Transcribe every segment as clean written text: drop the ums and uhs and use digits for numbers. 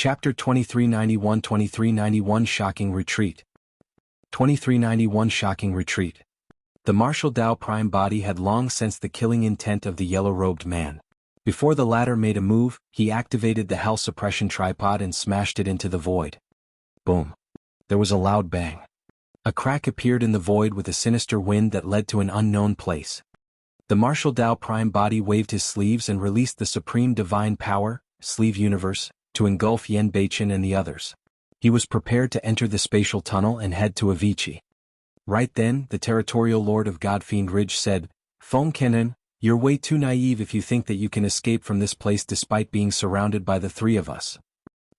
Chapter 2391 Shocking Retreat. 2391 Shocking Retreat. The martial Tao Prime Body had long sensed the killing intent of the yellow-robed man. Before the latter made a move, he activated the Hell Suppression Tripod and smashed it into the void. Boom. There was a loud bang. A crack appeared in the void with a sinister wind that led to an unknown place. The martial Tao Prime Body waved his sleeves and released the Supreme Divine Power, Sleeve Universe, to engulf Yen Baichen and the others. He was prepared to enter the spatial tunnel and head to Avicii. Right then, the territorial lord of Godfiend Ridge said, "Feng Kennen, you're way too naive if you think that you can escape from this place despite being surrounded by the three of us.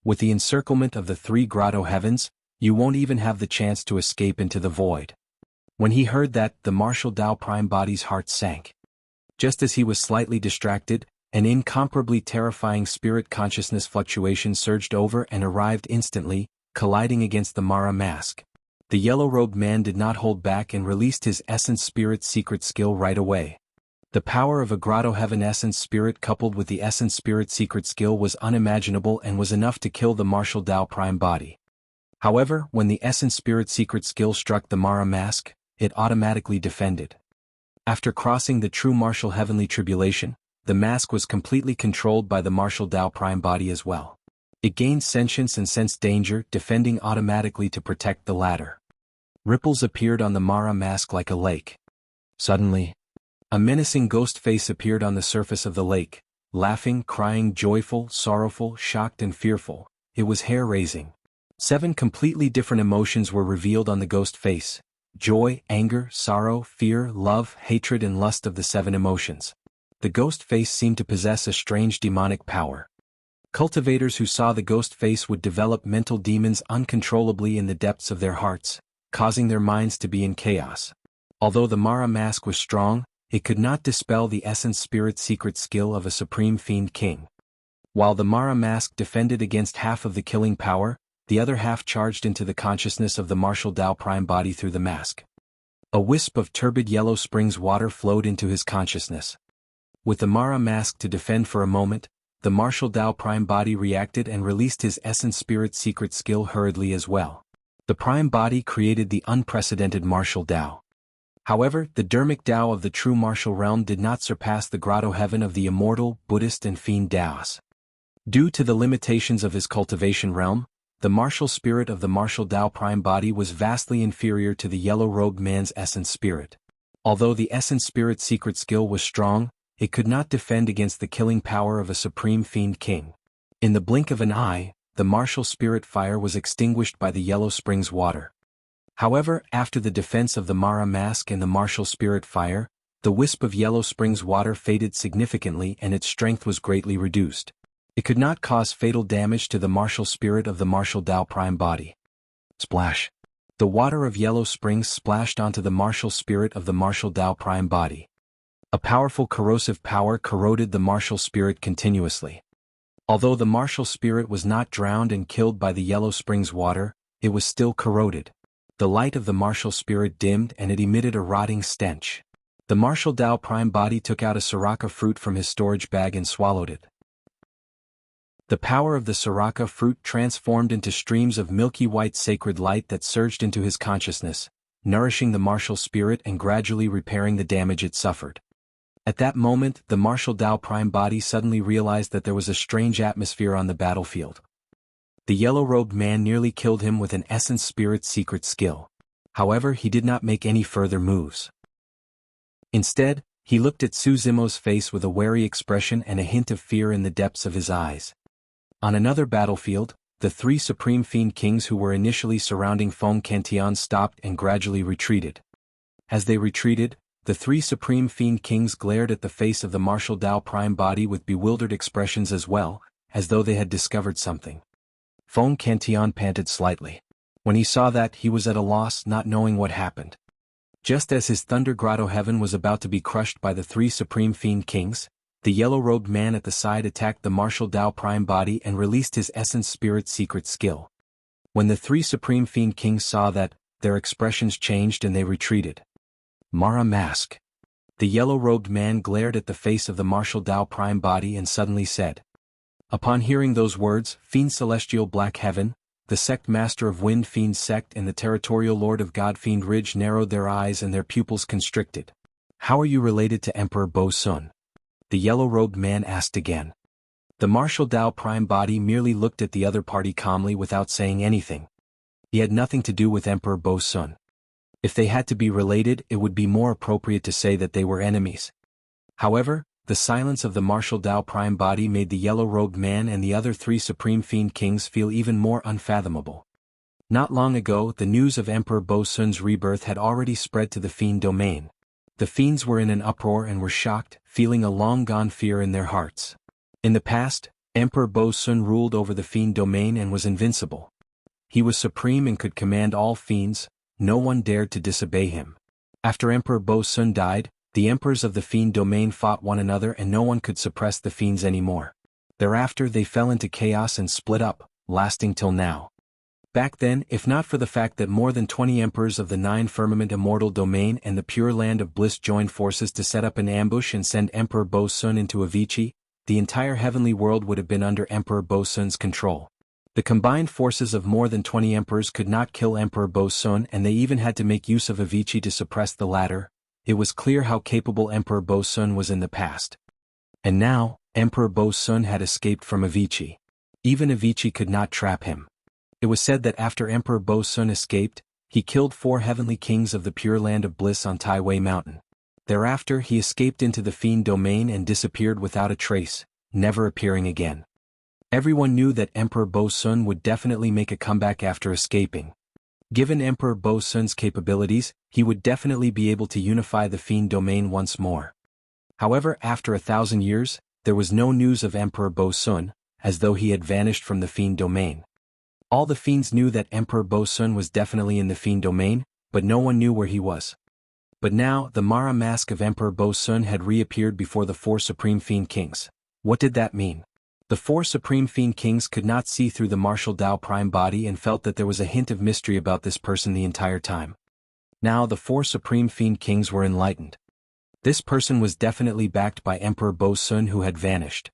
With the encirclement of the three grotto heavens, you won't even have the chance to escape into the void." When he heard that, the martial Tao Prime Body's heart sank. Just as he was slightly distracted, an incomparably terrifying spirit consciousness fluctuation surged over and arrived instantly, colliding against the Mara mask. The yellow-robed man did not hold back and released his Essence Spirit secret skill right away. The power of a Grotto Heaven Essence Spirit coupled with the Essence Spirit secret skill was unimaginable and was enough to kill the martial Tao Prime Body. However, when the Essence Spirit secret skill struck the Mara mask, it automatically defended. After crossing the true martial heavenly tribulation, the mask was completely controlled by the martial Tao Prime Body as well. It gained sentience and sensed danger, defending automatically to protect the latter. Ripples appeared on the Mara mask like a lake. Suddenly, a menacing ghost face appeared on the surface of the lake, laughing, crying, joyful, sorrowful, shocked and fearful. It was hair-raising. 7 completely different emotions were revealed on the ghost face: joy, anger, sorrow, fear, love, hatred and lust of the 7 emotions. The ghost face seemed to possess a strange demonic power. Cultivators who saw the ghost face would develop mental demons uncontrollably in the depths of their hearts, causing their minds to be in chaos. Although the Mara mask was strong, it could not dispel the Essence Spirit secret skill of a Supreme Fiend King. While the Mara mask defended against half of the killing power, the other half charged into the consciousness of the martial Tao Prime Body through the mask. A wisp of turbid yellow springs water flowed into his consciousness. With the Mara mask to defend for a moment, the martial Tao Prime Body reacted and released his Essence Spirit secret skill hurriedly as well. The Prime Body created the unprecedented martial Tao. However, the dermic Tao of the true martial realm did not surpass the grotto heaven of the Immortal, Buddhist and Fiend Taos. Due to the limitations of his cultivation realm, the martial spirit of the martial Tao Prime Body was vastly inferior to the yellow-robed man's Essence Spirit. Although the Essence Spirit secret skill was strong, it could not defend against the killing power of a Supreme Fiend King. In the blink of an eye, the martial spirit fire was extinguished by the yellow springs water. However, after the defense of the Mara mask and the martial spirit fire, the wisp of yellow springs water faded significantly and its strength was greatly reduced. It could not cause fatal damage to the martial spirit of the martial Tao Prime Body. Splash! The water of yellow springs splashed onto the martial spirit of the martial Tao Prime Body. A powerful corrosive power corroded the martial spirit continuously. Although the martial spirit was not drowned and killed by the yellow springs water, it was still corroded. The light of the martial spirit dimmed and it emitted a rotting stench. The martial Tao Prime Body took out a Sriracha fruit from his storage bag and swallowed it. The power of the Sriracha fruit transformed into streams of milky white sacred light that surged into his consciousness, nourishing the martial spirit and gradually repairing the damage it suffered. At that moment, the martial Tao Prime Body suddenly realized that there was a strange atmosphere on the battlefield. The yellow-robed man nearly killed him with an Essence Spirit secret skill. However, he did not make any further moves. Instead, he looked at Su Zimo's face with a wary expression and a hint of fear in the depths of his eyes. On another battlefield, the 3 Supreme Fiend Kings who were initially surrounding Feng Kentian stopped and gradually retreated. As they retreated, the 3 Supreme Fiend Kings glared at the face of the martial Tao Prime Body with bewildered expressions as well, as though they had discovered something. Feng Kentian panted slightly. When he saw that, he was at a loss, not knowing what happened. Just as his Thunder Grotto Heaven was about to be crushed by the 3 Supreme Fiend Kings, the yellow-robed man at the side attacked the martial Tao Prime Body and released his Essence Spirit secret skill. When the 3 Supreme Fiend Kings saw that, their expressions changed and they retreated. Mara mask. The yellow-robed man glared at the face of the martial Tao Prime Body and suddenly said, Upon hearing those words, Fiend Celestial Black Heaven, the sect master of Wind Fiend sect and the territorial lord of God Fiend Ridge narrowed their eyes and their pupils constricted. How are you related to Emperor Bo Sun? The yellow-robed man asked again. The martial Dao Prime Body merely looked at the other party calmly without saying anything. He had nothing to do with Emperor Bo Sun. If they had to be related, it would be more appropriate to say that they were enemies. However, the silence of the martial Dao Prime Body made the yellow-robed man and the other three Supreme Fiend Kings feel even more unfathomable. Not long ago, the news of Emperor Bo Sun's rebirth had already spread to the Fiend domain. The Fiends were in an uproar and were shocked, feeling a long-gone fear in their hearts. In the past, Emperor Bo Sun ruled over the Fiend domain and was invincible. He was supreme and could command all fiends, no one dared to disobey him. After Emperor Bo Sun died, the emperors of the Fiend domain fought one another and no one could suppress the Fiends anymore. Thereafter they fell into chaos and split up, lasting till now. Back then, if not for the fact that more than 20 emperors of the Nine Firmament Immortal domain and the Pure Land of Bliss joined forces to set up an ambush and send Emperor Bo Sun into Avicii, the entire heavenly world would have been under Emperor Bo Sun's control. The combined forces of more than 20 emperors could not kill Emperor Bo Sun and they even had to make use of Avicii to suppress the latter. It was clear how capable Emperor Bo Sun was in the past. And now, Emperor Bo Sun had escaped from Avicii. Even Avicii could not trap him. It was said that after Emperor Bo Sun escaped, he killed 4 heavenly kings of the Pure Land of Bliss on Tai Wei Mountain. Thereafter he escaped into the Fiend domain and disappeared without a trace, never appearing again. Everyone knew that Emperor Bo Sun would definitely make a comeback after escaping. Given Emperor Bo Sun's capabilities, he would definitely be able to unify the Fiend domain once more. However, after 1,000 years, there was no news of Emperor Bo Sun, as though he had vanished from the Fiend domain. All the Fiends knew that Emperor Bo Sun was definitely in the Fiend domain, but no one knew where he was. But now, the Mara mask of Emperor Bo Sun had reappeared before the 4 Supreme Fiend Kings. What did that mean? The 4 Supreme Fiend Kings could not see through the martial Dao Prime Body and felt that there was a hint of mystery about this person the entire time. Now the 4 Supreme Fiend Kings were enlightened. This person was definitely backed by Emperor Bo Sun who had vanished.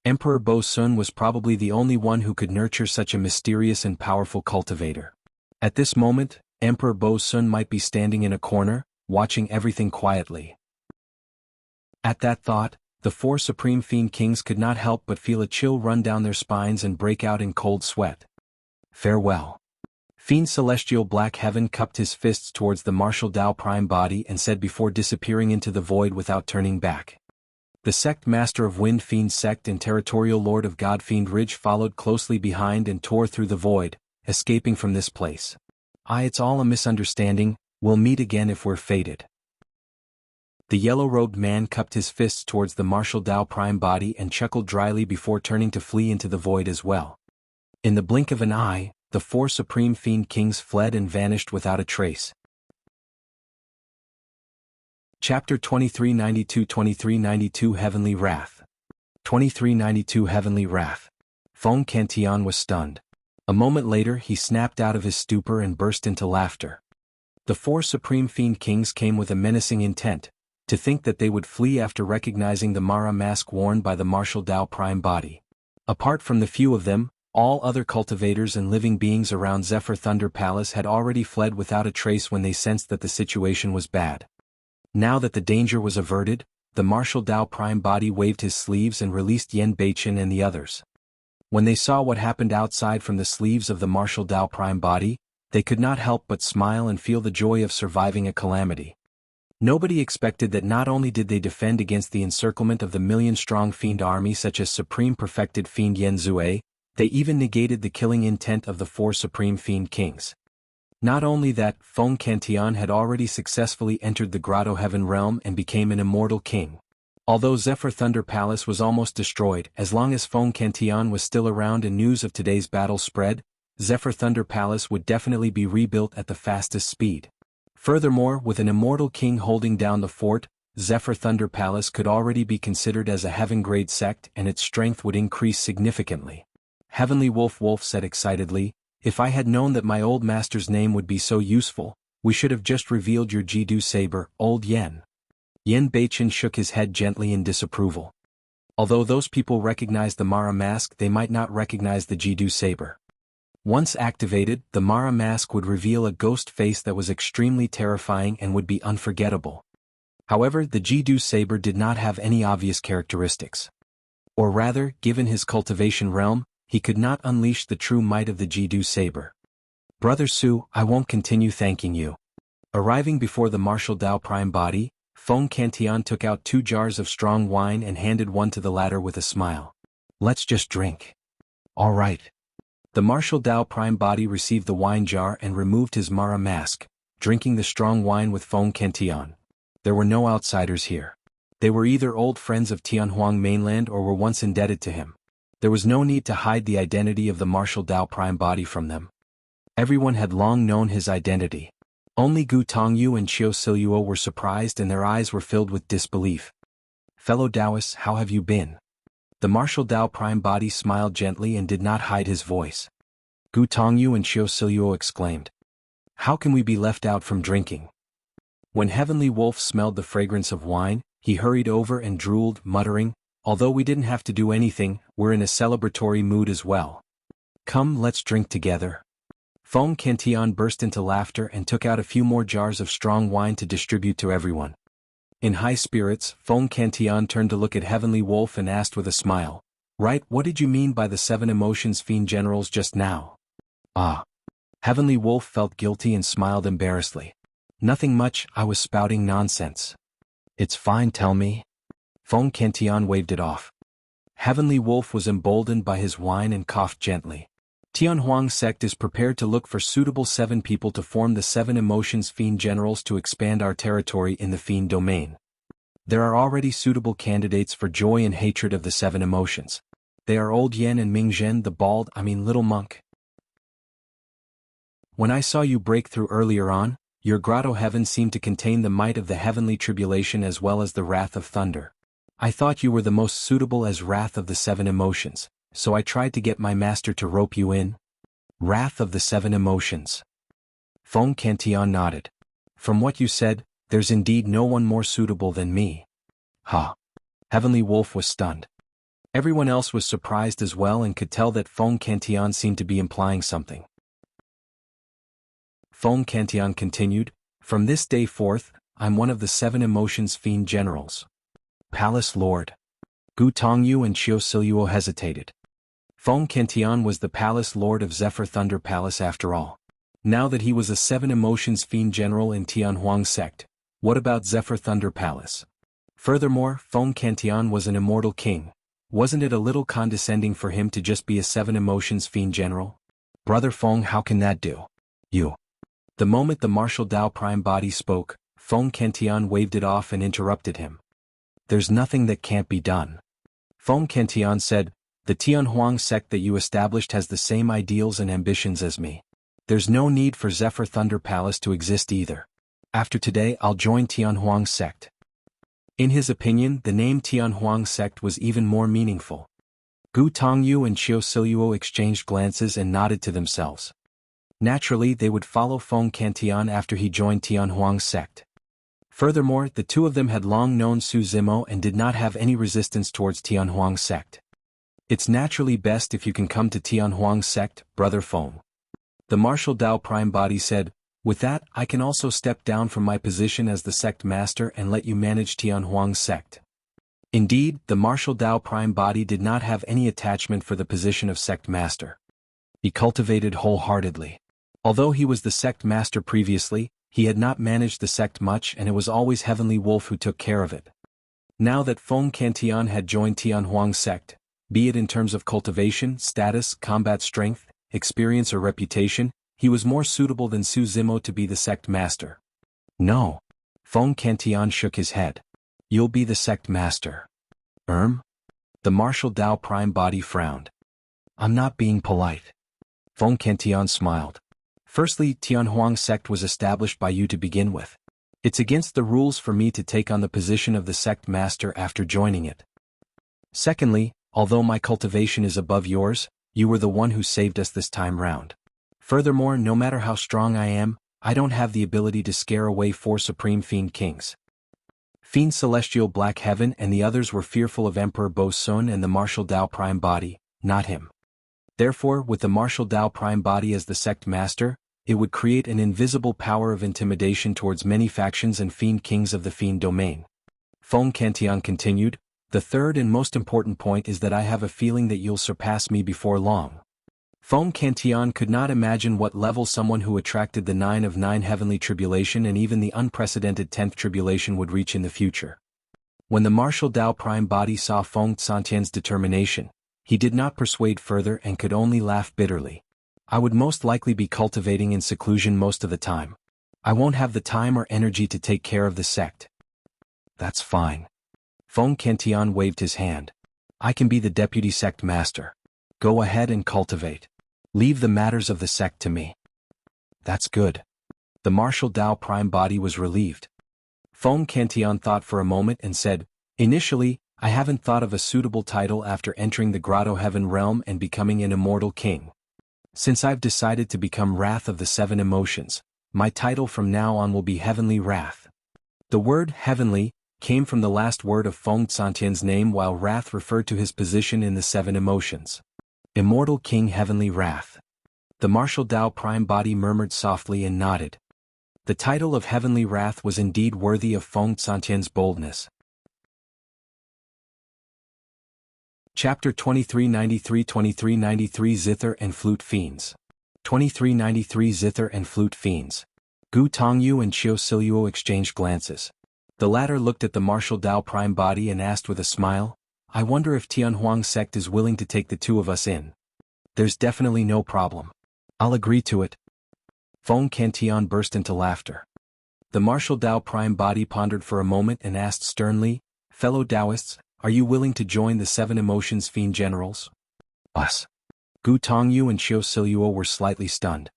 Emperor Bo Sun was probably the only one who could nurture such a mysterious and powerful cultivator. At this moment, Emperor Bo Sun might be standing in a corner, watching everything quietly. At that thought, the 4 Supreme Fiend Kings could not help but feel a chill run down their spines and break out in cold sweat. Farewell. Fiend Celestial Black Heaven cupped his fists towards the martial Dao Prime Body and said before disappearing into the void without turning back. The sect master of Wind Fiend sect and territorial lord of God Fiend Ridge followed closely behind and tore through the void, escaping from this place. It's all a misunderstanding, we'll meet again if we're fated. The yellow-robed man cupped his fists towards the martial Dao Prime Body and chuckled dryly before turning to flee into the void as well. In the blink of an eye, the 4 Supreme Fiend Kings fled and vanished without a trace. Chapter 2392 Heavenly Wrath. 2392 Heavenly Wrath. Feng Cantian was stunned. A moment later he snapped out of his stupor and burst into laughter. The 4 Supreme Fiend Kings came with a menacing intent, to think that they would flee after recognizing the Mara mask worn by the martial Dao Prime Body. Apart from the few of them, all other cultivators and living beings around Zephyr Thunder Palace had already fled without a trace when they sensed that the situation was bad. Now that the danger was averted, the martial Dao Prime Body waved his sleeves and released Yen Beichen and the others. When they saw what happened outside from the sleeves of the martial Dao Prime Body, they could not help but smile and feel the joy of surviving a calamity. Nobody expected that not only did they defend against the encirclement of the million-strong Fiend army such as Supreme Perfected Fiend Yen Zue, they even negated the killing intent of the 4 Supreme Fiend Kings. Not only that, Feng Cantian had already successfully entered the Grotto Heaven realm and became an immortal king. Although Zephyr Thunder Palace was almost destroyed, as long as Feng Cantian was still around and news of today's battle spread, Zephyr Thunder Palace would definitely be rebuilt at the fastest speed. Furthermore, with an immortal king holding down the fort, Zephyr Thunder Palace could already be considered as a heaven-grade sect and its strength would increase significantly. Heavenly Wolf said excitedly, "If I had known that my old master's name would be so useful, we should have just revealed your Jidu saber, old Yen." Yen Beichen shook his head gently in disapproval. Although those people recognized the Mara mask, they might not recognize the Jidu saber. Once activated, the Mara mask would reveal a ghost face that was extremely terrifying and would be unforgettable. However, the Jidu saber did not have any obvious characteristics. Or rather, given his cultivation realm, he could not unleash the true might of the Jidu saber. Brother Su, I won't continue thanking you. Arriving before the martial Dao Prime body, Feng Cantian took out 2 jars of strong wine and handed one to the latter with a smile. Let's just drink. All right. The martial Dao Prime body received the wine jar and removed his Mara mask, drinking the strong wine with Feng Cantian. There were no outsiders here. They were either old friends of Tianhuang mainland or were once indebted to him. There was no need to hide the identity of the martial Dao Prime body from them. Everyone had long known his identity. Only Gu Tongyu and Qiu Siluo were surprised and their eyes were filled with disbelief. Fellow Taoists, how have you been? The martial Dao Prime body smiled gently and did not hide his voice. Gu Tongyu and Qiu Siluo exclaimed. How can we be left out from drinking? When Heavenly Wolf smelled the fragrance of wine, he hurried over and drooled, muttering, although we didn't have to do anything, we're in a celebratory mood as well. Come, let's drink together. Feng Cantian burst into laughter and took out a few more jars of strong wine to distribute to everyone. In high spirits, Feng Cantian turned to look at Heavenly Wolf and asked with a smile, right, what did you mean by the 7 emotions fiend generals just now? Ah. Heavenly Wolf felt guilty and smiled embarrassedly. Nothing much, I was spouting nonsense. It's fine, tell me. Feng Cantian waved it off. Heavenly Wolf was emboldened by his wine and coughed gently. Tianhuang sect is prepared to look for suitable 7 people to form the 7 emotions fiend generals to expand our territory in the fiend domain. There are already suitable candidates for joy and hatred of the 7 emotions. They are Old Yen and Ming Zhen the bald, little monk. When I saw you break through earlier on, your grotto heaven seemed to contain the might of the heavenly tribulation as well as the wrath of thunder. I thought you were the most suitable as wrath of the 7 emotions. So I tried to get my master to rope you in. Wrath of the 7 emotions. Feng Cantian nodded. From what you said, there's indeed no one more suitable than me. Ha. Heavenly Wolf was stunned. Everyone else was surprised as well and could tell that Feng Cantian seemed to be implying something. Feng Cantian continued, from this day forth, I'm one of the 7 emotions fiend generals. Palace Lord. Gu Tongyu and Qiu Siluo hesitated. Feng Cantian was the Palace Lord of Zephyr Thunder Palace after all. Now that he was a 7 emotions fiend general in Tianhuang sect, what about Zephyr Thunder Palace? Furthermore, Feng Cantian was an immortal king. Wasn't it a little condescending for him to just be a 7 emotions fiend general? Brother Feng, how can that do? You. The moment the martial Dao Prime body spoke, Feng Cantian waved it off and interrupted him. There's nothing that can't be done. Feng Cantian said, the Tianhuang sect that you established has the same ideals and ambitions as me. There's no need for Zephyr Thunder Palace to exist either. After today I'll join Tianhuang sect. In his opinion, the name Tianhuang sect was even more meaningful. Gu Tongyu and Qiu Siluo exchanged glances and nodded to themselves. Naturally, they would follow Feng Cantian after he joined Tianhuang sect. Furthermore, the 2 of them had long known Su Zimo and did not have any resistance towards Tianhuang sect. It's naturally best if you can come to Tianhuang sect, Brother Feng. The martial Dao Prime body said, with that, I can also step down from my position as the sect master and let you manage Tianhuang sect. Indeed, the martial Dao Prime body did not have any attachment for the position of sect master. He cultivated wholeheartedly. Although he was the sect master previously, he had not managed the sect much and it was always Heavenly Wolf who took care of it. Now that Feng Cantian had joined Tianhuang sect, be it in terms of cultivation, status, combat strength, experience or reputation, he was more suitable than Su Zimo to be the sect master. No. Feng Cantian shook his head. You'll be the sect master. The martial Dao Prime body frowned. I'm not being polite. Feng Cantian smiled. Firstly, Tianhuang sect was established by you to begin with. It's against the rules for me to take on the position of the sect master after joining it. Secondly, although my cultivation is above yours, you were the one who saved us this time round. Furthermore, no matter how strong I am, I don't have the ability to scare away 4 supreme fiend kings. Fiend Celestial Black Heaven and the others were fearful of Emperor Bo Sun and the Martial Dao Prime Body, not him. Therefore, with the Martial Dao Prime Body as the sect master, it would create an invisible power of intimidation towards many factions and Fiend Kings of the Fiend domain. Feng Cantian continued, the third and most important point is that I have a feeling that you'll surpass me before long. Feng Cantian could not imagine what level someone who attracted the 9 of 9 heavenly tribulation and even the unprecedented 10th tribulation would reach in the future. When the Martial Dao Prime Body saw Feng Cantian's determination, he did not persuade further and could only laugh bitterly. I would most likely be cultivating in seclusion most of the time. I won't have the time or energy to take care of the sect. That's fine. Feng Cantian waved his hand. I can be the deputy sect master. Go ahead and cultivate. Leave the matters of the sect to me. That's good. The Martial Dao Prime Body was relieved. Feng Cantian thought for a moment and said, initially, I haven't thought of a suitable title after entering the Grotto Heaven realm and becoming an immortal king. Since I've decided to become Wrath of the 7 Emotions, my title from now on will be Heavenly Wrath. The word heavenly came from the last word of Feng Cantian's name, while Wrath referred to his position in the 7 Emotions. Immortal King Heavenly Wrath. The Martial Dao Prime Body murmured softly and nodded. The title of Heavenly Wrath was indeed worthy of Feng Cantian's boldness. Chapter 2393-2393 Zither and Flute Fiends. 2393 Zither and Flute Fiends. Gu Tongyu and Qiu Siluo exchanged glances. The latter looked at the Martial Dao Prime Body and asked with a smile, I wonder if Tianhuang sect is willing to take the two of us in. There's definitely no problem. I'll agree to it. Feng Cantian burst into laughter. The Martial Dao Prime Body pondered for a moment and asked sternly, fellow Taoists, are you willing to join the 7 Emotions Fiend Generals? Us. Gu Tongyu and Qiu Siluo were slightly stunned.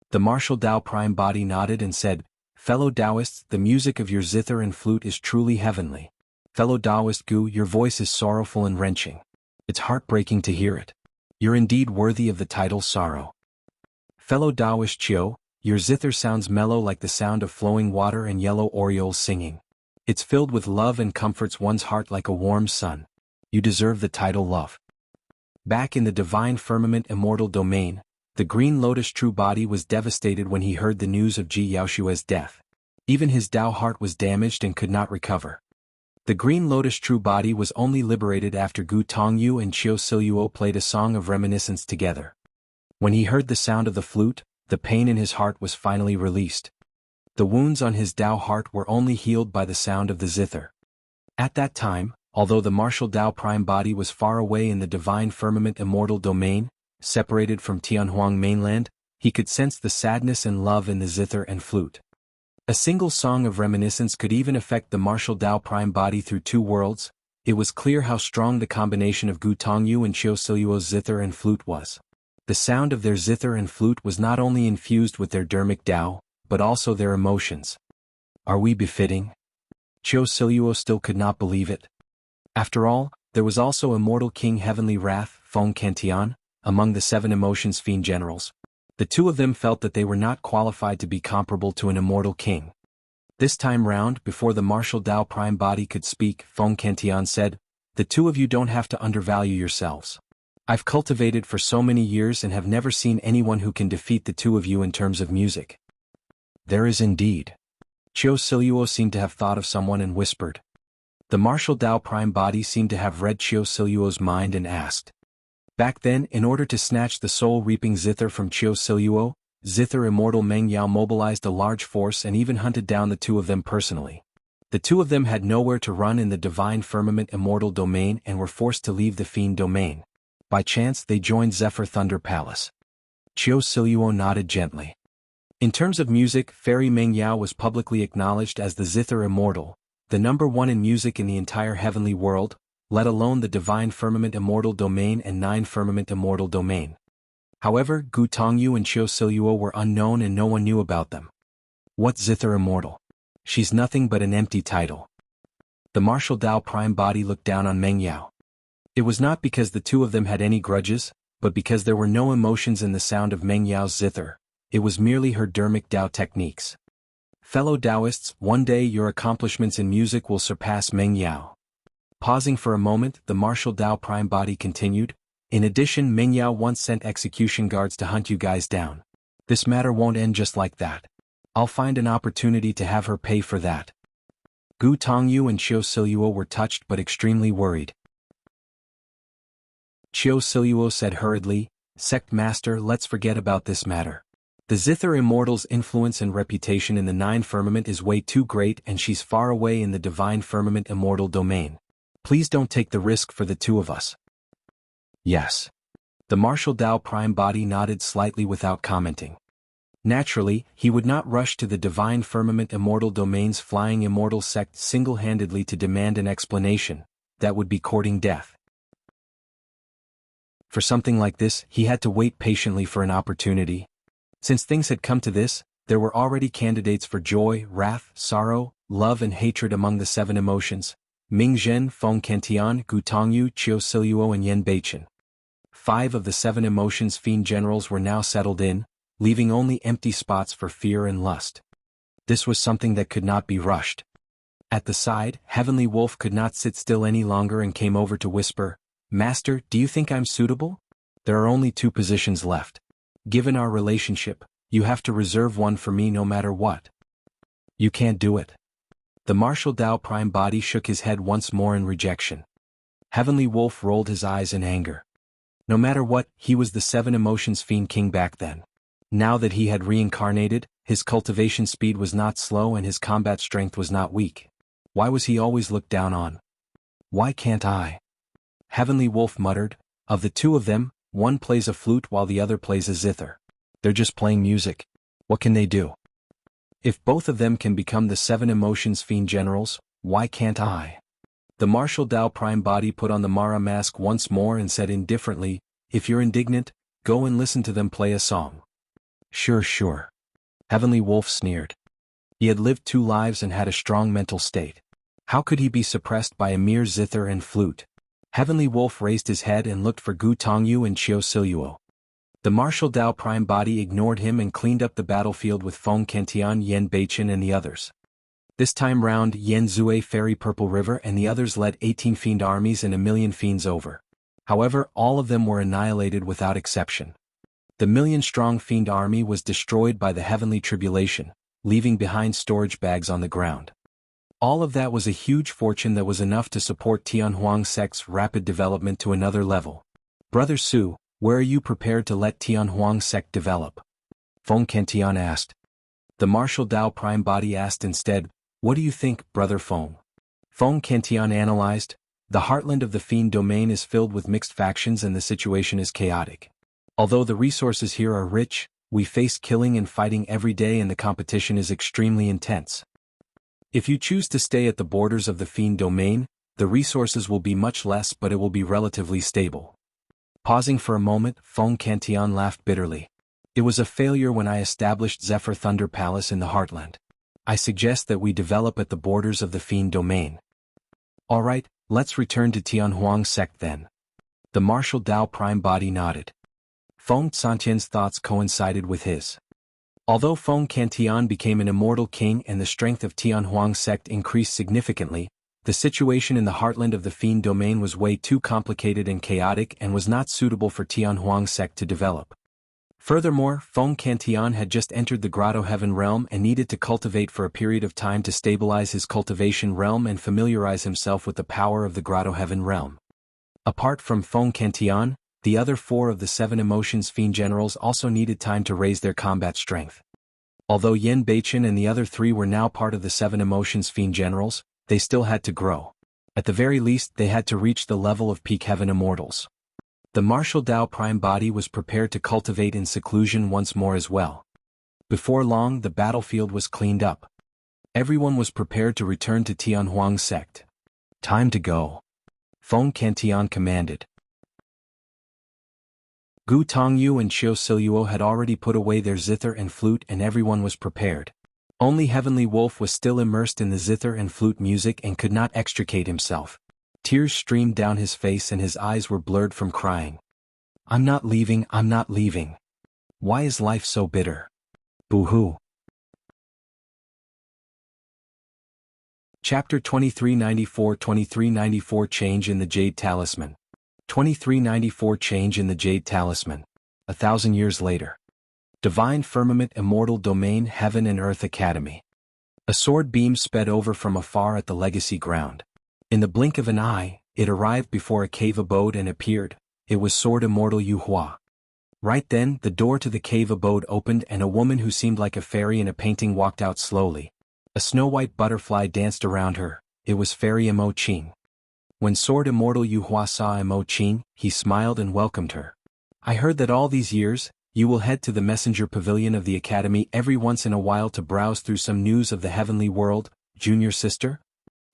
The Martial Dao Prime Body nodded and said, fellow Taoists, the music of your zither and flute is truly heavenly. Fellow Taoist Gu, your voice is sorrowful and wrenching. It's heartbreaking to hear it. You're indeed worthy of the title Sorrow. Fellow Taoist Qiu, your zither sounds mellow like the sound of flowing water and yellow orioles singing. It's filled with love and comforts one's heart like a warm sun. You deserve the title Love. Back in the divine firmament immortal domain, the Green Lotus True Body was devastated when he heard the news of Ji Yaoshua's death. Even his Tao heart was damaged and could not recover. The Green Lotus True Body was only liberated after Gu Tongyu and Qiu Siluo played a song of reminiscence together. When he heard the sound of the flute, the pain in his heart was finally released. The wounds on his Tao heart were only healed by the sound of the zither. At that time, although the Martial Dao Prime Body was far away in the divine firmament immortal domain, separated from Tianhuang mainland, he could sense the sadness and love in the zither and flute. A single song of reminiscence could even affect the Martial Dao Prime Body through 2 worlds. It was clear how strong the combination of Gu Tongyu and Qiu Siluo's zither and flute was. The sound of their zither and flute was not only infused with their dermic Tao, but also their emotions. Are we befitting? Qiu Siluo still could not believe it. After all, there was also Immortal King Heavenly Wrath, Feng Cantian, among the 7 Emotions Fiend Generals. The two of them felt that they were not qualified to be comparable to an immortal king. This time round, before the Martial Dao Prime Body could speak, Feng Cantian said, the two of you don't have to undervalue yourselves. I've cultivated for so many years and have never seen anyone who can defeat the two of you in terms of music. There is indeed. Qiu Siluo seemed to have thought of someone and whispered. The Martial Dao Prime Body seemed to have read Qiu Siluo's mind and asked. Back then, in order to snatch the soul-reaping zither from Qiu Siluo, Zither Immortal Meng Yao mobilized a large force and even hunted down the two of them personally. The two of them had nowhere to run in the divine firmament immortal domain and were forced to leave the fiend domain. By chance they joined Zephyr Thunder Palace. Qiu Siluo nodded gently. In terms of music, Fairy Meng Yao was publicly acknowledged as the Zither Immortal, the #1 in music in the entire heavenly world, let alone the divine firmament immortal domain and 9 firmament immortal domain. However, Gu Tongyu and Qiu Siluo were unknown and no one knew about them. What's Zither Immortal? She's nothing but an empty title. The Martial Dao Prime Body looked down on Meng Yao. It was not because the two of them had any grudges, but because there were no emotions in the sound of Meng Yao's zither. It was merely her dermic Dao techniques. Fellow Taoists, one day your accomplishments in music will surpass Meng Yao. Pausing for a moment, the martial Tao Prime Body continued. In addition, Meng Yao once sent execution guards to hunt you guys down. This matter won't end just like that. I'll find an opportunity to have her pay for that. Gu Tongyu and Qiu Siluo were touched but extremely worried. Qiu Siluo said hurriedly, Sect Master, let's forget about this matter. The Zither Immortal's influence and reputation in the Nine Firmament is way too great and she's far away in the Divine Firmament Immortal domain. Please don't take the risk for the two of us. Yes. The martial Tao Prime Body nodded slightly without commenting. Naturally, he would not rush to the Divine Firmament Immortal domain's flying immortal sect single-handedly to demand an explanation. That would be courting death. For something like this, he had to wait patiently for an opportunity. Since things had come to this, there were already candidates for joy, wrath, sorrow, love and hatred among the seven emotions: Ming Zhen, Feng Cantian, Gu Tongyu, Qiu Siluo and Yan Beichen. 5 of the 7 emotions Fiend generals were now settled in, leaving only empty spots for fear and lust. This was something that could not be rushed. At the side, Heavenly Wolf could not sit still any longer and came over to whisper, Master, do you think I'm suitable? There are only 2 positions left. Given our relationship, you have to reserve one for me no matter what. You can't do it. The martial Tao Prime Body shook his head once more in rejection. Heavenly Wolf rolled his eyes in anger. No matter what, he was the 7 emotions Fiend King back then. Now that he had reincarnated, his cultivation speed was not slow and his combat strength was not weak. Why was he always looked down on? Why can't I? Heavenly Wolf muttered, of the 2 of them, one plays a flute while the other plays a zither. They're just playing music. What can they do? If both of them can become the 7 emotions Fiend generals, why can't I? The martial Tao Prime Body put on the Mara mask once more and said indifferently, if you're indignant, go and listen to them play a song. Sure. Heavenly Wolf sneered. He had lived 2 lives and had a strong mental state. How could he be suppressed by a mere zither and flute? Heavenly Wolf raised his head and looked for Gu Tongyu and Qiu Siluo. The martial Tao Prime Body ignored him and cleaned up the battlefield with Feng Cantian, Yan Beichen and the others. This time round, Yan Zue ferry Purple River and the others led 18 Fiend armies and 1,000,000 Fiends over. However, all of them were annihilated without exception. The 1,000,000-strong Fiend army was destroyed by the heavenly tribulation, leaving behind storage bags on the ground. All of that was a huge fortune that was enough to support Tianhuang sect's rapid development to another level. Brother Su, where are you prepared to let Tianhuang sect develop? Feng Cantian asked. The martial Tao Prime Body asked instead, what do you think, Brother Feng? Feng Cantian analyzed, the heartland of the Fiend domain is filled with mixed factions and the situation is chaotic. Although the resources here are rich, we face killing and fighting every day and the competition is extremely intense. If you choose to stay at the borders of the Fiend domain, the resources will be much less but it will be relatively stable. Pausing for a moment, Feng Cantian laughed bitterly. It was a failure when I established Zephyr Thunder Palace in the Heartland. I suggest that we develop at the borders of the Fiend domain. Alright, let's return to Tianhuang sect then. The martial Tao Prime Body nodded. Feng Santian's thoughts coincided with his. Although Feng Cantian became an immortal king and the strength of Tianhuang sect increased significantly, the situation in the heartland of the Fiend domain was way too complicated and chaotic and was not suitable for Tianhuang sect to develop. Furthermore, Feng Cantian had just entered the Grotto Heaven realm and needed to cultivate for a period of time to stabilize his cultivation realm and familiarize himself with the power of the Grotto Heaven realm. Apart from Feng Cantian, the other 4 of the 7 emotions Fiend generals also needed time to raise their combat strength. Although Yan Beichen and the other 3 were now part of the 7 emotions Fiend generals, they still had to grow. At the very least, they had to reach the level of peak heaven immortals. The martial Tao Prime Body was prepared to cultivate in seclusion once more as well. Before long, the battlefield was cleaned up. Everyone was prepared to return to Tianhuang sect. Time to go. Feng Cantian commanded. Gu Tongyu and Qiu Siluo had already put away their zither and flute and everyone was prepared. Only Heavenly Wolf was still immersed in the zither and flute music and could not extricate himself. Tears streamed down his face and his eyes were blurred from crying. I'm not leaving. Why is life so bitter? Boo-hoo. Chapter 2394 Change in the Jade Talisman. 2394 Change in the Jade Talisman. 1,000 years later. Divine Firmament Immortal Domain Heaven and Earth Academy. A sword beam sped over from afar at the legacy ground. In the blink of an eye, it arrived before a cave abode and appeared. It was Sword Immortal Yuhua. Right then, the door to the cave abode opened and a woman who seemed like a fairy in a painting walked out slowly. A snow-white butterfly danced around her. It was Fairy Imo-Ching. When Sword Immortal Yuhua saw Imo-Ching, he smiled and welcomed her. I heard that all these years, you will head to the messenger pavilion of the academy every once in a while to browse through some news of the heavenly world, junior sister?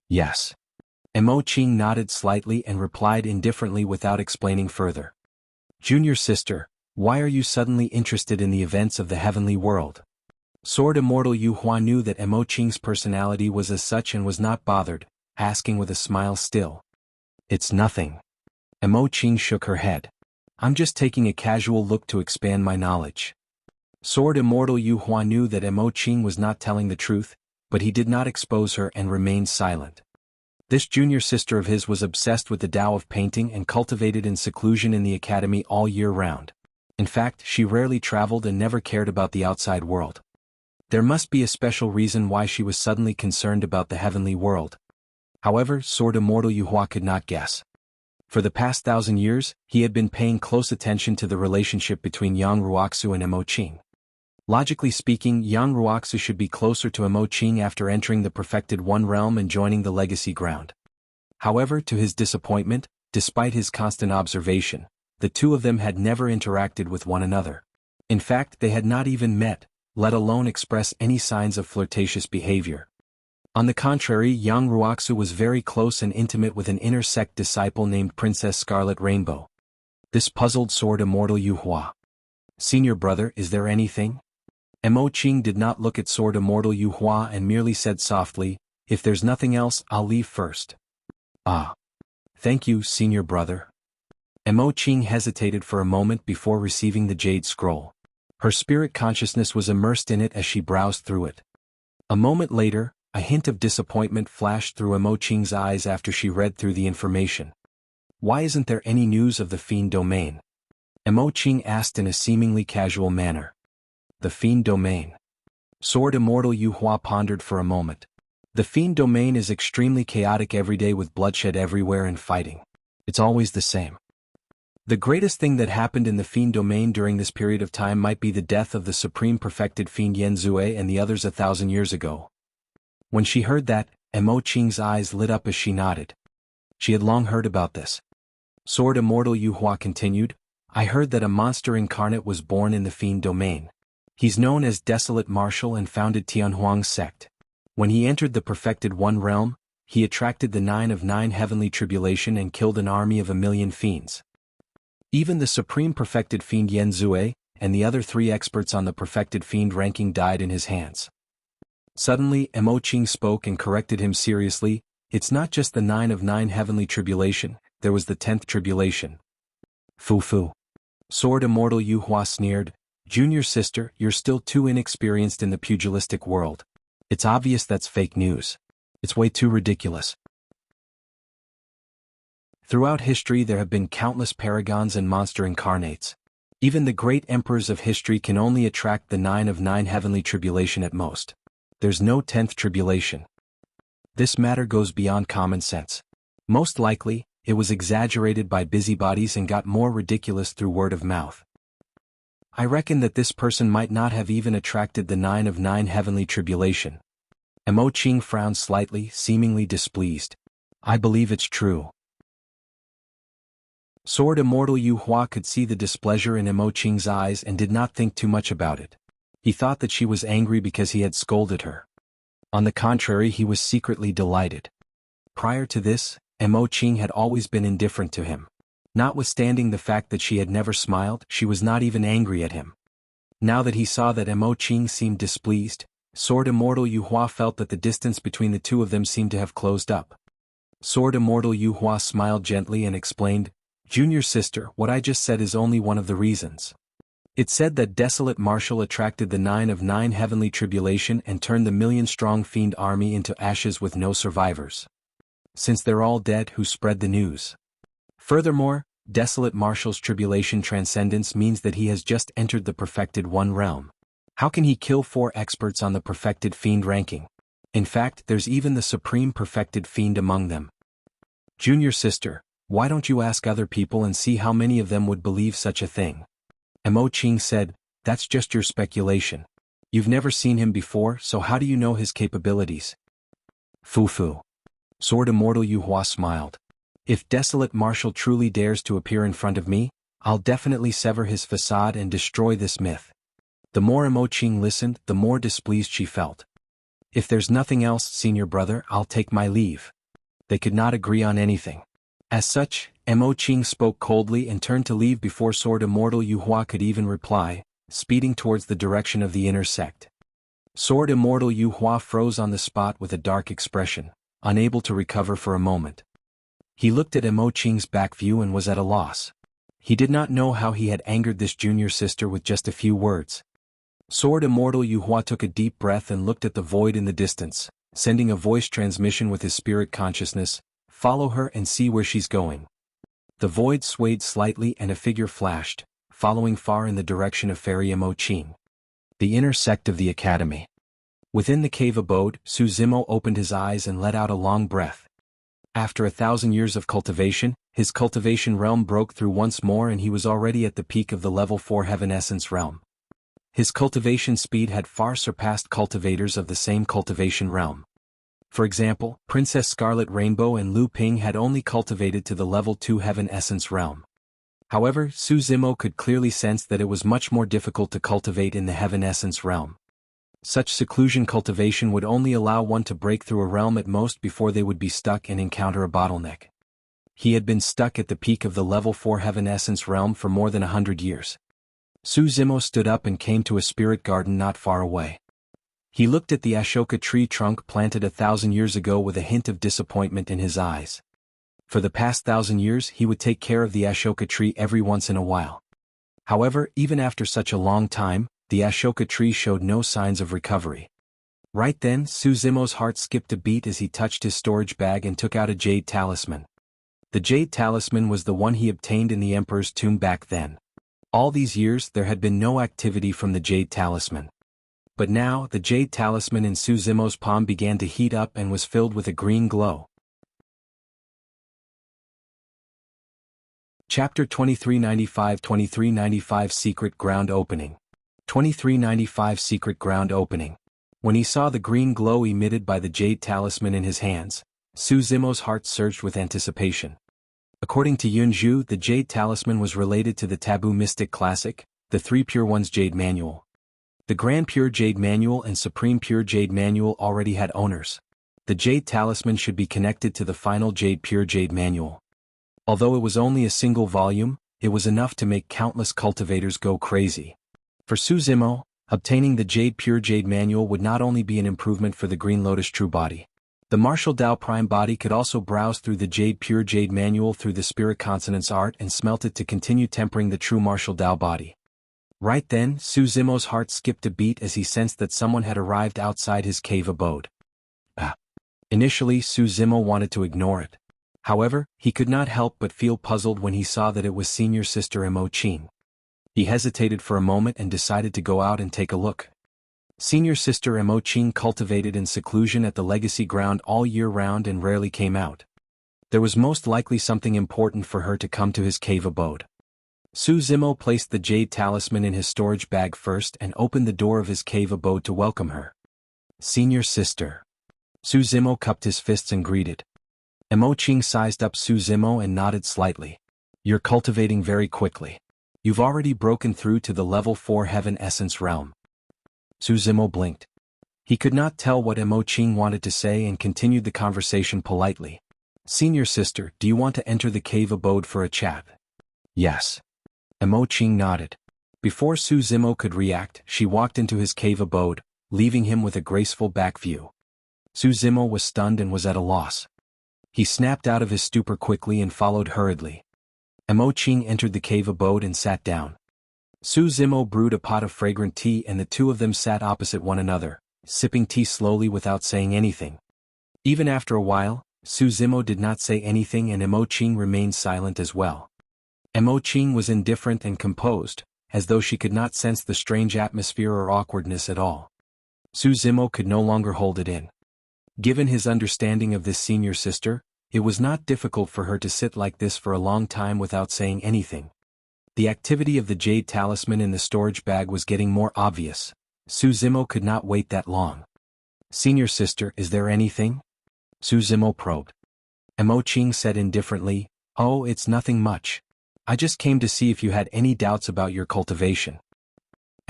Yes. Imo-Ching nodded slightly and replied indifferently without explaining further. Junior sister, why are you suddenly interested in the events of the heavenly world? Sword Immortal Yuhua knew that Imo-Ching's personality was as such and was not bothered, asking with a smile still. It's nothing. Imo-Ching shook her head. I'm just taking a casual look to expand my knowledge. Sword Immortal Yuhua knew that Imo-Ching was not telling the truth, but he did not expose her and remained silent. This junior sister of his was obsessed with the Tao of painting and cultivated in seclusion in the academy all year round. In fact, she rarely traveled and never cared about the outside world. There must be a special reason why she was suddenly concerned about the heavenly world. However, Sword Immortal Yuhua could not guess. For the past 1,000 years, he had been paying close attention to the relationship between Yang Ruoxu and Imo-Ching. Logically speaking, Yang Ruoxu should be closer to Imo-Ching after entering the Perfected One realm and joining the Legacy Ground. However, to his disappointment, despite his constant observation, the two of them had never interacted with one another. In fact, they had not even met, let alone express any signs of flirtatious behavior. On the contrary, Yang Ruoxu was very close and intimate with an inner sect disciple named Princess Scarlet Rainbow. This puzzled Sword Immortal Yuhua. Senior brother, is there anything? Imo-Ching did not look at Sword Immortal Yuhua and merely said softly, if there's nothing else, I'll leave first. Ah. Thank you, senior brother. Imo-Ching hesitated for a moment before receiving the Jade Scroll. Her spirit consciousness was immersed in it as she browsed through it. A moment later, a hint of disappointment flashed through Imo-Ching's eyes after she read through the information. Why isn't there any news of the Fiend domain? Imo-Ching asked in a seemingly casual manner. The Fiend domain. Sword Immortal Yuhua pondered for a moment. The Fiend domain is extremely chaotic every day with bloodshed everywhere and fighting. It's always the same. The greatest thing that happened in the Fiend domain during this period of time might be the death of the Supreme Perfected Fiend Yenzue and the others 1,000 years ago. When she heard that, Imo-Ching's eyes lit up as she nodded. She had long heard about this. Sword Immortal Yuhua continued, I heard that a monster incarnate was born in the Fiend domain. He's known as Desolate Marshal and founded Tianhuang's sect. When he entered the Perfected One realm, he attracted the 9 of 9 heavenly tribulation and killed an army of 1,000,000 fiends. Even the Supreme Perfected Fiend Yenzue, and the other 3 experts on the Perfected Fiend ranking died in his hands. Suddenly, Imo-Ching spoke and corrected him seriously, it's not just the 9 of 9 heavenly tribulation, there was the 10th tribulation. Fu. Sword Immortal Yuhua sneered, Junior sister, you're still too inexperienced in the pugilistic world. It's obvious that's fake news. It's way too ridiculous. Throughout history there have been countless paragons and monster incarnates. Even the great emperors of history can only attract the 9 of 9 heavenly tribulation at most. There's no 10th tribulation. This matter goes beyond common sense. Most likely, it was exaggerated by busybodies and got more ridiculous through word of mouth. I reckon that this person might not have even attracted the 9 of 9 heavenly tribulation. Imo-Ching frowned slightly, seemingly displeased. I believe it's true. Sword Immortal Yuhua could see the displeasure in Imo-Ching's eyes and did not think too much about it. He thought that she was angry because he had scolded her. On the contrary, he was secretly delighted. Prior to this, Imo-Ching had always been indifferent to him. Notwithstanding the fact that she had never smiled, she was not even angry at him. Now that he saw that Imo-Ching seemed displeased, Sword Immortal Yuhua felt that the distance between the two of them seemed to have closed up. Sword Immortal Yuhua smiled gently and explained, Junior sister, what I just said is only one of the reasons. It said that desolate Marshal attracted the 9 of 9 heavenly tribulation and turned the million-strong fiend army into ashes with no survivors. Since they're all dead, who spread the news? Furthermore, desolate Marshal's tribulation transcendence means that he has just entered the perfected one realm. How can he kill 4 experts on the perfected fiend ranking? In fact, there's even the supreme perfected fiend among them. Junior sister, why don't you ask other people and see how many of them would believe such a thing? Mo Qing said, that's just your speculation. You've never seen him before, so how do you know his capabilities? Fu. Sword Immortal Yu Hua smiled. If desolate Marshal truly dares to appear in front of me, I'll definitely sever his facade and destroy this myth. The more Mo Qing listened, the more displeased she felt. If there's nothing else, senior brother, I'll take my leave. They could not agree on anything. As such, Mo Qing spoke coldly and turned to leave before Sword Immortal Yu Hua could even reply, speeding towards the direction of the inner sect. Sword Immortal Yu Hua froze on the spot with a dark expression, unable to recover for a moment. He looked at Mo Qing's back view and was at a loss. He did not know how he had angered this junior sister with just a few words. Sword Immortal Yu Hua took a deep breath and looked at the void in the distance, sending a voice transmission with his spirit consciousness, follow her and see where she's going. The void swayed slightly and a figure flashed, following far in the direction of Fairy Mo Qing. The inner sect of the academy. Within the cave abode, Su Zimo opened his eyes and let out a long breath. After 1,000 years of cultivation, his cultivation realm broke through once more and he was already at the peak of the level 4 Heaven Essence realm. His cultivation speed had far surpassed cultivators of the same cultivation realm. For example, Princess Scarlet Rainbow and Lu Ping had only cultivated to the level 2 Heaven Essence realm. However, Su Zimo could clearly sense that it was much more difficult to cultivate in the Heaven Essence realm. Such seclusion cultivation would only allow one to break through a realm at most before they would be stuck and encounter a bottleneck. He had been stuck at the peak of the level 4 Heaven Essence realm for more than 100 years. Su Zimo stood up and came to a spirit garden not far away. He looked at the Ashoka tree trunk planted 1,000 years ago with a hint of disappointment in his eyes. For the past 1,000 years he would take care of the Ashoka tree every once in a while. However, even after such a long time, the Ashoka tree showed no signs of recovery. Right then, Su Zimo's heart skipped a beat as he touched his storage bag and took out a Jade Talisman. The Jade Talisman was the one he obtained in the Emperor's tomb back then. All these years there had been no activity from the Jade Talisman. But now, the Jade Talisman in Su Zimo's palm began to heat up and was filled with a green glow. Chapter 2395 Secret Ground Opening. 2395 Secret Ground Opening. When he saw the green glow emitted by the Jade Talisman in his hands, Su Zimo's heart surged with anticipation. According to Yunzhu, the Jade Talisman was related to the Taboo Mystic Classic, the 3 Pure Ones Jade Manual. The Grand Pure Jade Manual and Supreme Pure Jade Manual already had owners. The Jade Talisman should be connected to the final Jade Pure Jade Manual. Although it was only a single volume, it was enough to make countless cultivators go crazy. For Su Zimo, obtaining the Jade Pure Jade Manual would not only be an improvement for the Green Lotus True Body. The Martial Dao Prime Body could also browse through the Jade Pure Jade Manual through the Spirit Consonance Art and smelt it to continue tempering the true Martial Dao Body. Right then, Su Zimo's heart skipped a beat as he sensed that someone had arrived outside his cave abode. Initially, Su Zimo wanted to ignore it. However, he could not help but feel puzzled when he saw that it was senior sister Mo Qing. He hesitated for a moment and decided to go out and take a look. Senior sister Mo Qing cultivated in seclusion at the legacy ground all year round and rarely came out. There was most likely something important for her to come to his cave abode. Su Zimo placed the Jade Talisman in his storage bag first and opened the door of his cave abode to welcome her. Senior sister. Su Zimo cupped his fists and greeted. Mo Qing sized up Su Zimo and nodded slightly. You're cultivating very quickly. You've already broken through to the level 4 Heaven Essence realm. Su Zimo blinked. He could not tell what Mo Qing wanted to say and continued the conversation politely. Senior sister, do you want to enter the cave abode for a chat? Yes. Mo Qing nodded. Before Su Zimo could react, she walked into his cave abode, leaving him with a graceful back view. Su Zimo was stunned and was at a loss. He snapped out of his stupor quickly and followed hurriedly. Mo Qing entered the cave abode and sat down. Su Zimo brewed a pot of fragrant tea and the two of them sat opposite one another, sipping tea slowly without saying anything. Even after a while, Su Zimo did not say anything and Imoching remained silent as well. Imoching was indifferent and composed, as though she could not sense the strange atmosphere or awkwardness at all. Su Zimo could no longer hold it in. Given his understanding of this senior sister, it was not difficult for her to sit like this for a long time without saying anything. The activity of the Jade Talisman in the storage bag was getting more obvious. Su Zimo could not wait that long. "Senior sister, is there anything?" Su Zimo probed. Imoching said indifferently, "Oh, it's nothing much. I just came to see if you had any doubts about your cultivation."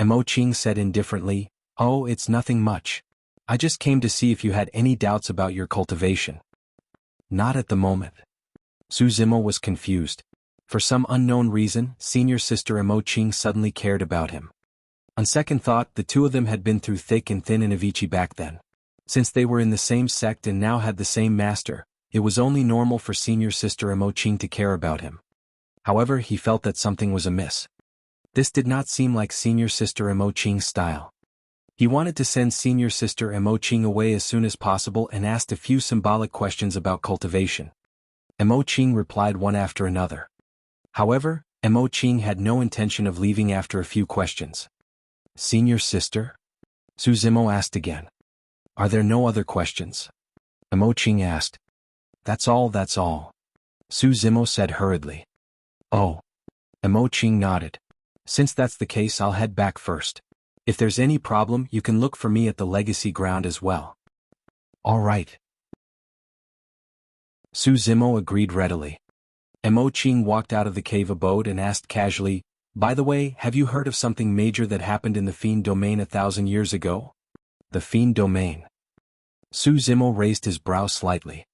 Imoching said indifferently, "Oh, it's nothing much. I just came to see if you had any doubts about your cultivation." "Not at the moment." Su Zimo was confused. For some unknown reason, senior sister Imoching suddenly cared about him. On second thought, the two of them had been through thick and thin in Avicii back then. Since they were in the same sect and now had the same master, it was only normal for senior sister Imoching to care about him. However, he felt that something was amiss. This did not seem like senior sister Imoching's style. He wanted to send senior sister Imoching away as soon as possible and asked a few symbolic questions about cultivation. Imoching replied one after another. However, Imoching had no intention of leaving after a few questions. "Senior sister?" Su Zimo asked again. "Are there no other questions?" Imoching asked. That's all. Su Zimo said hurriedly. "Oh." Imoching nodded. "Since that's the case, I'll head back first. If there's any problem, you can look for me at the legacy ground as well." "All right." Su Zimo agreed readily. Imoching walked out of the cave abode and asked casually, "By the way, have you heard of something major that happened in the Fiend domain 1,000 years ago?" "The Fiend domain?" Su Zimo raised his brow slightly.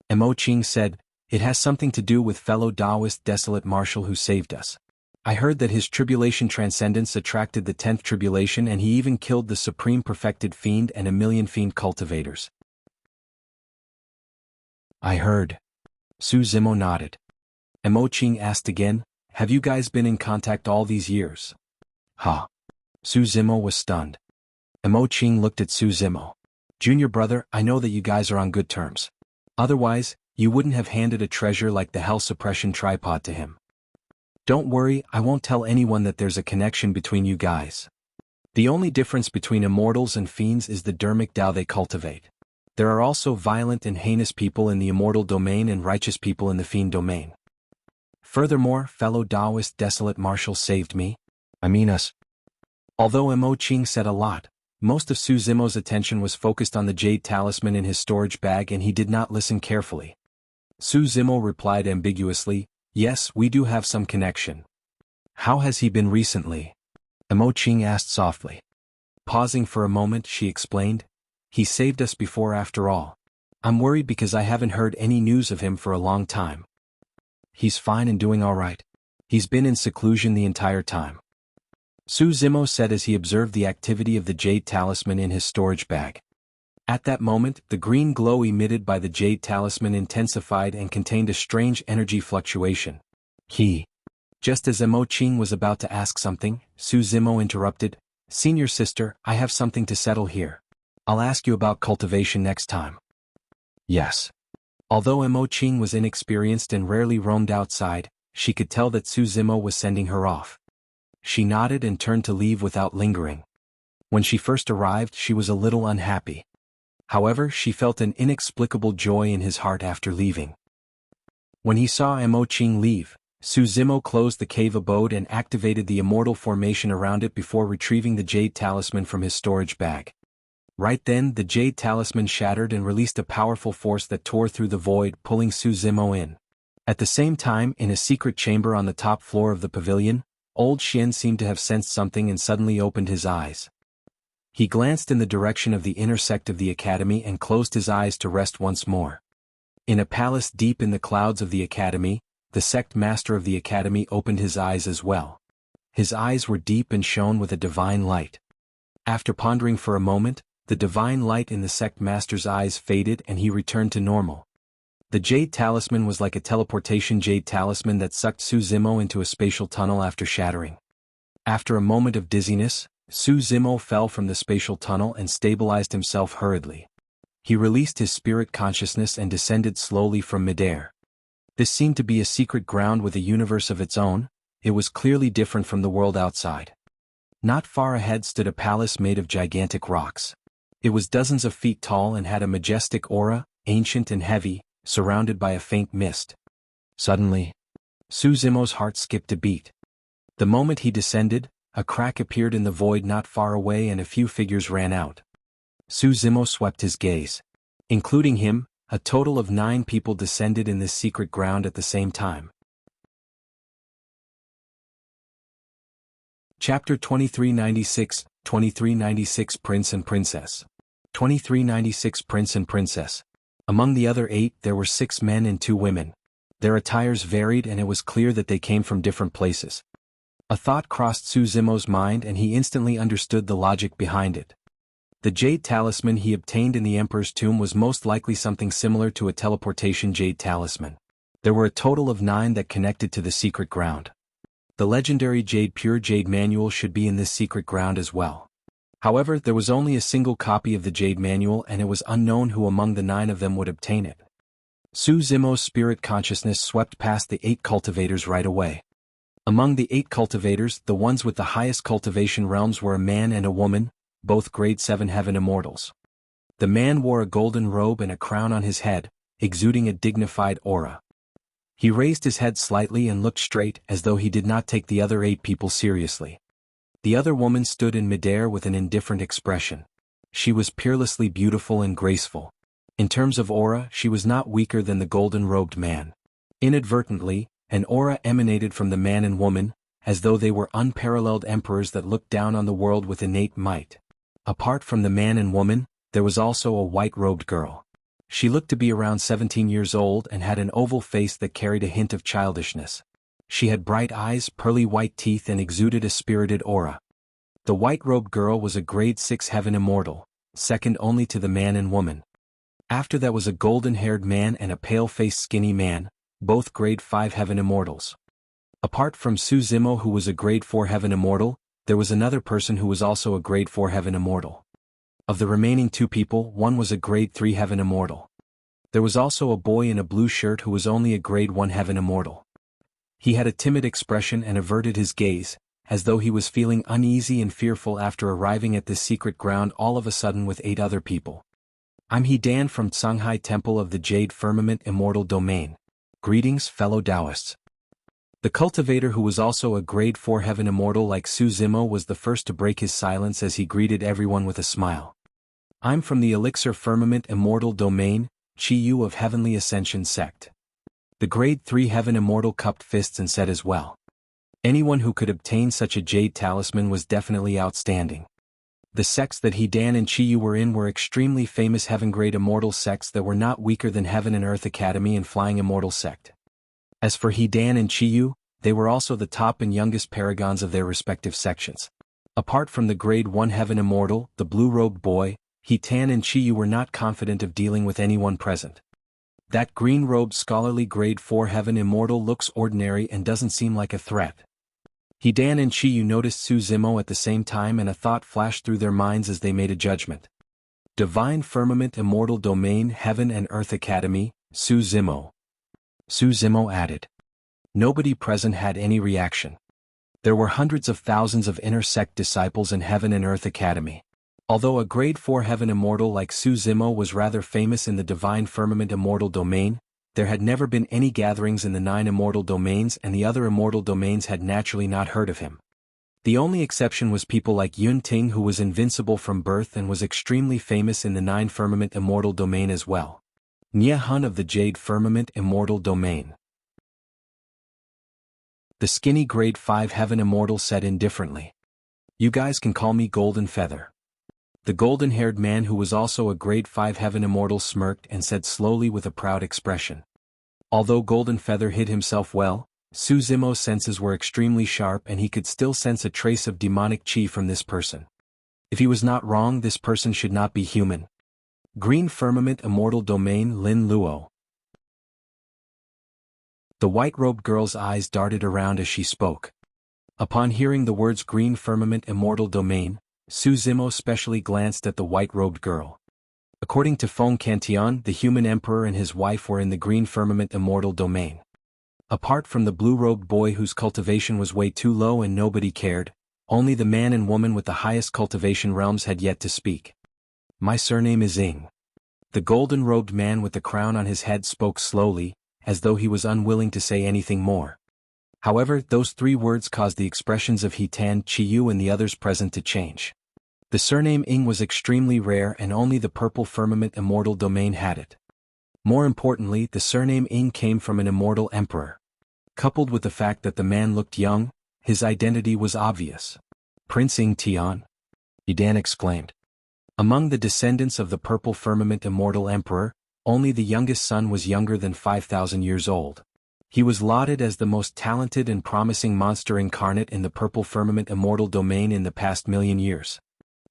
Imoching said, "It has something to do with fellow Taoist desolate marshal who saved us. I heard that his tribulation transcendence attracted the 10th tribulation and he even killed the supreme perfected Fiend and 1,000,000 Fiend cultivators." "I heard." Su Zimo nodded. Imoching asked again, "Have you guys been in contact all these years?" "Huh." Su Zimo was stunned. Imoching looked at Su Zimo. "Junior brother, I know that you guys are on good terms. Otherwise, you wouldn't have handed a treasure like the Hell Suppression tripod to him. Don't worry, I won't tell anyone that there's a connection between you guys. The only difference between immortals and fiends is the dermic Tao they cultivate. There are also violent and heinous people in the immortal domain and righteous people in the fiend domain. Furthermore, fellow Taoist desolate marshal saved me. I mean us." Although Imoching said a lot, most of Su Zimo's attention was focused on the Jade Talisman in his storage bag and he did not listen carefully. Su Zimo replied ambiguously, "Yes, we do have some connection." "How has he been recently?" Imoching asked softly. Pausing for a moment, she explained, "He saved us before after all. I'm worried because I haven't heard any news of him for a long time." "He's fine and doing all right. He's been in seclusion the entire time," Su Zimo said as he observed the activity of the Jade Talisman in his storage bag. At that moment, the green glow emitted by the Jade Talisman intensified and contained a strange energy fluctuation. Just as Imoching was about to ask something, Su Zimo interrupted, "Senior sister, I have something to settle here. I'll ask you about cultivation next time." "Yes." Although Imoching was inexperienced and rarely roamed outside, she could tell that Su Zimo was sending her off. She nodded and turned to leave without lingering. When she first arrived, she was a little unhappy. However, she felt an inexplicable joy in his heart after leaving. When he saw Imoching leave, Su Zimo closed the cave abode and activated the immortal formation around it before retrieving the Jade Talisman from his storage bag. Right then, the Jade Talisman shattered and released a powerful force that tore through the void, pulling Su Zimo in. At the same time, in a secret chamber on the top floor of the pavilion, Old Xian seemed to have sensed something and suddenly opened his eyes. He glanced in the direction of the inner sect of the academy and closed his eyes to rest once more. In a palace deep in the clouds of the academy, the sect master of the academy opened his eyes as well. His eyes were deep and shone with a divine light. After pondering for a moment, the divine light in the sect master's eyes faded and he returned to normal. The Jade Talisman was like a teleportation Jade Talisman that sucked Su Zimo into a spatial tunnel after shattering. After a moment of dizziness, Su Zimo fell from the spatial tunnel and stabilized himself hurriedly. He released his spirit consciousness and descended slowly from midair. This seemed to be a secret ground with a universe of its own. It was clearly different from the world outside. Not far ahead stood a palace made of gigantic rocks. It was dozens of feet tall and had a majestic aura, ancient and heavy, surrounded by a faint mist. Suddenly, Su Zimo's heart skipped a beat. The moment he descended, a crack appeared in the void not far away and a few figures ran out. Su Zimo swept his gaze. Including him, a total of 9 people descended in this secret ground at the same time. Chapter 2396, 2396 Prince and Princess. 2396 Prince and Princess. Among the other 8 there were 6 men and 2 women. Their attires varied and it was clear that they came from different places. A thought crossed Su Zimo's mind and he instantly understood the logic behind it. The Jade Talisman he obtained in the Emperor's tomb was most likely something similar to a teleportation Jade Talisman. There were a total of 9 that connected to the secret ground. The legendary Pure Jade Manual should be in this secret ground as well. However, there was only a single copy of the Jade Manual and it was unknown who among the 9 of them would obtain it. Su Zimo's spirit consciousness swept past the 8 cultivators right away. Among the 8 cultivators, the ones with the highest cultivation realms were a man and a woman, both grade 7 heaven immortals. The man wore a golden robe and a crown on his head, exuding a dignified aura. He raised his head slightly and looked straight as though he did not take the other 8 people seriously. The other woman stood in midair with an indifferent expression. She was peerlessly beautiful and graceful. In terms of aura, she was not weaker than the golden-robed man. Inadvertently, an aura emanated from the man and woman, as though they were unparalleled emperors that looked down on the world with innate might. Apart from the man and woman, there was also a white-robed girl. She looked to be around 17 years old and had an oval face that carried a hint of childishness. She had bright eyes, pearly white teeth and exuded a spirited aura. The white-robed girl was a grade 6 heaven immortal, second only to the man and woman. After that was a golden-haired man and a pale-faced skinny man, both grade 5 heaven immortals. Apart from Su Zimo who was a grade 4 heaven immortal, there was another person who was also a grade 4 heaven immortal. Of the remaining 2 people, one was a grade 3 heaven immortal. There was also a boy in a blue shirt who was only a grade 1 heaven immortal. He had a timid expression and averted his gaze, as though he was feeling uneasy and fearful after arriving at this secret ground all of a sudden with 8 other people. I'm Dan from Songhai Temple of the Jade Firmament Immortal Domain. Greetings, fellow Taoists. The cultivator who was also a grade 4 heaven immortal like Su Zimo was the first to break his silence as he greeted everyone with a smile. I'm from the Elixir Firmament Immortal Domain, Chi-Yu of Heavenly Ascension Sect. The grade 3 heaven immortal cupped fists and said as well. Anyone who could obtain such a Jade Talisman was definitely outstanding. The sects that Dan and Chi-Yu were in were extremely famous heaven-grade immortal sects that were not weaker than Heaven and Earth Academy and Flying Immortal Sect. As for Dan and Chi-Yu, they were also the top and youngest paragons of their respective sections. Apart from the grade 1 heaven immortal, the blue-robed boy, Dan and Chi-Yu were not confident of dealing with anyone present. That green-robed scholarly grade 4 heaven immortal looks ordinary and doesn't seem like a threat. Dan and Chi-Yu noticed Su Zimo at the same time and a thought flashed through their minds as they made a judgment. Divine Firmament Immortal Domain Heaven and Earth Academy, Su Zimo. Su Zimo added. Nobody present had any reaction. There were hundreds of thousands of inner sect disciples in Heaven and Earth Academy. Although a grade 4 heaven immortal like Su Zimo was rather famous in the Divine Firmament Immortal Domain, there had never been any gatherings in the 9 immortal domains and the other immortal domains had naturally not heard of him. The only exception was people like Yun Ting who was invincible from birth and was extremely famous in the 9 Firmament Immortal Domain as well. Nia Hun of the Jade Firmament Immortal Domain. The skinny grade 5 heaven immortal said indifferently. You guys can call me Golden Feather. The golden-haired man who was also a grade 5 heaven immortal smirked and said slowly with a proud expression. Although Golden Feather hid himself well, Su Zimo's senses were extremely sharp and he could still sense a trace of demonic chi from this person. If he was not wrong, this person should not be human. Green Firmament Immortal Domain Lin Luo. The white-robed girl's eyes darted around as she spoke. Upon hearing the words green firmament immortal domain, Su Zimo specially glanced at the white-robed girl. According to Feng Cantion, the human emperor and his wife were in the green firmament immortal domain. Apart from the blue-robed boy whose cultivation was way too low and nobody cared, only the man and woman with the highest cultivation realms had yet to speak. My surname is Ing. The golden-robed man with the crown on his head spoke slowly, as though he was unwilling to say anything more. However, those 3 words caused the expressions of Hitan, Chiyu and the others present to change. The surname Ing was extremely rare and only the purple firmament immortal domain had it. More importantly, the surname Ing came from an immortal emperor. Coupled with the fact that the man looked young, his identity was obvious. Prince Ing Tian? Yidan exclaimed. Among the descendants of the purple firmament immortal emperor, only the youngest son was younger than 5,000 years old. He was lauded as the most talented and promising monster incarnate in the purple firmament immortal domain in the past million years.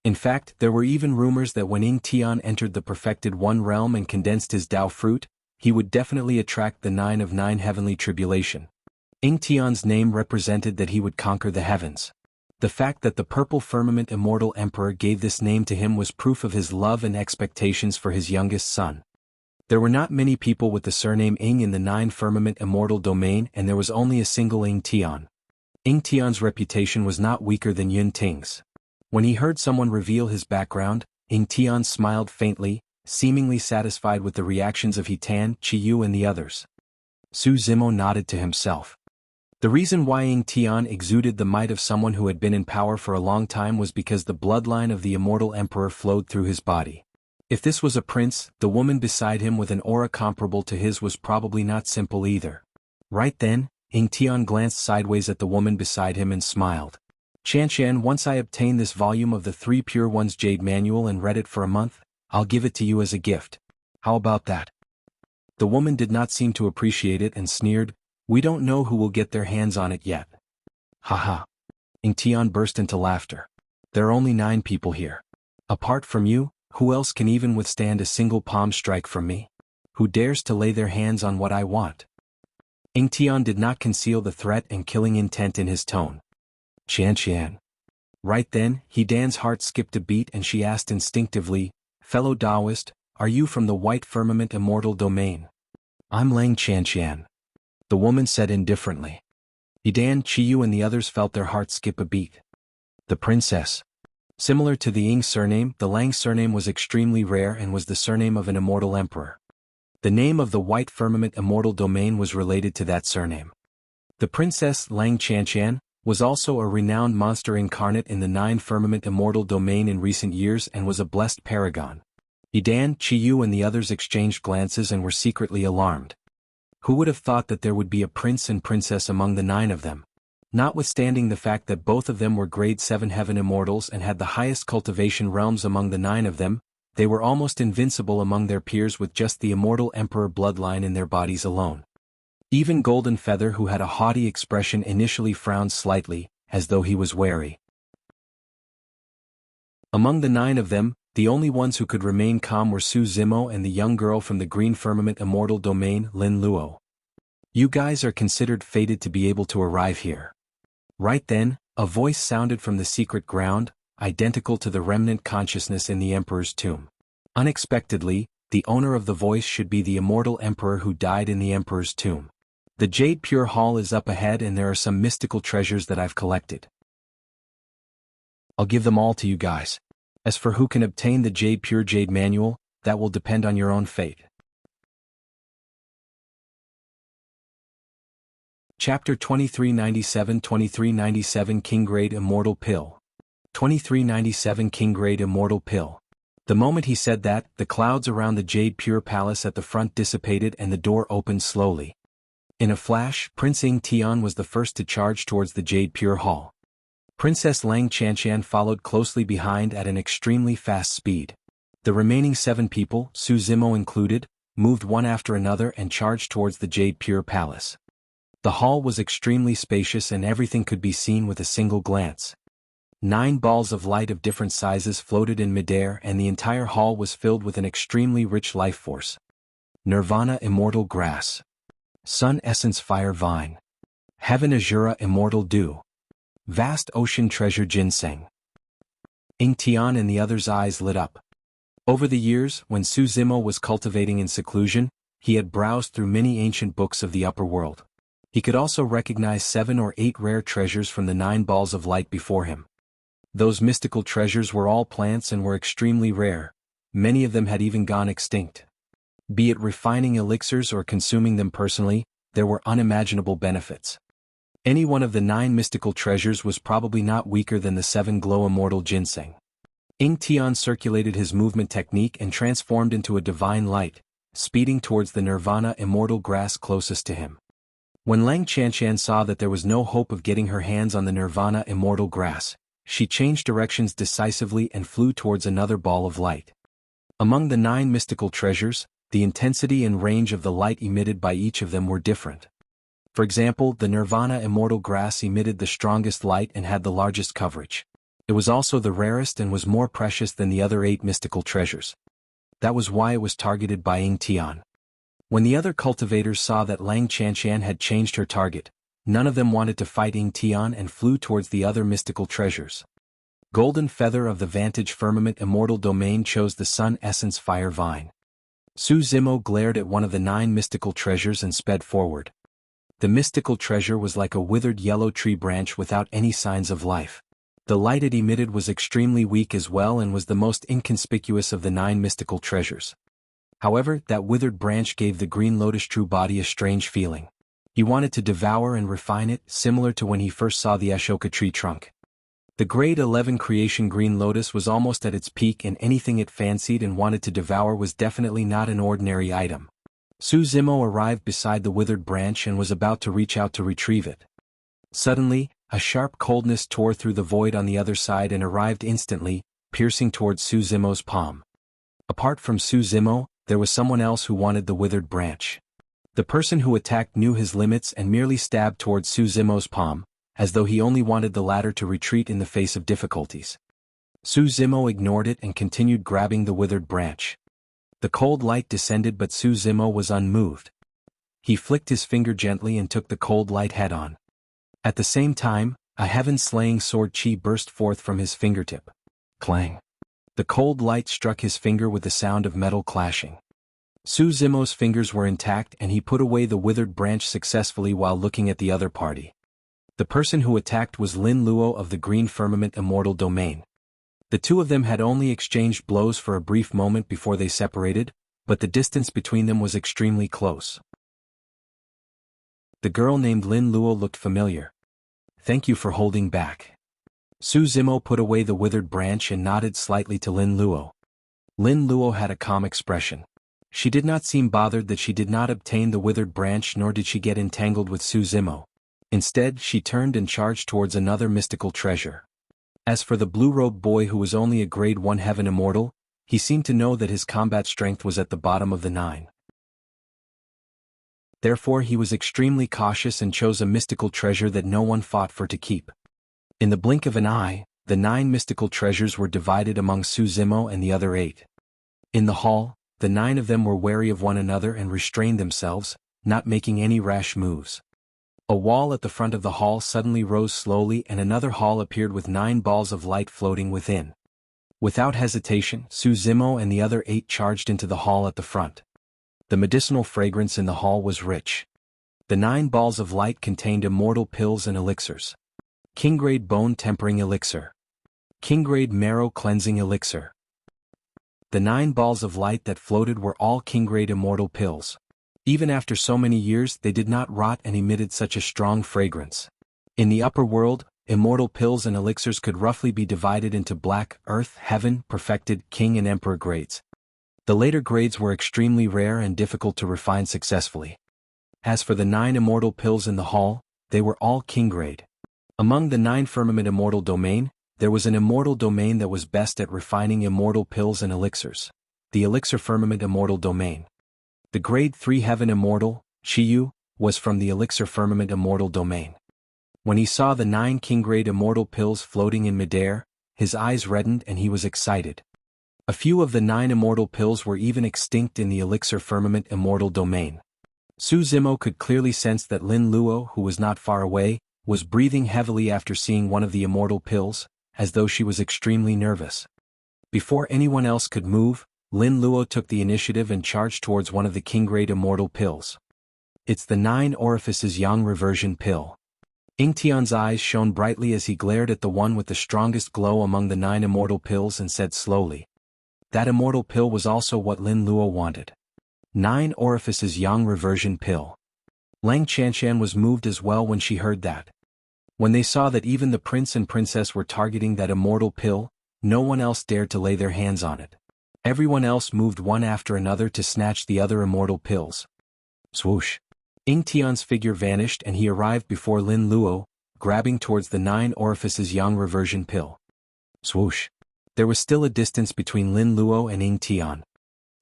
In fact, there were even rumors that when Ing Tian entered the perfected One realm and condensed his Tao fruit, he would definitely attract the 9 of 9 heavenly tribulation. Ing Tian's name represented that he would conquer the heavens. The fact that the purple firmament immortal emperor gave this name to him was proof of his love and expectations for his youngest son. There were not many people with the surname Ing in the 9 firmament immortal domain and there was only a single Ing Tian. Ing Tian's reputation was not weaker than Yun Ting's. When he heard someone reveal his background, Ing Tian smiled faintly, seemingly satisfied with the reactions of Hitan, Chiyu and the others. Su Zimo nodded to himself. The reason why Ing Tian exuded the might of someone who had been in power for a long time was because the bloodline of the immortal emperor flowed through his body. If this was a prince, the woman beside him with an aura comparable to his was probably not simple either. Right then, Ing Tian glanced sideways at the woman beside him and smiled. Qianqian, once I obtain this volume of the 3 Pure Ones Jade Manual and read it for a month, I'll give it to you as a gift. How about that? The woman did not seem to appreciate it and sneered, we don't know who will get their hands on it yet. Haha. Ing Tian burst into laughter. There are only 9 people here. Apart from you, who else can even withstand a single palm strike from me? Who dares to lay their hands on what I want? Ing Tian did not conceal the threat and killing intent in his tone. Qianqian. Right then, Hidan's heart skipped a beat and she asked instinctively, fellow Taoist, are you from the white firmament immortal domain? I'm Lang Qianqian. The woman said indifferently. Hidan, Chiyu and the others felt their hearts skip a beat. The princess. Similar to the Ing surname, the Lang surname was extremely rare and was the surname of an immortal emperor. The name of the white firmament immortal domain was related to that surname. The princess Lang Qianqian was also a renowned monster incarnate in the 9 firmament immortal domain in recent years and was a blessed paragon. Yidan, Chiyu and the others exchanged glances and were secretly alarmed. Who would have thought that there would be a prince and princess among the 9 of them? Notwithstanding the fact that both of them were grade 7 heaven immortals and had the highest cultivation realms among the 9 of them, they were almost invincible among their peers with just the immortal emperor bloodline in their bodies alone. Even Golden Feather, who had a haughty expression, initially frowned slightly, as though he was wary. Among the 9 of them, the only ones who could remain calm were Su Zimo and the young girl from the Green Firmament Immortal Domain, Lin Luo. You guys are considered fated to be able to arrive here. Right then, a voice sounded from the secret ground, identical to the remnant consciousness in the Emperor's tomb. Unexpectedly, the owner of the voice should be the immortal Emperor who died in the Emperor's tomb. The Jade Pure Hall is up ahead and there are some mystical treasures that I've collected. I'll give them all to you guys. As for who can obtain the Jade Pure Jade Manual, that will depend on your own fate. Chapter 2397 King Grade Immortal Pill. 2397 King Grade Immortal Pill. The moment he said that, the clouds around the Jade Pure Palace at the front dissipated and the door opened slowly. In a flash, Prince Ing Tian was the first to charge towards the Jade Pure Hall. Princess Lang Qianqian followed closely behind at an extremely fast speed. The remaining 7 people, Su Zimo included, moved one after another and charged towards the Jade Pure Palace. The hall was extremely spacious and everything could be seen with a single glance. 9 balls of light of different sizes floated in midair and the entire hall was filled with an extremely rich life force. Nirvana Immortal Grass. Sun Essence Fire Vine. Heaven Azura Immortal Dew. Vast ocean treasure ginseng. Ing Tian and the other's eyes lit up. Over the years, when Su Zimo was cultivating in seclusion, he had browsed through many ancient books of the upper world. He could also recognize 7 or 8 rare treasures from the 9 balls of light before him. Those mystical treasures were all plants and were extremely rare. Many of them had even gone extinct. Be it refining elixirs or consuming them personally, there were unimaginable benefits. Any one of the 9 mystical treasures was probably not weaker than the 7 glow immortal ginseng. Ing Tian circulated his movement technique and transformed into a divine light, speeding towards the nirvana immortal grass closest to him. When Lang Chanshan saw that there was no hope of getting her hands on the nirvana immortal grass, she changed directions decisively and flew towards another ball of light. Among the 9 mystical treasures, the intensity and range of the light emitted by each of them were different. For example, the nirvana immortal grass emitted the strongest light and had the largest coverage. It was also the rarest and was more precious than the other 8 mystical treasures. That was why it was targeted by Ing Tian. When the other cultivators saw that Lang Chanshan had changed her target, none of them wanted to fight Ing Tian and flew towards the other mystical treasures. Golden Feather of the Vantage Firmament Immortal Domain chose the Sun Essence Fire Vine. Su Zimo glared at one of the 9 mystical treasures and sped forward. The mystical treasure was like a withered yellow tree branch without any signs of life. The light it emitted was extremely weak as well and was the most inconspicuous of the 9 mystical treasures. However, that withered branch gave the green lotus true body a strange feeling. He wanted to devour and refine it, similar to when he first saw the Ashoka tree trunk. The grade 11 creation green lotus was almost at its peak, and anything it fancied and wanted to devour was definitely not an ordinary item. Su Zimo arrived beside the withered branch and was about to reach out to retrieve it. Suddenly, a sharp coldness tore through the void on the other side and arrived instantly, piercing towards Su Zimo's palm. Apart from Su Zimo, there was someone else who wanted the withered branch. The person who attacked knew his limits and merely stabbed towards Su Zimo's palm, as though he only wanted the latter to retreat in the face of difficulties. Su Zimo ignored it and continued grabbing the withered branch. The cold light descended, but Su Zimo was unmoved. He flicked his finger gently and took the cold light head-on. At the same time, a heaven-slaying sword chi burst forth from his fingertip. Clang! The cold light struck his finger with the sound of metal clashing. Su Zimo's fingers were intact and he put away the withered branch successfully while looking at the other party. The person who attacked was Lin Luo of the Green Firmament Immortal Domain. The two of them had only exchanged blows for a brief moment before they separated, but the distance between them was extremely close. The girl named Lin Luo looked familiar. Thank you for holding back. Su Zimo put away the withered branch and nodded slightly to Lin Luo. Lin Luo had a calm expression. She did not seem bothered that she did not obtain the withered branch, nor did she get entangled with Su Zimo. Instead, she turned and charged towards another mystical treasure. As for the blue-robed boy who was only a grade 1 heaven immortal, he seemed to know that his combat strength was at the bottom of the 9. Therefore he was extremely cautious and chose a mystical treasure that no one fought for to keep. In the blink of an eye, the 9 mystical treasures were divided among Su Zimo and the other 8. In the hall, the 9 of them were wary of one another and restrained themselves, not making any rash moves. A wall at the front of the hall suddenly rose slowly and another hall appeared with 9 balls of light floating within. Without hesitation, Su Zimo and the other 8 charged into the hall at the front. The medicinal fragrance in the hall was rich. The 9 balls of light contained immortal pills and elixirs. King-grade bone tempering elixir. King-grade marrow cleansing elixir. The 9 balls of light that floated were all king-grade immortal pills. Even after so many years, they did not rot and emitted such a strong fragrance. In the upper world, immortal pills and elixirs could roughly be divided into black, earth, heaven, perfected, king and emperor grades. The later grades were extremely rare and difficult to refine successfully. As for the 9 immortal pills in the hall, they were all king grade. Among the 9 firmament immortal domain, there was an immortal domain that was best at refining immortal pills and elixirs. The elixir firmament immortal domain. The grade 3 heaven immortal, Shiyu, was from the elixir firmament immortal domain. When he saw the 9 king-grade immortal pills floating in midair, his eyes reddened and he was excited. A few of the 9 immortal pills were even extinct in the elixir firmament immortal domain. Su Zimo could clearly sense that Lin Luo, who was not far away, was breathing heavily after seeing one of the immortal pills, as though she was extremely nervous. Before anyone else could move, Lin Luo took the initiative and charged towards one of the king-grade immortal pills. It's the 9 Orifices Yang Reversion Pill. Yingtian's eyes shone brightly as he glared at the one with the strongest glow among the 9 immortal pills and said slowly. That immortal pill was also what Lin Luo wanted. 9 Orifices Yang Reversion Pill. Lang Chanshan was moved as well when she heard that. When they saw that even the prince and princess were targeting that immortal pill, no one else dared to lay their hands on it. Everyone else moved one after another to snatch the other immortal pills. Swoosh. Yingtian's figure vanished and he arrived before Lin Luo, grabbing towards the 9 Orifices Yang Reversion Pill. Swoosh. There was still a distance between Lin Luo and Yingtian.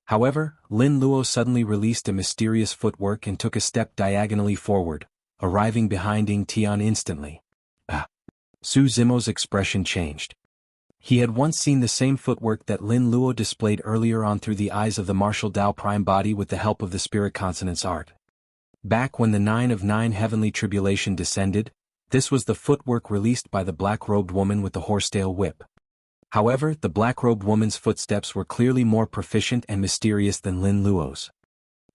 However, Lin Luo suddenly released a mysterious footwork and took a step diagonally forward, arriving behind Yingtian instantly. Su Zimo's expression changed. He had once seen the same footwork that Lin Luo displayed earlier on through the eyes of the martial Dao Prime Body with the help of the Spirit Consonance art. Back when the 9 of 9 Heavenly Tribulation descended, this was the footwork released by the black-robed woman with the horsetail whip. However, the black-robed woman's footsteps were clearly more proficient and mysterious than Lin Luo's.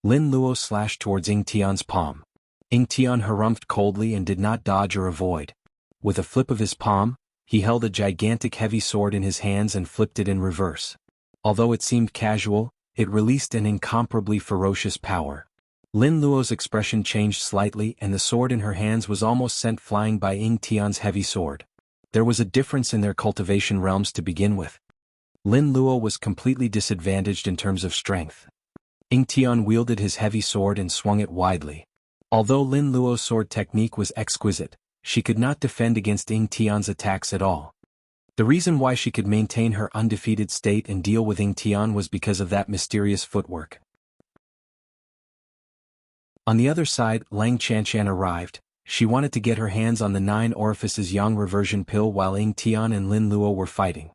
Lin Luo slashed towards Yingtian's palm. Yingtian harumphed coldly and did not dodge or avoid. With a flip of his palm, he held a gigantic heavy sword in his hands and flipped it in reverse. Although it seemed casual, it released an incomparably ferocious power. Lin Luo's expression changed slightly and the sword in her hands was almost sent flying by Yingtian's heavy sword. There was a difference in their cultivation realms to begin with. Lin Luo was completely disadvantaged in terms of strength. Yingtian wielded his heavy sword and swung it widely. Although Lin Luo's sword technique was exquisite, she could not defend against Yingtian's attacks at all. The reason why she could maintain her undefeated state and deal with Yingtian was because of that mysterious footwork. On the other side, Lang Chanshan arrived. She wanted to get her hands on the 9 Orifices Yang Reversion Pill while Yingtian and Lin Luo were fighting.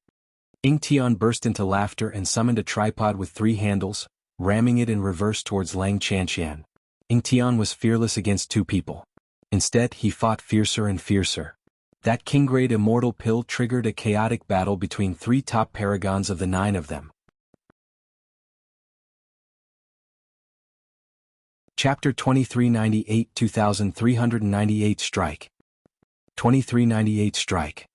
Yingtian burst into laughter and summoned a tripod with 3 handles, ramming it in reverse towards Lang Chanshan. Yingtian was fearless against 2 people. Instead, he fought fiercer and fiercer. That king-grade immortal pill triggered a chaotic battle between 3 top paragons of the 9 of them. Chapter 2398 2398 Strike. 2398 Strike.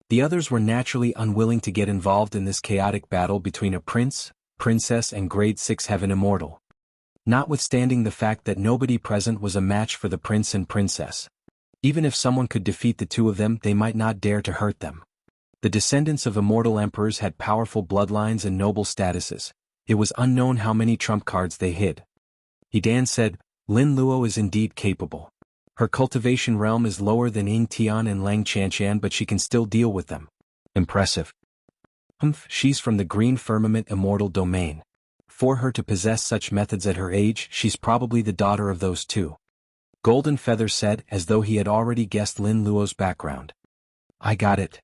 The others were naturally unwilling to get involved in this chaotic battle between a prince, princess and grade 6 heaven immortal. Notwithstanding the fact that nobody present was a match for the prince and princess. Even if someone could defeat the 2 of them, they might not dare to hurt them. The descendants of immortal emperors had powerful bloodlines and noble statuses. It was unknown how many trump cards they hid. Hidan said, Lin Luo is indeed capable. Her cultivation realm is lower than Yingtian and Lang Chanshan, but she can still deal with them. Impressive. She's from the Green Firmament Immortal Domain. For her to possess such methods at her age, she's probably the daughter of those 2. Golden Feather said, as though he had already guessed Lin Luo's background. I got it.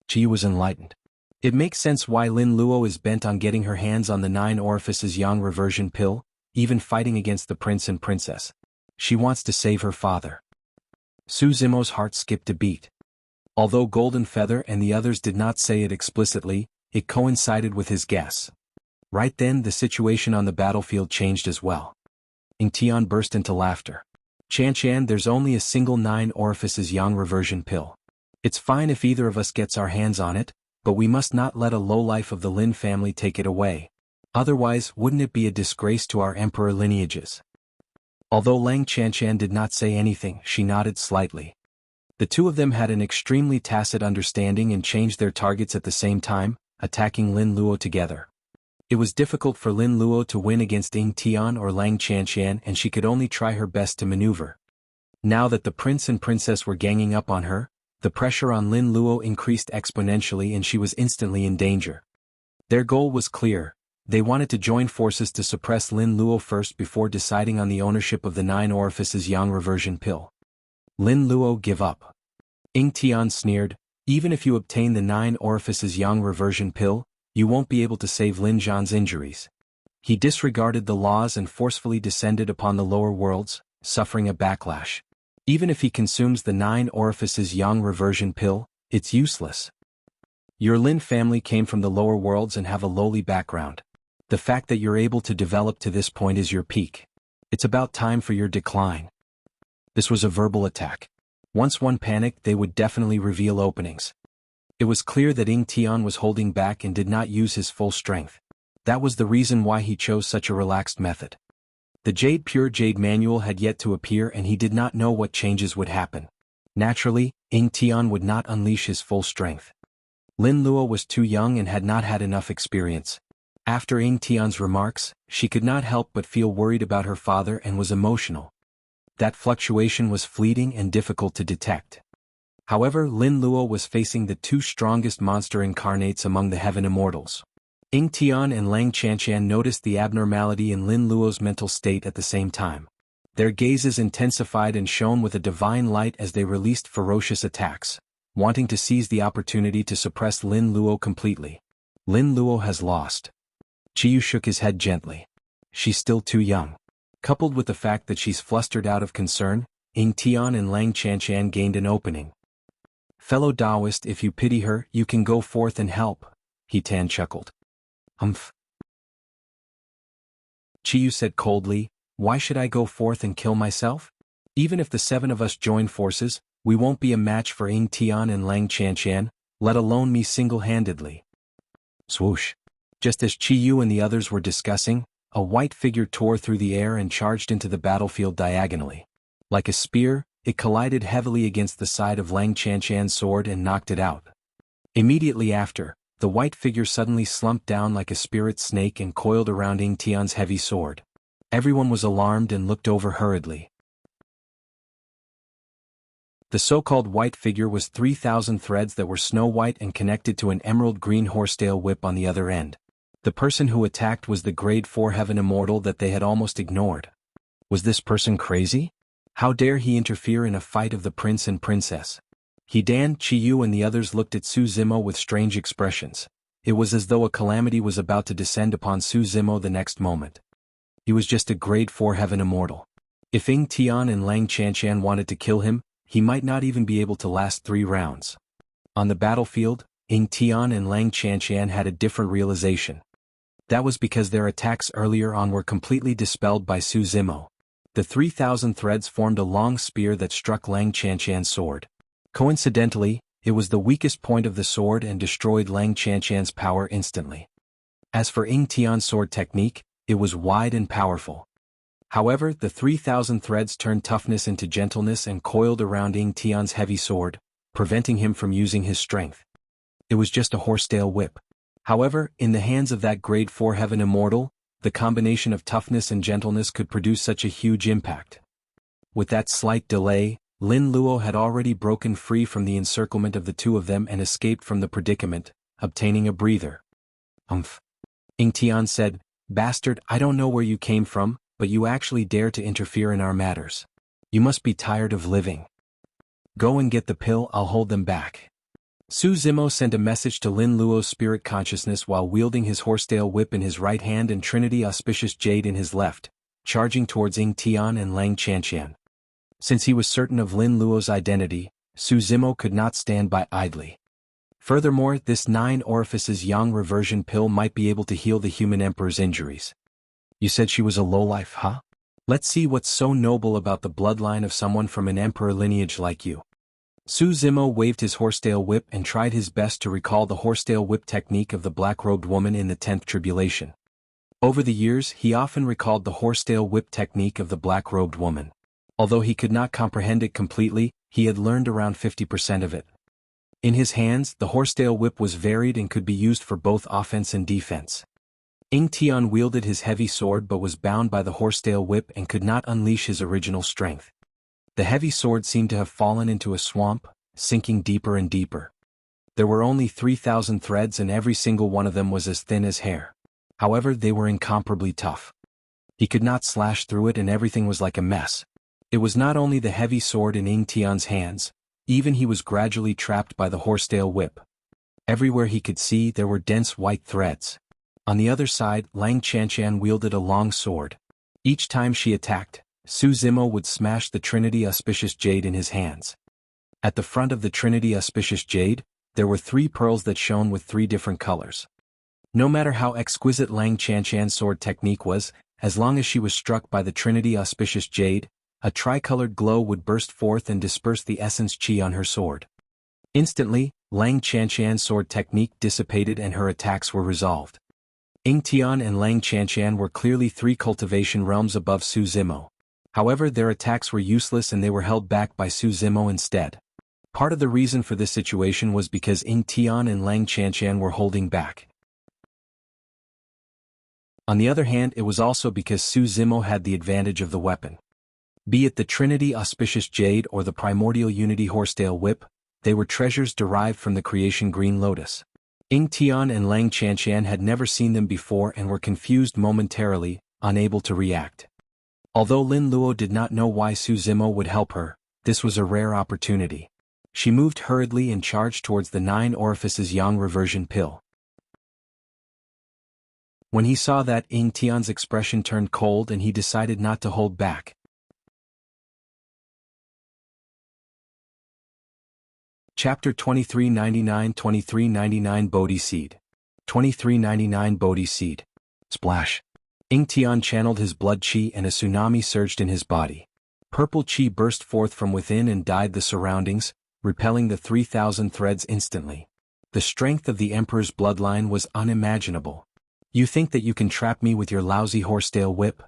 She was enlightened. It makes sense why Lin Luo is bent on getting her hands on the 9 Orifices Yang Reversion Pill, even fighting against the prince and princess. She wants to save her father. Su Zimo's heart skipped a beat. Although Golden Feather and the others did not say it explicitly, it coincided with his guess. Right then the situation on the battlefield changed as well. Yingtian burst into laughter. Chanshan, there's only a single 9 Orifices Yang Reversion Pill. It's fine if either of us gets our hands on it, but we must not let a lowlife of the Lin family take it away. Otherwise, wouldn't it be a disgrace to our emperor lineages? Although Lang Chanshan did not say anything, she nodded slightly. The 2 of them had an extremely tacit understanding and changed their targets at the same time, attacking Lin Luo together. It was difficult for Lin Luo to win against Yingtian or Lang Chanshan, and she could only try her best to maneuver. Now that the prince and princess were ganging up on her, the pressure on Lin Luo increased exponentially and she was instantly in danger. Their goal was clear. They wanted to join forces to suppress Lin Luo first before deciding on the ownership of the 9 Orifices Yang Reversion Pill. Lin Luo, give up. Yingtian sneered, even if you obtain the 9 Orifices Yang Reversion Pill, you won't be able to save Lin Zhan's injuries. He disregarded the laws and forcefully descended upon the lower worlds, suffering a backlash. Even if he consumes the 9 orifices yang reversion pill, it's useless. Your Lin family came from the lower worlds and have a lowly background. The fact that you're able to develop to this point is your peak. It's about time for your decline. This was a verbal attack. Once one panicked, they would definitely reveal openings. It was clear that Ying Tian was holding back and did not use his full strength. That was the reason why he chose such a relaxed method. The Pure Jade manual had yet to appear and he did not know what changes would happen. Naturally, Ying Tian would not unleash his full strength. Lin Luo was too young and had not had enough experience. After Ying Tian's remarks, she could not help but feel worried about her father and was emotional. That fluctuation was fleeting and difficult to detect. However, Lin Luo was facing the 2 strongest monster incarnates among the Heaven Immortals. Ying Tian and Lang Chanshan noticed the abnormality in Lin Luo's mental state at the same time. Their gazes intensified and shone with a divine light as they released ferocious attacks, wanting to seize the opportunity to suppress Lin Luo completely. Lin Luo has lost. Qiyu shook his head gently. She's still too young. Coupled with the fact that she's flustered out of concern, Ying Tian and Lang Chanshan gained an opening. Fellow Taoist, if you pity her, you can go forth and help, He Tan chuckled. Humph. Qiyu said coldly, why should I go forth and kill myself? Even if the 7 of us join forces, we won't be a match for Ying Tian and Lang Chanshan, let alone me single-handedly. Swoosh. Just as Qiyu and the others were discussing, a white figure tore through the air and charged into the battlefield diagonally. Like a spear, it collided heavily against the side of Lang Chanshan's sword and knocked it out. Immediately after, the white figure suddenly slumped down like a spirit snake and coiled around Ying Tian's heavy sword. Everyone was alarmed and looked over hurriedly. The so-called white figure was 3,000 threads that were snow-white and connected to an emerald-green horsetail whip on the other end. The person who attacked was the Grade 4 Heaven Immortal that they had almost ignored. Was this person crazy? How dare he interfere in a fight of the prince and princess? He Dan, Qiyu and the others looked at Su Zimo with strange expressions. It was as though a calamity was about to descend upon Su Zimo the next moment. He was just a Grade 4 Heaven Immortal. If Ying Tian and Lang Chanshan wanted to kill him, he might not even be able to last 3 rounds. On the battlefield, Ying Tian and Lang Chanshan had a different realization. That was because their attacks earlier on were completely dispelled by Su Zimo. The 3,000 threads formed a long spear that struck Lang Chanshan's sword. Coincidentally, it was the weakest point of the sword and destroyed Lang Chanshan's power instantly. As for Ying Tian's sword technique, it was wide and powerful. However, the 3,000 threads turned toughness into gentleness and coiled around Ying Tian's heavy sword, preventing him from using his strength. It was just a horsetail whip. However, in the hands of that Grade 4 Heaven Immortal, the combination of toughness and gentleness could produce such a huge impact. With that slight delay, Lin Luo had already broken free from the encirclement of the 2 of them and escaped from the predicament, obtaining a breather. Humph. Ying Tian said, Bastard, I don't know where you came from, but you actually dare to interfere in our matters. You must be tired of living. Go and get the pill, I'll hold them back. Su Zimo sent a message to Lin Luo's spirit consciousness while wielding his horsetail whip in his right hand and Trinity Auspicious Jade in his left, charging towards Ying Tian and Lang Chanshan. Since he was certain of Lin Luo's identity, Su Zimo could not stand by idly. Furthermore, this 9 orifices yang reversion pill might be able to heal the human emperor's injuries. You said she was a lowlife, huh? Let's see what's so noble about the bloodline of someone from an emperor lineage like you. Su Zimo waved his horsetail whip and tried his best to recall the horsetail whip technique of the black-robed woman in the 10th tribulation. Over the years, he often recalled the horsetail whip technique of the black-robed woman. Although he could not comprehend it completely, he had learned around 50% of it. In his hands, the horsetail whip was varied and could be used for both offense and defense. Ying Tian wielded his heavy sword but was bound by the horsetail whip and could not unleash his original strength. The heavy sword seemed to have fallen into a swamp, sinking deeper and deeper. There were only 3,000 threads and every single one of them was as thin as hair. However, they were incomparably tough. He could not slash through it and everything was like a mess. It was not only the heavy sword in Ying Tian's hands, even he was gradually trapped by the horsetail whip. Everywhere he could see there were dense white threads. On the other side, Lang Chanshan wielded a long sword. Each time she attacked, Su Zimo would smash the Trinity Auspicious Jade in his hands. At the front of the Trinity Auspicious Jade, there were 3 pearls that shone with 3 different colors. No matter how exquisite Lang Chanchan's sword technique was, as long as she was struck by the Trinity Auspicious Jade, a tricolored glow would burst forth and disperse the essence chi on her sword. Instantly, Lang Chanchan's sword technique dissipated and her attacks were resolved. Ying Tian and Lang Chanchan were clearly 3 cultivation realms above Su Zimo. However, their attacks were useless and they were held back by Su Zimo instead. Part of the reason for this situation was because Ying Tian and Lang Chanchan were holding back. On the other hand, it was also because Su Zimo had the advantage of the weapon. Be it the Trinity Auspicious Jade or the Primordial Unity Horsetail Whip, they were treasures derived from the creation Green Lotus. Ying Tian and Lang Chanchan had never seen them before and were confused momentarily, unable to react. Although Lin Luo did not know why Su Zimo would help her, this was a rare opportunity. She moved hurriedly and charged towards the 9 orifices Yang reversion pill. When he saw that, Ying Tian's expression turned cold and he decided not to hold back. Chapter 2399 Bodhi Seed. 2399 Bodhi Seed. Splash. Ying Tian channeled his blood chi and a tsunami surged in his body. Purple chi burst forth from within and dyed the surroundings, repelling the 3,000 threads instantly. The strength of the Emperor's bloodline was unimaginable. You think that you can trap me with your lousy horsetail whip?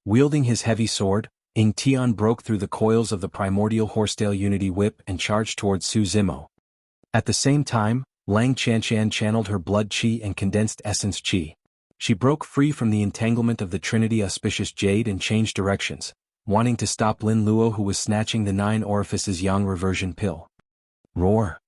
Wielding his heavy sword, Ying Tian broke through the coils of the primordial horsetail unity whip and charged towards Su Zimo. At the same time, Lang Chanchan channeled her blood chi and condensed essence chi. She broke free from the entanglement of the Trinity Auspicious Jade and changed directions, wanting to stop Lin Luo who was snatching the 9 orifices Yang reversion pill. Roar!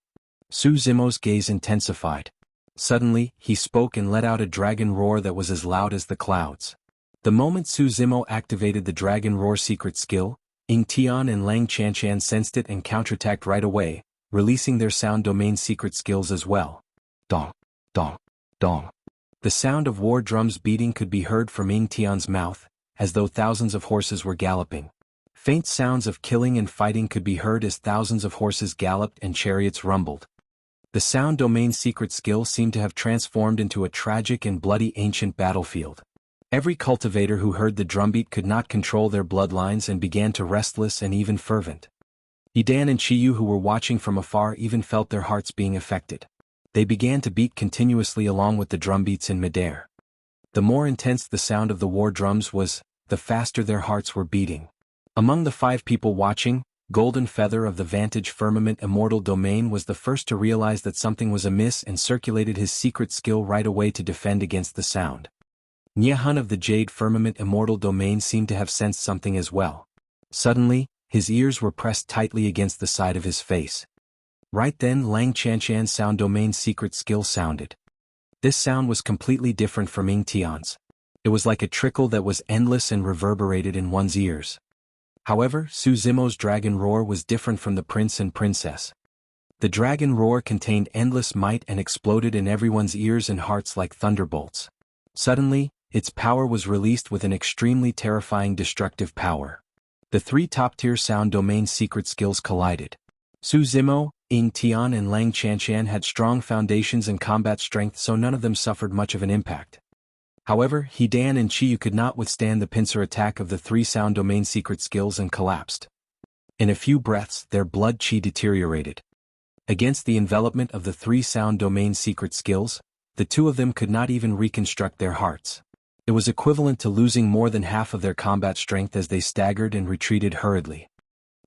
Su Zimo's gaze intensified. Suddenly, he spoke and let out a dragon roar that was as loud as the clouds. The moment Su Zimo activated the dragon roar secret skill, Ying Tian and Lang Chanchan sensed it and counterattacked right away, releasing their sound domain secret skills as well. Dong, dong, dong. The sound of war drums beating could be heard from Ying Tian's mouth, as though thousands of horses were galloping. Faint sounds of killing and fighting could be heard as thousands of horses galloped and chariots rumbled. The sound domain secret skill seemed to have transformed into a tragic and bloody ancient battlefield. Every cultivator who heard the drumbeat could not control their bloodlines and began to restless and even fervent. Yidan and Chiyu who were watching from afar even felt their hearts being affected. They began to beat continuously along with the drumbeats in midair. The more intense the sound of the war drums was, the faster their hearts were beating. Among the 5 people watching, Golden Feather of the Vantage Firmament Immortal Domain was the first to realize that something was amiss and circulated his secret skill right away to defend against the sound. Niehun of the Jade Firmament Immortal Domain seemed to have sensed something as well. Suddenly, his ears were pressed tightly against the side of his face. Right then Lang Chanchan's sound domain secret skill sounded. This sound was completely different from Ying Tian's. It was like a trickle that was endless and reverberated in one's ears. However, Su Zimo's dragon roar was different from the prince and princess. The dragon roar contained endless might and exploded in everyone's ears and hearts like thunderbolts. Suddenly, its power was released with an extremely terrifying destructive power. The 3 top-tier sound domain secret skills collided. Su Zimo, Ying Tian and Lang Chanchan had strong foundations and combat strength, so none of them suffered much of an impact. However, Yidan and Chiyu could not withstand the pincer attack of the 3 sound domain secret skills and collapsed. In a few breaths, their blood chi deteriorated. Against the envelopment of the 3 sound domain secret skills, the 2 of them could not even reconstruct their hearts. It was equivalent to losing more than half of their combat strength as they staggered and retreated hurriedly.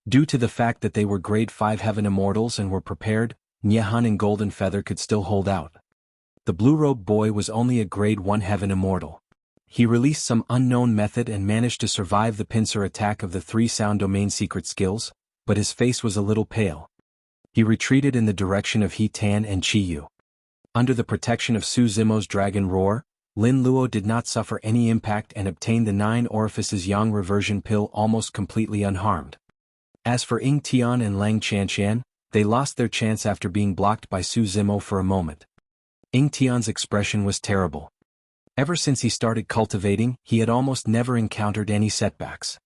Due to the fact that they were grade 5 heaven immortals and were prepared, Niehun and Golden Feather could still hold out. The blue-robed boy was only a grade 1 heaven immortal. He released some unknown method and managed to survive the pincer attack of the 3 sound domain secret skills, but his face was a little pale. He retreated in the direction of Yidan and Chiyu. Under the protection of Su Zimo's dragon roar, Lin Luo did not suffer any impact and obtained the 9 orifices Yang reversion pill almost completely unharmed. As for Ying Tian and Lang Chanchan, they lost their chance after being blocked by Su Zimo for a moment. Ying Tian's expression was terrible. Ever since he started cultivating, he had almost never encountered any setbacks.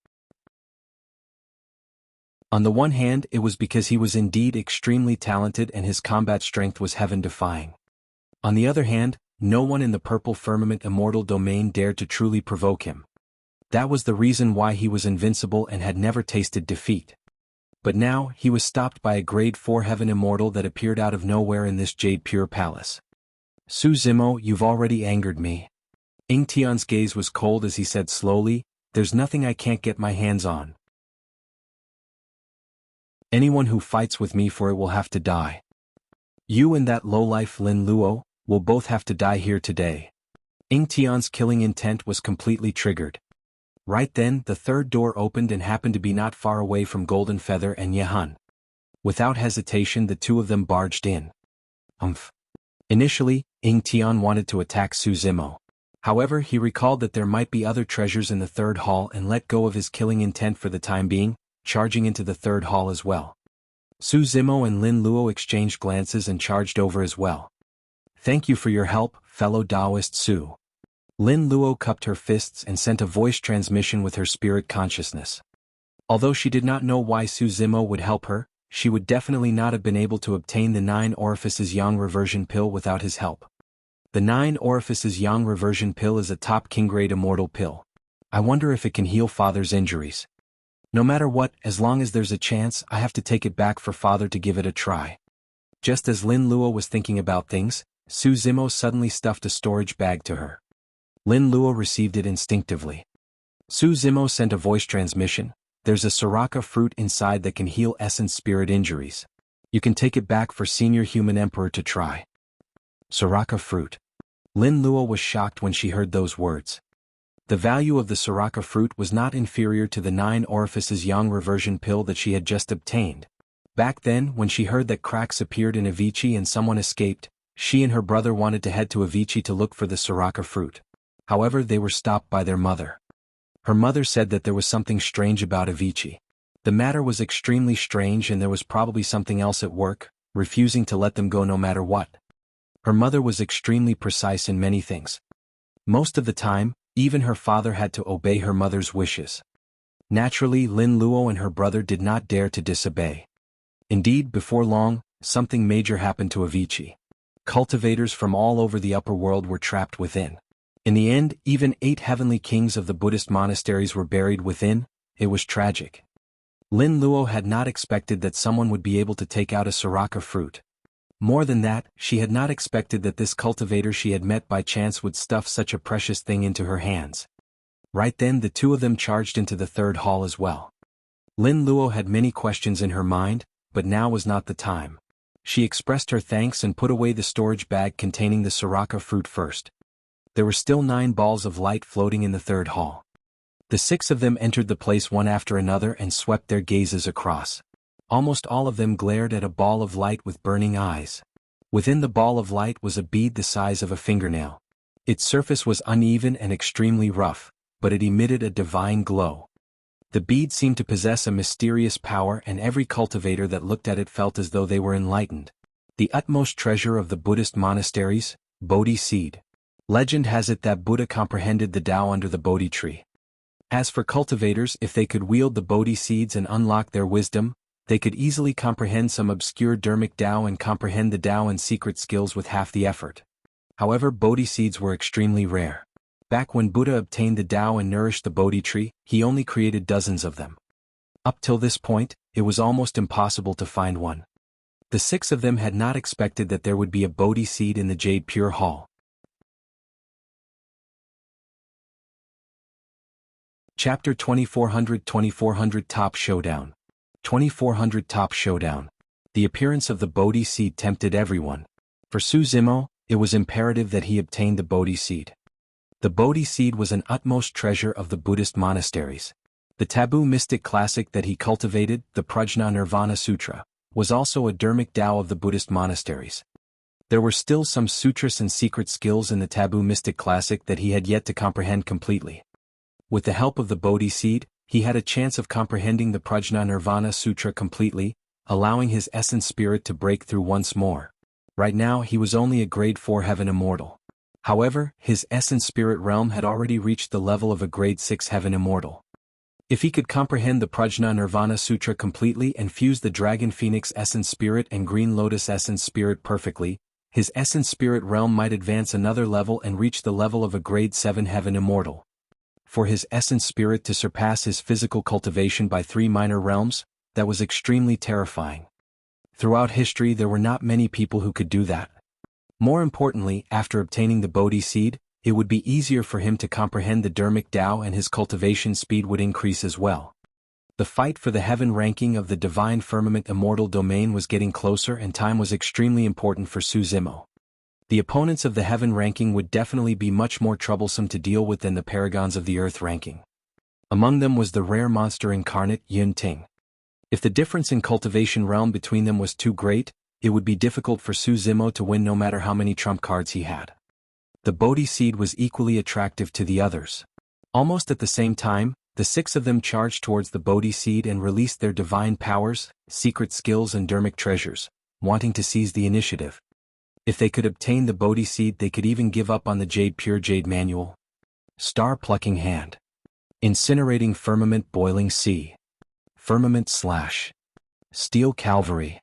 On the one hand, it was because he was indeed extremely talented and his combat strength was heaven-defying. On the other hand, no one in the purple firmament immortal domain dared to truly provoke him. That was the reason why he was invincible and had never tasted defeat. But now, he was stopped by a grade 4 heaven immortal that appeared out of nowhere in this Jade Pure Palace. Su Zimo, you've already angered me. Ing Tian's gaze was cold as he said slowly, there's nothing I can't get my hands on. Anyone who fights with me for it will have to die. You and that lowlife Lin Luo will both have to die here today. Ing Tian's killing intent was completely triggered. Right then, the third door opened and happened to be not far away from Golden Feather and Yehan. Without hesitation, the two of them barged in. Initially, Ing Tian wanted to attack Su Zimo. However, he recalled that there might be other treasures in the third hall and let go of his killing intent for the time being, charging into the third hall as well. Su Zimo and Lin Luo exchanged glances and charged over as well. Thank you for your help, fellow Taoist Su. Lin Luo cupped her fists and sent a voice transmission with her spirit consciousness. Although she did not know why Su Zimo would help her, she would definitely not have been able to obtain the 9 Orifices Yang Reversion Pill without his help. The 9 Orifices Yang Reversion Pill is a top king-grade immortal pill. I wonder if it can heal Father's injuries. No matter what, as long as there's a chance, I have to take it back for Father to give it a try. Just as Lin Luo was thinking about things, Su Zimo suddenly stuffed a storage bag to her. Lin Luo received it instinctively. Su Zimo sent a voice transmission, there's a Soraka fruit inside that can heal essence spirit injuries. You can take it back for Senior Human Emperor to try. Soraka fruit. Lin Luo was shocked when she heard those words. The value of the Soraka fruit was not inferior to the 9 Orifices Yang Reversion Pill that she had just obtained. Back then, when she heard that cracks appeared in Avicii and someone escaped, she and her brother wanted to head to Avicii to look for the Soraka fruit. However, they were stopped by their mother. Her mother said that there was something strange about Avicii. The matter was extremely strange and there was probably something else at work, refusing to let them go no matter what. Her mother was extremely precise in many things. Most of the time, even her father had to obey her mother's wishes. Naturally, Lin Luo and her brother did not dare to disobey. Indeed, before long, something major happened to Avicii. Cultivators from all over the upper world were trapped within. In the end, even 8 heavenly kings of the Buddhist monasteries were buried within. It was tragic. Lin Luo had not expected that someone would be able to take out a Soraka fruit. More than that, she had not expected that this cultivator she had met by chance would stuff such a precious thing into her hands. Right then, the two of them charged into the third hall as well. Lin Luo had many questions in her mind, but now was not the time. She expressed her thanks and put away the storage bag containing the Soraka fruit first. There were still 9 balls of light floating in the third hall. The 6 of them entered the place one after another and swept their gazes across. Almost all of them glared at a ball of light with burning eyes. Within the ball of light was a bead the size of a fingernail. Its surface was uneven and extremely rough, but it emitted a divine glow. The bead seemed to possess a mysterious power and every cultivator that looked at it felt as though they were enlightened. The utmost treasure of the Buddhist monasteries, Bodhi seed. Legend has it that Buddha comprehended the Tao under the Bodhi tree. As for cultivators, if they could wield the Bodhi seeds and unlock their wisdom, they could easily comprehend some obscure Dharmic Tao and comprehend the Tao and secret skills with half the effort. However, Bodhi seeds were extremely rare. Back when Buddha obtained the Tao and nourished the Bodhi tree, he only created dozens of them. Up till this point, it was almost impossible to find one. The 6 of them had not expected that there would be a Bodhi seed in the Jade Pure Hall. Chapter 2400 Top Showdown. 2400 Top Showdown. The appearance of the Bodhi seed tempted everyone. For Su Zimo, it was imperative that he obtain the Bodhi seed. The Bodhi seed was an utmost treasure of the Buddhist monasteries. The taboo mystic classic that he cultivated, the Prajna Nirvana Sutra, was also a Dharmic Tao of the Buddhist monasteries. There were still some sutras and secret skills in the taboo mystic classic that he had yet to comprehend completely. With the help of the Bodhi seed, he had a chance of comprehending the Prajna Nirvana Sutra completely, allowing his essence spirit to break through once more. Right now he was only a grade 4 heaven immortal. However, his essence spirit realm had already reached the level of a grade 6 heaven immortal. If he could comprehend the Prajna Nirvana Sutra completely and fuse the Dragon Phoenix Essence Spirit and Green Lotus Essence Spirit perfectly, his Essence Spirit realm might advance another level and reach the level of a Grade 7 Heaven Immortal. For his Essence Spirit to surpass his physical cultivation by 3 minor realms, that was extremely terrifying. Throughout history there were not many people who could do that. More importantly, after obtaining the Bodhi seed, it would be easier for him to comprehend the Dharmic Tao and his cultivation speed would increase as well. The fight for the heaven ranking of the Divine Firmament Immortal domain was getting closer and time was extremely important for Zimo. The opponents of the heaven ranking would definitely be much more troublesome to deal with than the paragons of the earth ranking. Among them was the rare monster incarnate Yun Ting. If the difference in cultivation realm between them was too great, it would be difficult for Zimo to win no matter how many trump cards he had. The Bodhi seed was equally attractive to the others. Almost at the same time, the 6 of them charged towards the Bodhi seed and released their divine powers, secret skills and dharmic treasures, wanting to seize the initiative. If they could obtain the Bodhi seed they could even give up on the Pure Jade Manual. Star-plucking hand. Incinerating firmament boiling sea. Firmament slash. Steel cavalry.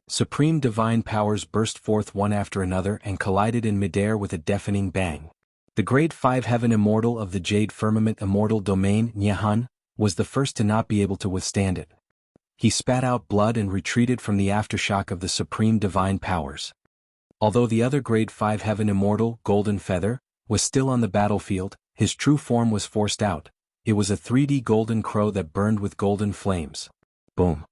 Supreme divine powers burst forth one after another and collided in midair with a deafening bang. The Grade 5 Heaven Immortal of the Jade Firmament Immortal Domain, Nyahan, was the first to not be able to withstand it. He spat out blood and retreated from the aftershock of the supreme divine powers. Although the other Grade 5 Heaven Immortal, Golden Feather, was still on the battlefield, his true form was forced out. It was a 3D golden crow that burned with golden flames. Boom.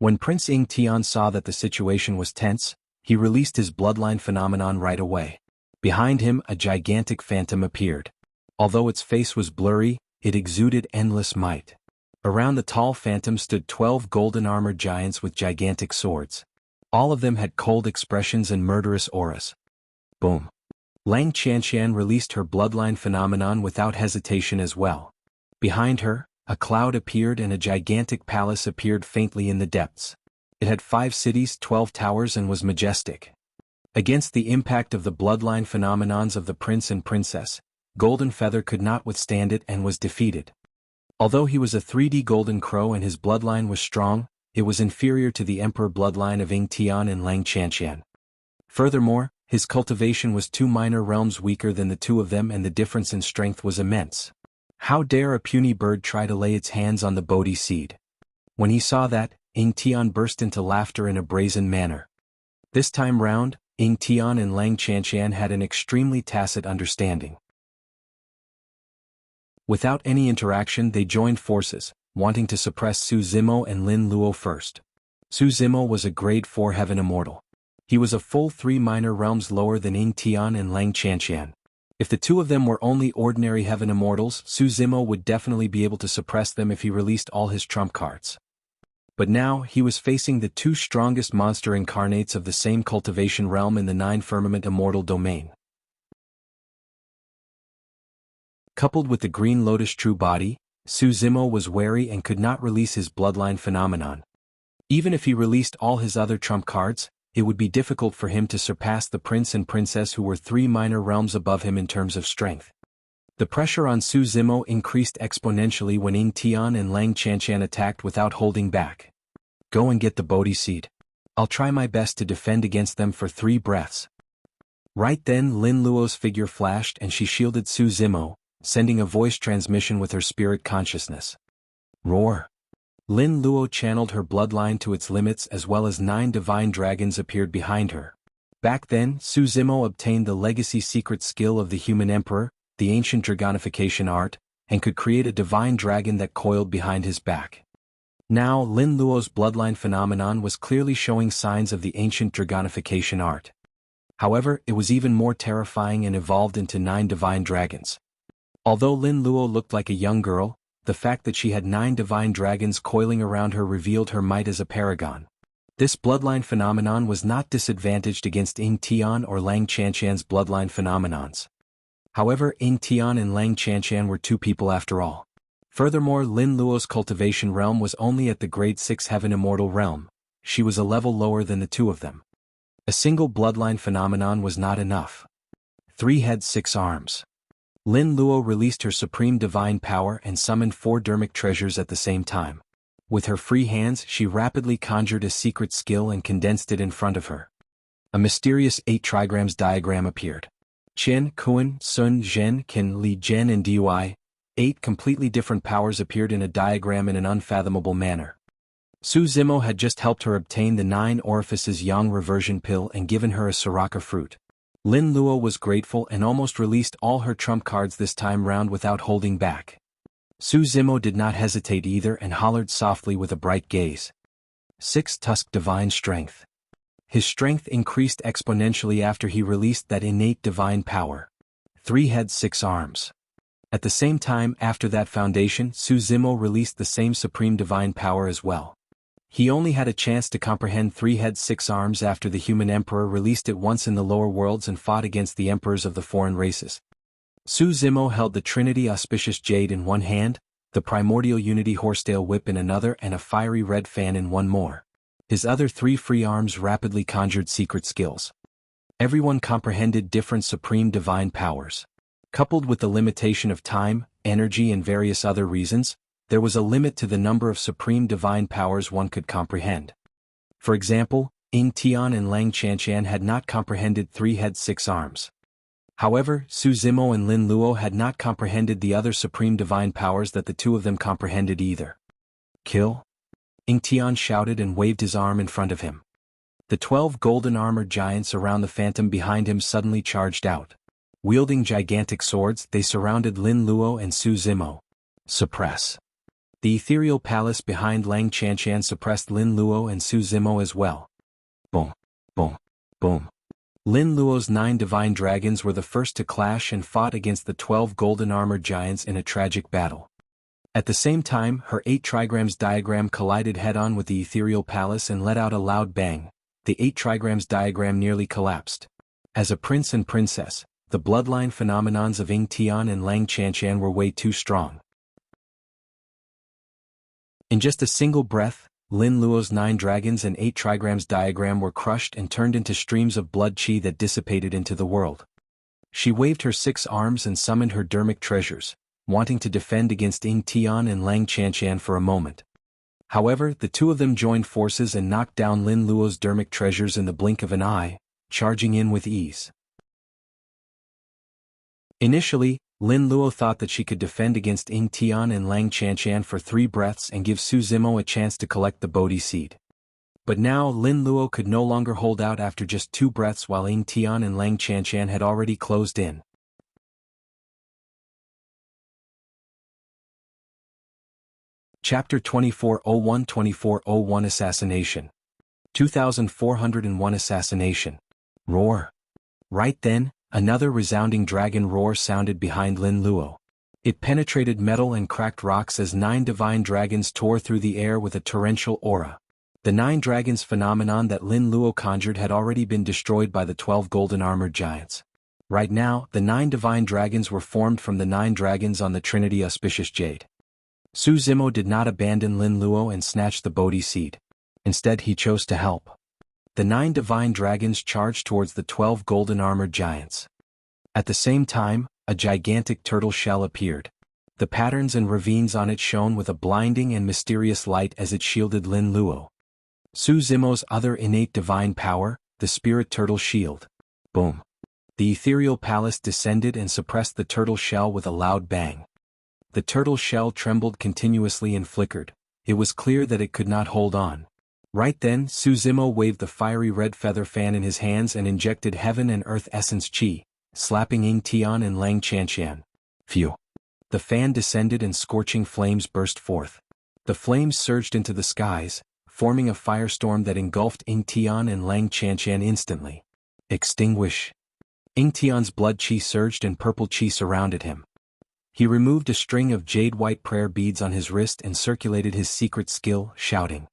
When Prince Ing Tian saw that the situation was tense, he released his bloodline phenomenon right away. Behind him a gigantic phantom appeared. Although its face was blurry, it exuded endless might. Around the tall phantom stood 12 golden armored giants with gigantic swords. All of them had cold expressions and murderous auras. Boom. Lang Qianqian released her bloodline phenomenon without hesitation as well. Behind her, a cloud appeared and a gigantic palace appeared faintly in the depths. It had 5 cities, 12 towers and was majestic. Against the impact of the bloodline phenomenons of the prince and princess, Golden Feather could not withstand it and was defeated. Although he was a 3D golden crow and his bloodline was strong, it was inferior to the emperor bloodline of Ing Tian and Lang Qianqian. Furthermore, his cultivation was 2 minor realms weaker than the 2 of them and the difference in strength was immense. How dare a puny bird try to lay its hands on the Bodhi seed? When he saw that, Ing Tian burst into laughter in a brazen manner. This time round, Ing Tian and Lang Qianqian had an extremely tacit understanding. Without any interaction they joined forces, wanting to suppress Zimo and Lin Luo first. Zimo was a Grade 4 Heaven Immortal. He was a full 3 minor realms lower than Ing Tian and Lang Qianqian. If the 2 of them were only ordinary Heaven Immortals, Zimo would definitely be able to suppress them if he released all his trump cards. But now, he was facing the 2 strongest monster incarnates of the same cultivation realm in the 9 Firmament Immortal domain. Coupled with the Green Lotus True Body, Zimo was wary and could not release his bloodline phenomenon. Even if he released all his other trump cards, it would be difficult for him to surpass the prince and princess who were 3 minor realms above him in terms of strength. The pressure on Zimo increased exponentially when Ing Tian and Lang Qianqian attacked without holding back. Go and get the Bodhi seed. I'll try my best to defend against them for 3 breaths. Right then Lin Luo's figure flashed and she shielded Zimo, sending a voice transmission with her spirit consciousness. Roar. Lin Luo channeled her bloodline to its limits as well as 9 divine dragons appeared behind her. Back then, Zimo obtained the legacy secret skill of the human emperor, the ancient dragonification art, and could create a divine dragon that coiled behind his back. Now, Lin Luo's bloodline phenomenon was clearly showing signs of the ancient dragonification art. However, it was even more terrifying and evolved into 9 divine dragons. Although Lin Luo looked like a young girl, the fact that she had 9 divine dragons coiling around her revealed her might as a paragon. This bloodline phenomenon was not disadvantaged against Ing Tian or Lang Qianqian's bloodline phenomenons. However, Ing Tian and Lang Qianqian were 2 people after all. Furthermore, Lin Luo's cultivation realm was only at the Grade 6 Heaven Immortal realm. She was a level lower than the 2 of them. A single bloodline phenomenon was not enough. 3 heads 6 arms. Lin Luo released her supreme divine power and summoned 4 dermic treasures at the same time. With her free hands she rapidly conjured a secret skill and condensed it in front of her. A mysterious 8 trigrams diagram appeared. Qian, Kuan, Sun, Zhen, Qin, Li, Zhen and Dui, 8 completely different powers appeared in a diagram in an unfathomable manner. Su Zimo had just helped her obtain the 9 orifices Yang reversion pill and given her a Soraka fruit. Lin Luo was grateful and almost released all her trump cards this time round without holding back. Su Zimo did not hesitate either and hollered softly with a bright gaze. 6 Tusk Divine Strength. His strength increased exponentially after he released that innate divine power. 3 Heads 6 Arms. At the same time after that foundation Su Zimo released the same supreme divine power as well. He only had a chance to comprehend 3 Heads 6 Arms after the human emperor released it once in the lower worlds and fought against the emperors of the foreign races. Su Zimo held the Trinity Auspicious Jade in one hand, the Primordial Unity Horsetail Whip in another and a fiery red fan in one more. His other 3 free arms rapidly conjured secret skills. Everyone comprehended different supreme divine powers. Coupled with the limitation of time, energy and various other reasons, there was a limit to the number of supreme divine powers one could comprehend. For example, Ying Tian and Lang Chanshan had not comprehended 3 Heads 6 Arms. However, Su Zimo and Lin Luo had not comprehended the other supreme divine powers that the two of them comprehended either. Kill? Ying Tian shouted and waved his arm in front of him. The 12 golden armored giants around the phantom behind him suddenly charged out. Wielding gigantic swords, they surrounded Lin Luo and Su Zimo. Suppress. The ethereal palace behind Lang Chanshan suppressed Lin Luo and Su Zimo as well. Boom, boom, boom. Lin Luo's 9 divine dragons were the first to clash and fought against the 12 golden armored giants in a tragic battle. At the same time, her 8 trigrams diagram collided head-on with the ethereal palace and let out a loud bang. The 8 trigrams diagram nearly collapsed. As a prince and princess, the bloodline phenomenons of Ying Tian and Lang Chanshan were way too strong. In just a single breath, Lin Luo's 9 dragons and 8 trigrams diagram were crushed and turned into streams of blood chi that dissipated into the world. She waved her 6 arms and summoned her dermic treasures, wanting to defend against Ying Tian and Lang Chanshan for a moment. However, the two of them joined forces and knocked down Lin Luo's dermic treasures in the blink of an eye, charging in with ease. Initially, Lin Luo thought that she could defend against Ying Tian and Lang Chanshan for 3 breaths and give Su Zimo a chance to collect the Bodhi seed. But now Lin Luo could no longer hold out after just 2 breaths while Ying Tian and Lang Chanshan had already closed in. Chapter 2401-2401 Assassination. 2401 Assassination. Roar. Right then, another resounding dragon roar sounded behind Lin Luo. It penetrated metal and cracked rocks as 9 divine dragons tore through the air with a torrential aura. The 9 dragons phenomenon that Lin Luo conjured had already been destroyed by the 12 golden armored giants. Right now, the 9 divine dragons were formed from the 9 dragons on the Trinity Auspicious Jade. Su Zimo did not abandon Lin Luo and snatch the Bodhi seed. Instead he chose to help. The 9 divine dragons charged towards the 12 golden armored giants. At the same time, a gigantic turtle shell appeared. The patterns and ravines on it shone with a blinding and mysterious light as it shielded Lin Luo. Su Zimo's other innate divine power, the spirit turtle shield. Boom. The ethereal palace descended and suppressed the turtle shell with a loud bang. The turtle shell trembled continuously and flickered. It was clear that it could not hold on. Right then, Su Zimo waved the fiery red feather fan in his hands and injected heaven and earth essence chi, slapping Ying Tian and Lang Chanshan. Phew. The fan descended and scorching flames burst forth. The flames surged into the skies, forming a firestorm that engulfed Ying Tian and Lang Chanshan instantly. Extinguish. Ying Tian's blood chi surged and purple chi surrounded him. He removed a string of jade-white prayer beads on his wrist and circulated his secret skill, shouting.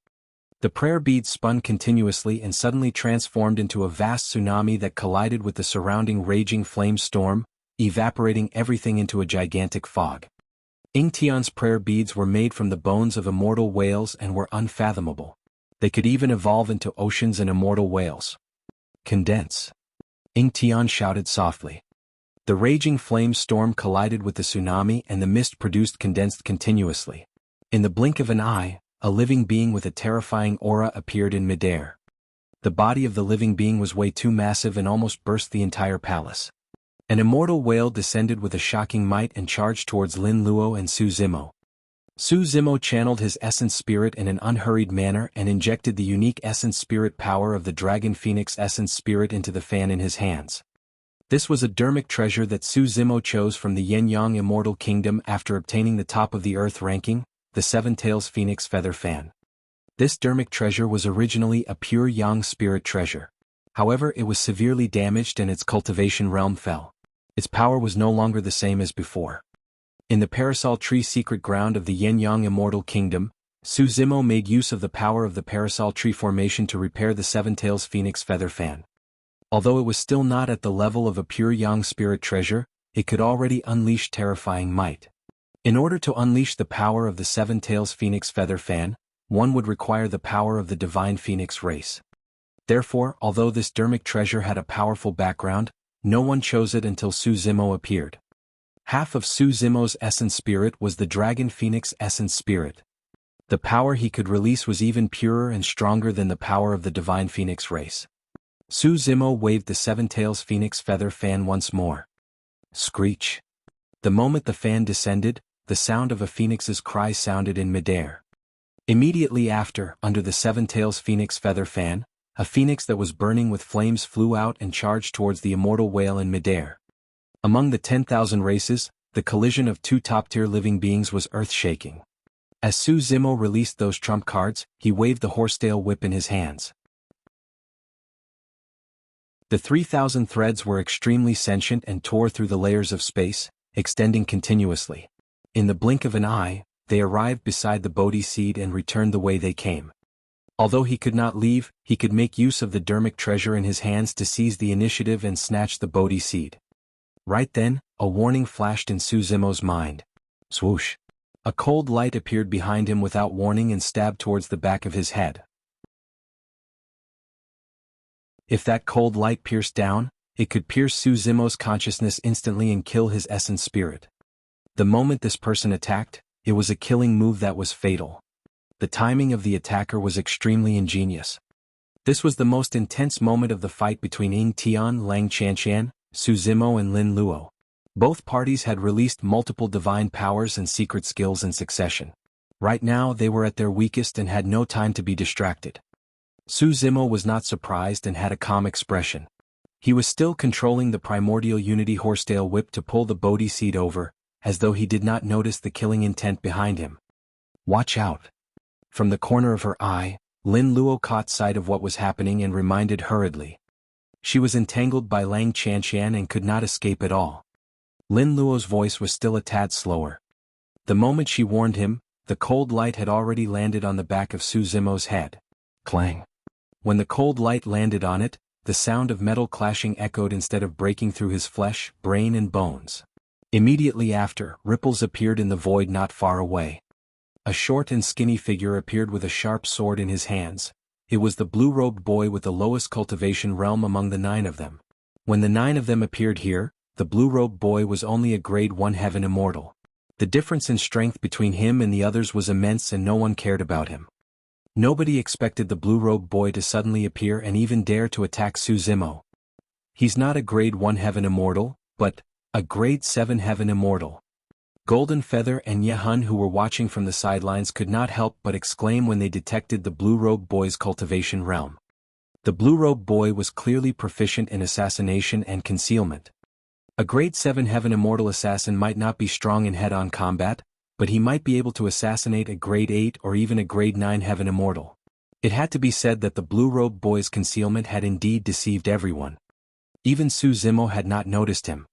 The prayer beads spun continuously and suddenly transformed into a vast tsunami that collided with the surrounding raging flame storm, evaporating everything into a gigantic fog. Ying Tian's prayer beads were made from the bones of immortal whales and were unfathomable. They could even evolve into oceans and immortal whales. Condense. Ying Tian shouted softly. The raging flame storm collided with the tsunami and the mist produced condensed continuously. In the blink of an eye, a living being with a terrifying aura appeared in midair. The body of the living being was way too massive and almost burst the entire palace. An immortal whale descended with a shocking might and charged towards Lin Luo and Su Zimo. Su Zimo channeled his essence spirit in an unhurried manner and injected the unique essence spirit power of the Dragon Phoenix essence spirit into the fan in his hands. This was a dermic treasure that Su Zimo chose from the Yen-Yang Immortal Kingdom after obtaining the top of the Earth ranking, the Seven Tails Phoenix Feather Fan. This dermic treasure was originally a pure Yang spirit treasure. However, it was severely damaged and its cultivation realm fell. Its power was no longer the same as before. In the Parasol Tree secret ground of the Yen-Yang Immortal Kingdom, Su Zimo made use of the power of the Parasol Tree formation to repair the Seven Tails Phoenix Feather Fan. Although it was still not at the level of a pure Yang spirit treasure, it could already unleash terrifying might. In order to unleash the power of the Seven Tails Phoenix Feather Fan, one would require the power of the Divine Phoenix race. Therefore, although this dermic treasure had a powerful background, no one chose it until Su Zimo appeared. Half of Su Zimo's essence spirit was the Dragon Phoenix essence spirit. The power he could release was even purer and stronger than the power of the Divine Phoenix race. Su Zimo waved the Seven Tails Phoenix Feather Fan once more. Screech. The moment the fan descended, the sound of a phoenix's cry sounded in midair. Immediately after, under the Seven Tails Phoenix Feather Fan, a phoenix that was burning with flames flew out and charged towards the immortal whale in midair. Among the 10,000 races, the collision of two top-tier living beings was earth-shaking. As Su Zimo released those trump cards, he waved the horsetail whip in his hands. The 3,000 threads were extremely sentient and tore through the layers of space, extending continuously. In the blink of an eye, they arrived beside the Bodhi seed and returned the way they came. Although he could not leave, he could make use of the dermic treasure in his hands to seize the initiative and snatch the Bodhi seed. Right then, a warning flashed in Su Zimo's mind. Swoosh. A cold light appeared behind him without warning and stabbed towards the back of his head. If that cold light pierced down, it could pierce Su Zimo's consciousness instantly and kill his essence spirit. The moment this person attacked, it was a killing move that was fatal. The timing of the attacker was extremely ingenious. This was the most intense moment of the fight between Ying Tian, Lang Qianqian, Su Zimo and Lin Luo. Both parties had released multiple divine powers and secret skills in succession. Right now they were at their weakest and had no time to be distracted. Su Zimo was not surprised and had a calm expression. He was still controlling the primordial unity horsetail whip to pull the Bodhi seed over, as though he did not notice the killing intent behind him. Watch out. From the corner of her eye, Lin Luo caught sight of what was happening and reminded hurriedly. She was entangled by Lang Qianqian and could not escape at all. Lin Luo's voice was still a tad slower. The moment she warned him, the cold light had already landed on the back of Su Zimo's head. Clang. When the cold light landed on it, the sound of metal clashing echoed instead of breaking through his flesh, brain and bones. Immediately after, ripples appeared in the void not far away. A short and skinny figure appeared with a sharp sword in his hands. It was the blue-robed boy with the lowest cultivation realm among the 9 of them. When the 9 of them appeared here, the blue-robed boy was only a grade 1 heaven immortal. The difference in strength between him and the others was immense and no one cared about him. Nobody expected the blue-robed boy to suddenly appear and even dare to attack Su Zimo. He's not a grade 1 heaven immortal, but a grade 7 heaven immortal. Golden Feather and Yehun, who were watching from the sidelines, could not help but exclaim when they detected the blue-robed boy's cultivation realm. The blue-robed boy was clearly proficient in assassination and concealment. A grade 7 heaven immortal assassin might not be strong in head-on combat, but he might be able to assassinate a grade 8 or even a grade 9 heaven immortal. It had to be said that the blue-robed boy's concealment had indeed deceived everyone. Even Su Zimo had not noticed him.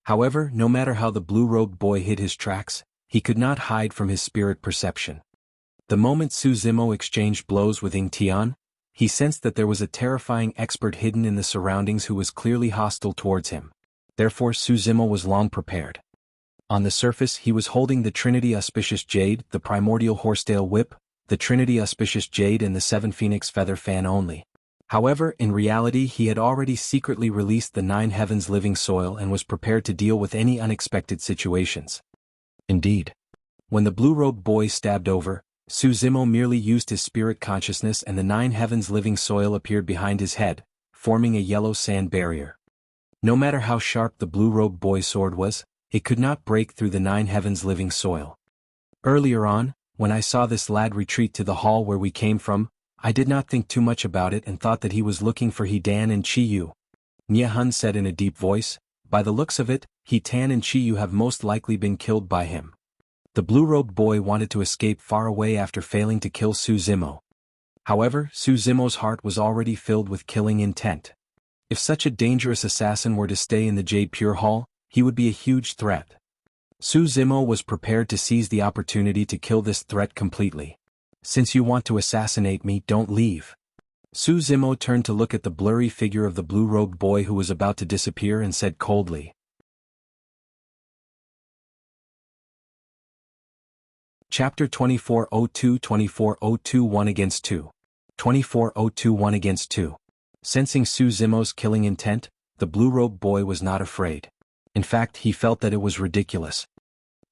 However, no matter how the blue-robed boy hid his tracks, he could not hide from his spirit perception. The moment Su Zimo exchanged blows with Ying Tian, he sensed that there was a terrifying expert hidden in the surroundings who was clearly hostile towards him. Therefore Su Zimo was long prepared. On the surface he was holding the Trinity Auspicious Jade, the primordial horsetail whip, the Trinity Auspicious Jade and the 7 Phoenix Feather Fan only. However, in reality he had already secretly released the Nine Heavens living soil and was prepared to deal with any unexpected situations. Indeed. When the blue-robed boy stabbed over, Suzimo merely used his spirit consciousness and the Nine Heavens living soil appeared behind his head, forming a yellow sand barrier. No matter how sharp the blue-robed boy's sword was, it could not break through the Nine Heavens living soil. Earlier on, when I saw this lad retreat to the hall where we came from, I did not think too much about it and thought that he was looking for He-Dan and Chi-Yu. Nye-hun said in a deep voice, by the looks of it, He-Dan and Chi-Yu have most likely been killed by him. The blue-robed boy wanted to escape far away after failing to kill Suzimo. However, Suzimo's heart was already filled with killing intent. If such a dangerous assassin were to stay in the Jade Pure Hall, he would be a huge threat. Suzimo was prepared to seize the opportunity to kill this threat completely. Since you want to assassinate me, don't leave. Suzimo turned to look at the blurry figure of the blue-robed boy who was about to disappear and said coldly. Chapter 2402-2402 1 against 2. 2402 1 against 2. Sensing Suzimo's killing intent, the blue-robed boy was not afraid. In fact, he felt that it was ridiculous.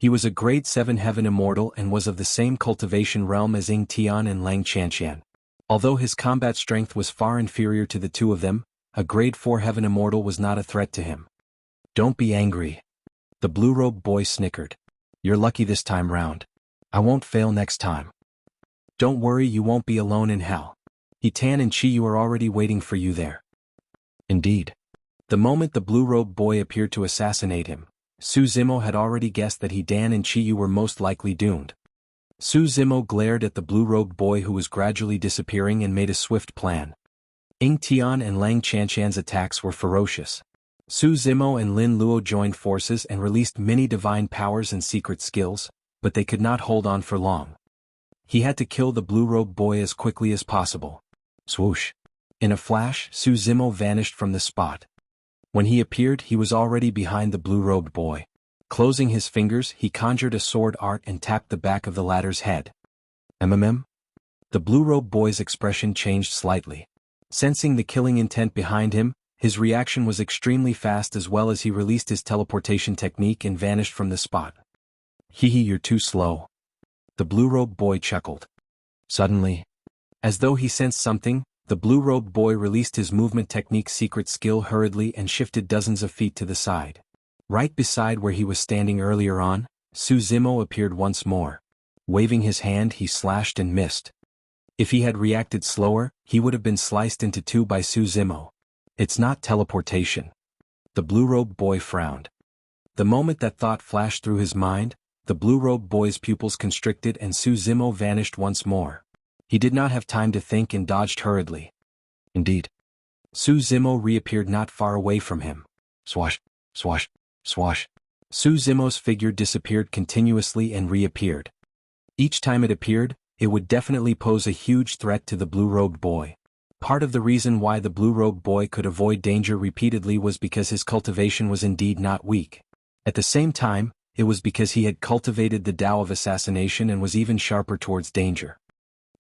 He was a grade 7 heaven immortal and was of the same cultivation realm as Ying Tian and Lang Qianqian. Although his combat strength was far inferior to the two of them, a grade 4 heaven immortal was not a threat to him. Don't be angry. The blue-robed boy snickered. You're lucky this time round. I won't fail next time. Don't worry, you won't be alone in hell. He-Dan and Chi-Yu are already waiting for you there. Indeed. The moment the blue-robed boy appeared to assassinate him, Suzimo had already guessed that He-Dan and Chi-Yu were most likely doomed. Suzimo glared at the blue-robed boy who was gradually disappearing and made a swift plan. Ying Tian and Lang Qianqian's attacks were ferocious. Suzimo and Lin Luo joined forces and released many divine powers and secret skills, but they could not hold on for long. He had to kill the blue-robed boy as quickly as possible. Swoosh! In a flash, Suzimo vanished from the spot. When he appeared, he was already behind the blue-robed boy. Closing his fingers, he conjured a sword art and tapped the back of the latter's head. The blue-robed boy's expression changed slightly. Sensing the killing intent behind him, his reaction was extremely fast as well as he released his teleportation technique and vanished from the spot. Hee, you're too slow. The blue-robed boy chuckled. Suddenly, as though he sensed something, the blue-robed boy released his movement technique secret skill hurriedly and shifted dozens of feet to the side. Right beside where he was standing earlier on, Suzimo appeared once more. Waving his hand, he slashed and missed. If he had reacted slower, he would have been sliced into two by Suzimo. It's not teleportation. The blue-robed boy frowned. The moment that thought flashed through his mind, the blue-robed boy's pupils constricted and Suzimo vanished once more. He did not have time to think and dodged hurriedly. Indeed. Suzimo reappeared not far away from him. Swash, swash, swash. Suzimo's figure disappeared continuously and reappeared. Each time it appeared, it would definitely pose a huge threat to the blue-robed boy. Part of the reason why the blue-robed boy could avoid danger repeatedly was because his cultivation was indeed not weak. At the same time, it was because he had cultivated the Tao of Assassination and was even sharper towards danger.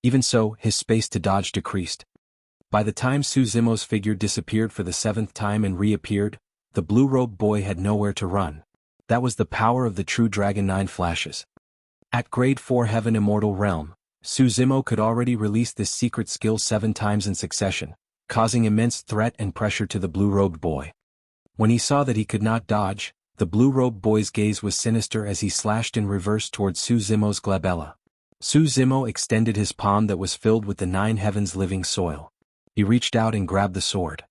Even so, his space to dodge decreased. By the time Suzimo's figure disappeared for the 7th time and reappeared, the blue-robed boy had nowhere to run. That was the power of the true Dragon 9 flashes. At grade 4 Heaven Immortal Realm, Suzimo could already release this secret skill 7 times in succession, causing immense threat and pressure to the blue-robed boy. When he saw that he could not dodge, the blue-robed boy's gaze was sinister as he slashed in reverse towards Suzimo's glabella. Suzimo extended his palm that was filled with the 9 heavens living soil. He reached out and grabbed the sword.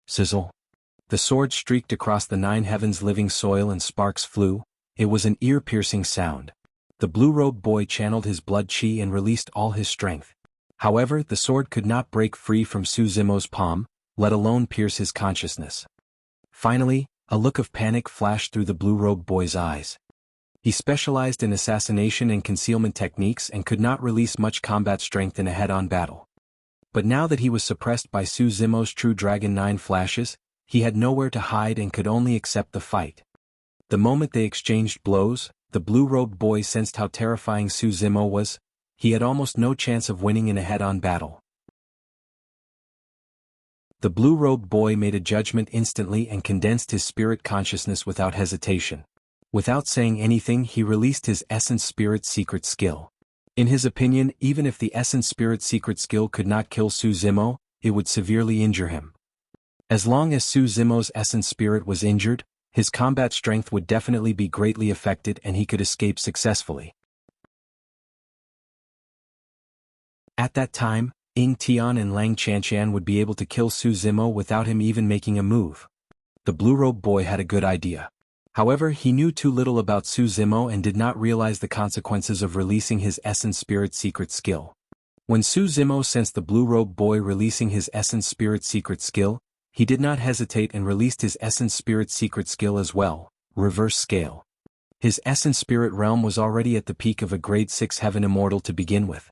Sizzle. The sword streaked across the 9 heavens living soil and sparks flew. It was an ear-piercing sound. The blue-robed boy channeled his blood chi and released all his strength. However, the sword could not break free from Suzimo's palm, let alone pierce his consciousness. Finally, a look of panic flashed through the blue-robed boy's eyes. He specialized in assassination and concealment techniques and could not release much combat strength in a head-on battle. But now that he was suppressed by Suzimo's true Dragon 9 flashes, he had nowhere to hide and could only accept the fight. The moment they exchanged blows, the blue-robed boy sensed how terrifying Suzimo was. He had almost no chance of winning in a head-on battle. The blue-robed boy made a judgment instantly and condensed his spirit consciousness without hesitation. Without saying anything, he released his Essence Spirit secret skill. In his opinion, even if the Essence Spirit secret skill could not kill Su Zimo, it would severely injure him. As long as Su Zimo's Essence Spirit was injured, his combat strength would definitely be greatly affected and he could escape successfully. At that time, Ying Tian and Lang Chanshan would be able to kill Su Zimo without him even making a move. The blue-robed boy had a good idea. However, he knew too little about Su Zimo and did not realize the consequences of releasing his Essence Spirit secret skill. When Su Zimo sensed the blue-robed boy releasing his Essence Spirit secret skill, he did not hesitate and released his Essence Spirit secret skill as well, Reverse Scale. His Essence Spirit realm was already at the peak of a grade 6 Heaven Immortal to begin with.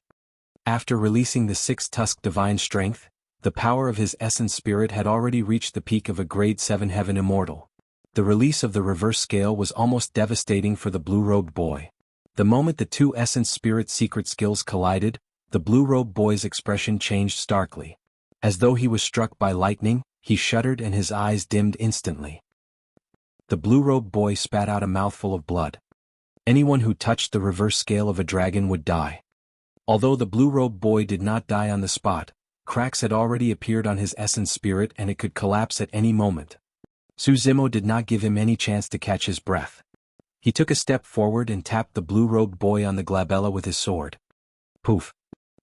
After releasing the 6-tusk Divine Strength, the power of his Essence Spirit had already reached the peak of a grade 7 Heaven Immortal. The release of the Reverse Scale was almost devastating for the blue-robed boy. The moment the two Essence Spirit secret skills collided, the blue-robed boy's expression changed starkly. As though he was struck by lightning, he shuddered and his eyes dimmed instantly. The blue-robed boy spat out a mouthful of blood. Anyone who touched the Reverse Scale of a dragon would die. Although the blue-robed boy did not die on the spot, cracks had already appeared on his Essence Spirit and it could collapse at any moment. Su Zimo did not give him any chance to catch his breath. He took a step forward and tapped the blue-robed boy on the glabella with his sword. Poof!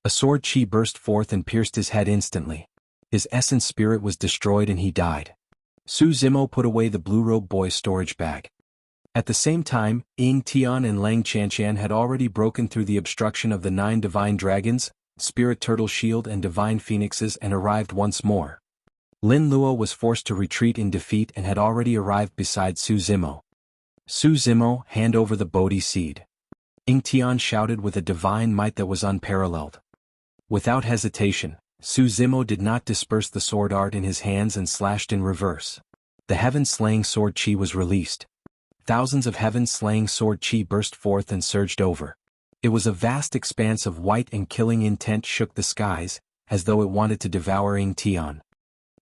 A sword chi burst forth and pierced his head instantly. His Essence Spirit was destroyed and he died. Su Zimo put away the blue-robed boy's storage bag. At the same time, Ying Tian and Lang Chanshan had already broken through the obstruction of the 9 divine dragons, Spirit Turtle Shield and Divine Phoenixes and arrived once more. Lin Luo was forced to retreat in defeat and had already arrived beside Su Zimo. Su Zimo, hand over the Bodhi seed. Ying Tian shouted with a divine might that was unparalleled. Without hesitation, Su Zimo did not disperse the sword art in his hands and slashed in reverse. The heaven-slaying sword chi was released. Thousands of heaven-slaying sword chi burst forth and surged over. It was a vast expanse of white and killing intent shook the skies, as though it wanted to devour Ying Tian.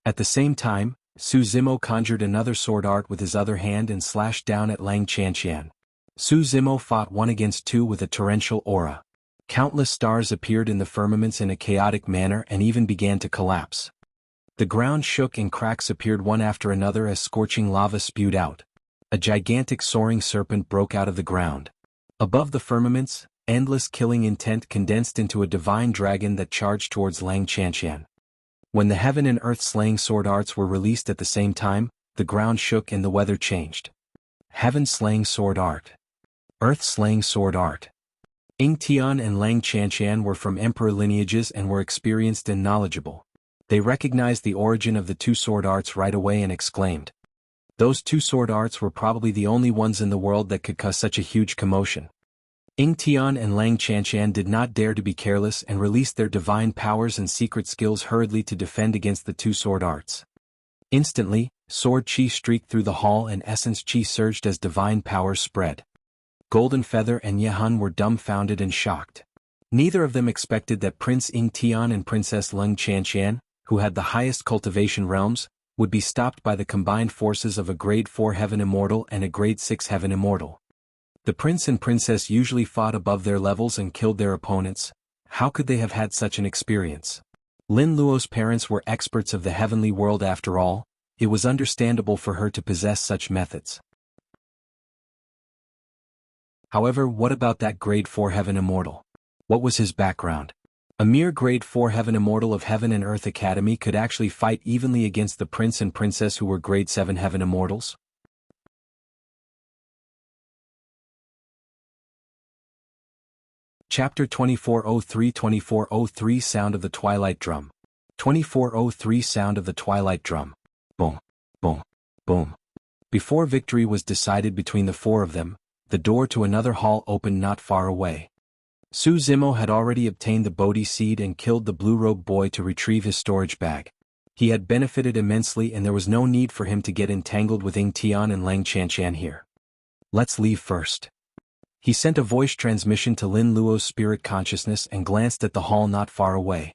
At the same time, Su Zimo conjured another sword art with his other hand and slashed down at Lang Chanshan. Su Zimo fought 1 against 2 with a torrential aura. Countless stars appeared in the firmaments in a chaotic manner and even began to collapse. The ground shook and cracks appeared one after another as scorching lava spewed out. A gigantic soaring serpent broke out of the ground. Above the firmaments, endless killing intent condensed into a divine dragon that charged towards Lang Chanshan. When the heaven and earth slaying sword arts were released at the same time, the ground shook and the weather changed. Heaven slaying sword art. Earth slaying sword art. Ying Tian and Lang Chanshan were from emperor lineages and were experienced and knowledgeable. They recognized the origin of the 2 sword arts right away and exclaimed. Those 2 sword arts were probably the only ones in the world that could cause such a huge commotion. Ying Tian and Lang Chanshan did not dare to be careless and released their divine powers and secret skills hurriedly to defend against the 2 sword arts. Instantly, sword chi streaked through the hall and essence chi surged as divine powers spread. Golden Feather and Yehun were dumbfounded and shocked. Neither of them expected that Prince Ying Tian and Princess Lang Chanshan, who had the highest cultivation realms, would be stopped by the combined forces of a grade 4 Heaven Immortal and a grade 6 Heaven Immortal. The prince and princess usually fought above their levels and killed their opponents. How could they have had such an experience? Lin Luo's parents were experts of the heavenly world after all. It was understandable for her to possess such methods. However, what about that grade 4 Heaven Immortal? What was his background? A mere grade 4 Heaven Immortal of Heaven and Earth Academy could actually fight evenly against the prince and princess who were grade 7 Heaven Immortals? Chapter 2403 Sound of the Twilight Drum. 2403 Sound of the Twilight Drum. Boom, boom, boom. Before victory was decided between the 4 of them, the door to another hall opened not far away. Su Zimo had already obtained the Bodhi seed and killed the blue-robed boy to retrieve his storage bag. He had benefited immensely and there was no need for him to get entangled with Ying Tian and Lang Chanshan here. Let's leave first. He sent a voice transmission to Lin Luo's spirit consciousness and glanced at the hall not far away.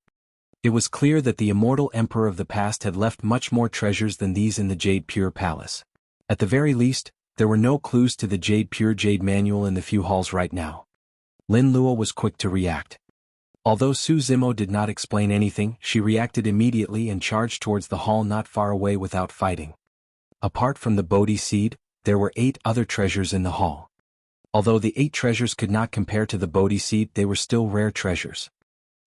It was clear that the immortal emperor of the past had left much more treasures than these in the Jade Pure Palace. At the very least, there were no clues to the Jade manual in the few halls right now. Lin Luo was quick to react. Although Su Zimo did not explain anything, she reacted immediately and charged towards the hall not far away without fighting. Apart from the Bodhi seed, there were 8 other treasures in the hall. Although the 8 treasures could not compare to the Bodhi seed, they were still rare treasures.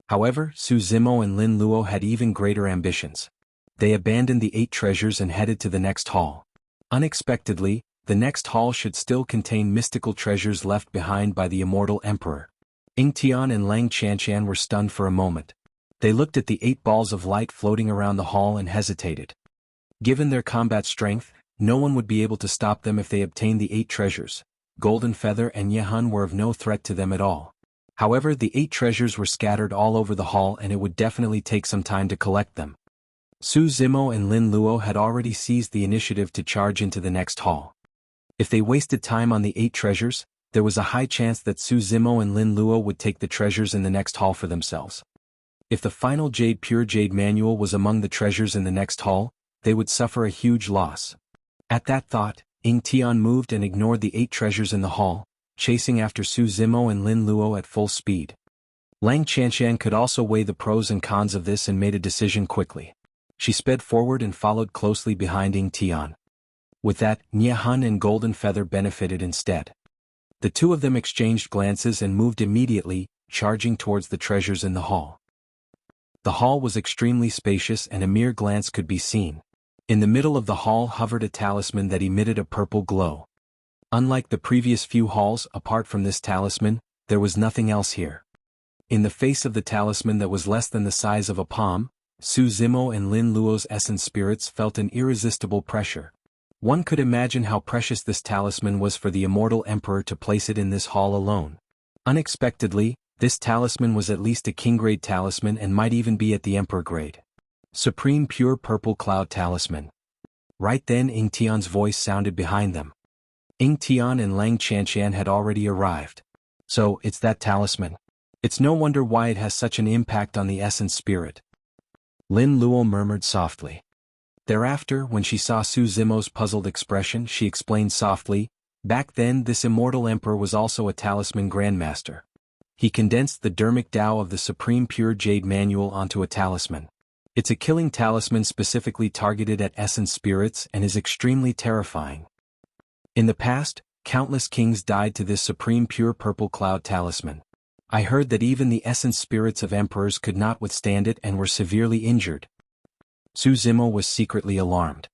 However, Su Zimo and Lin Luo had even greater ambitions. They abandoned the 8 treasures and headed to the next hall. Unexpectedly, the next hall should still contain mystical treasures left behind by the immortal emperor. Ying Tian and Lang Qianshan were stunned for a moment. They looked at the 8 balls of light floating around the hall and hesitated. Given their combat strength, no one would be able to stop them if they obtained the 8 treasures. Golden Feather and Yehun were of no threat to them at all. However, the 8 treasures were scattered all over the hall and it would definitely take some time to collect them. Su Zimo and Lin Luo had already seized the initiative to charge into the next hall. If they wasted time on the 8 treasures, there was a high chance that Su Zimo and Lin Luo would take the treasures in the next hall for themselves. If the final Jade manual was among the treasures in the next hall, they would suffer a huge loss. At that thought, Ying Tian moved and ignored the 8 treasures in the hall, chasing after Su Zimo and Lin Luo at full speed. Lang Qianshan could also weigh the pros and cons of this and made a decision quickly. She sped forward and followed closely behind Ying Tian. With that, Yehun and Golden Feather benefited instead. The two of them exchanged glances and moved immediately, charging towards the treasures in the hall. The hall was extremely spacious and a mere glance could be seen. In the middle of the hall hovered a talisman that emitted a purple glow. Unlike the previous few halls, apart from this talisman, there was nothing else here. In the face of the talisman that was less than the size of a palm, Su Zimo and Lin Luo's essence spirits felt an irresistible pressure. One could imagine how precious this talisman was for the immortal emperor to place it in this hall alone. Unexpectedly, this talisman was at least a king-grade talisman and might even be at the emperor grade. Supreme Pure Purple Cloud Talisman. Right then Ying Tian's voice sounded behind them. Ying Tian and Lang Qianshan had already arrived. So, it's that talisman. It's no wonder why it has such an impact on the essence spirit. Lin Luo murmured softly. Thereafter, when she saw Su Zimo's puzzled expression, she explained softly, back then this immortal emperor was also a talisman grandmaster. He condensed the Dermic Tao of the Supreme Pure Jade manual onto a talisman. It's a killing talisman specifically targeted at essence spirits and is extremely terrifying. In the past, countless kings died to this Supreme Pure Purple Cloud Talisman. I heard that even the essence spirits of emperors could not withstand it and were severely injured. Su Zimo was secretly alarmed.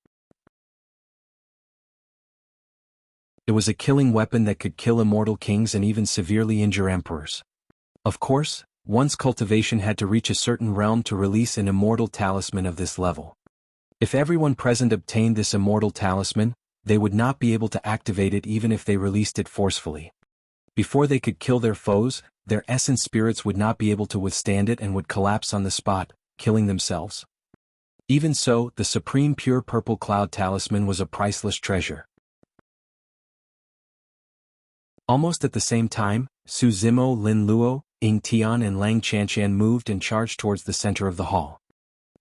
It was a killing weapon that could kill immortal kings and even severely injure emperors. Of course, one's cultivation had to reach a certain realm to release an immortal talisman of this level. If everyone present obtained this immortal talisman, they would not be able to activate it even if they released it forcefully. Before they could kill their foes, their essence spirits would not be able to withstand it and would collapse on the spot, killing themselves. Even so, the Supreme Pure Purple Cloud Talisman was a priceless treasure. Almost at the same time, Su Zimo, Lin Luo, Ying Tian and Lang Qianshan moved and charged towards the center of the hall.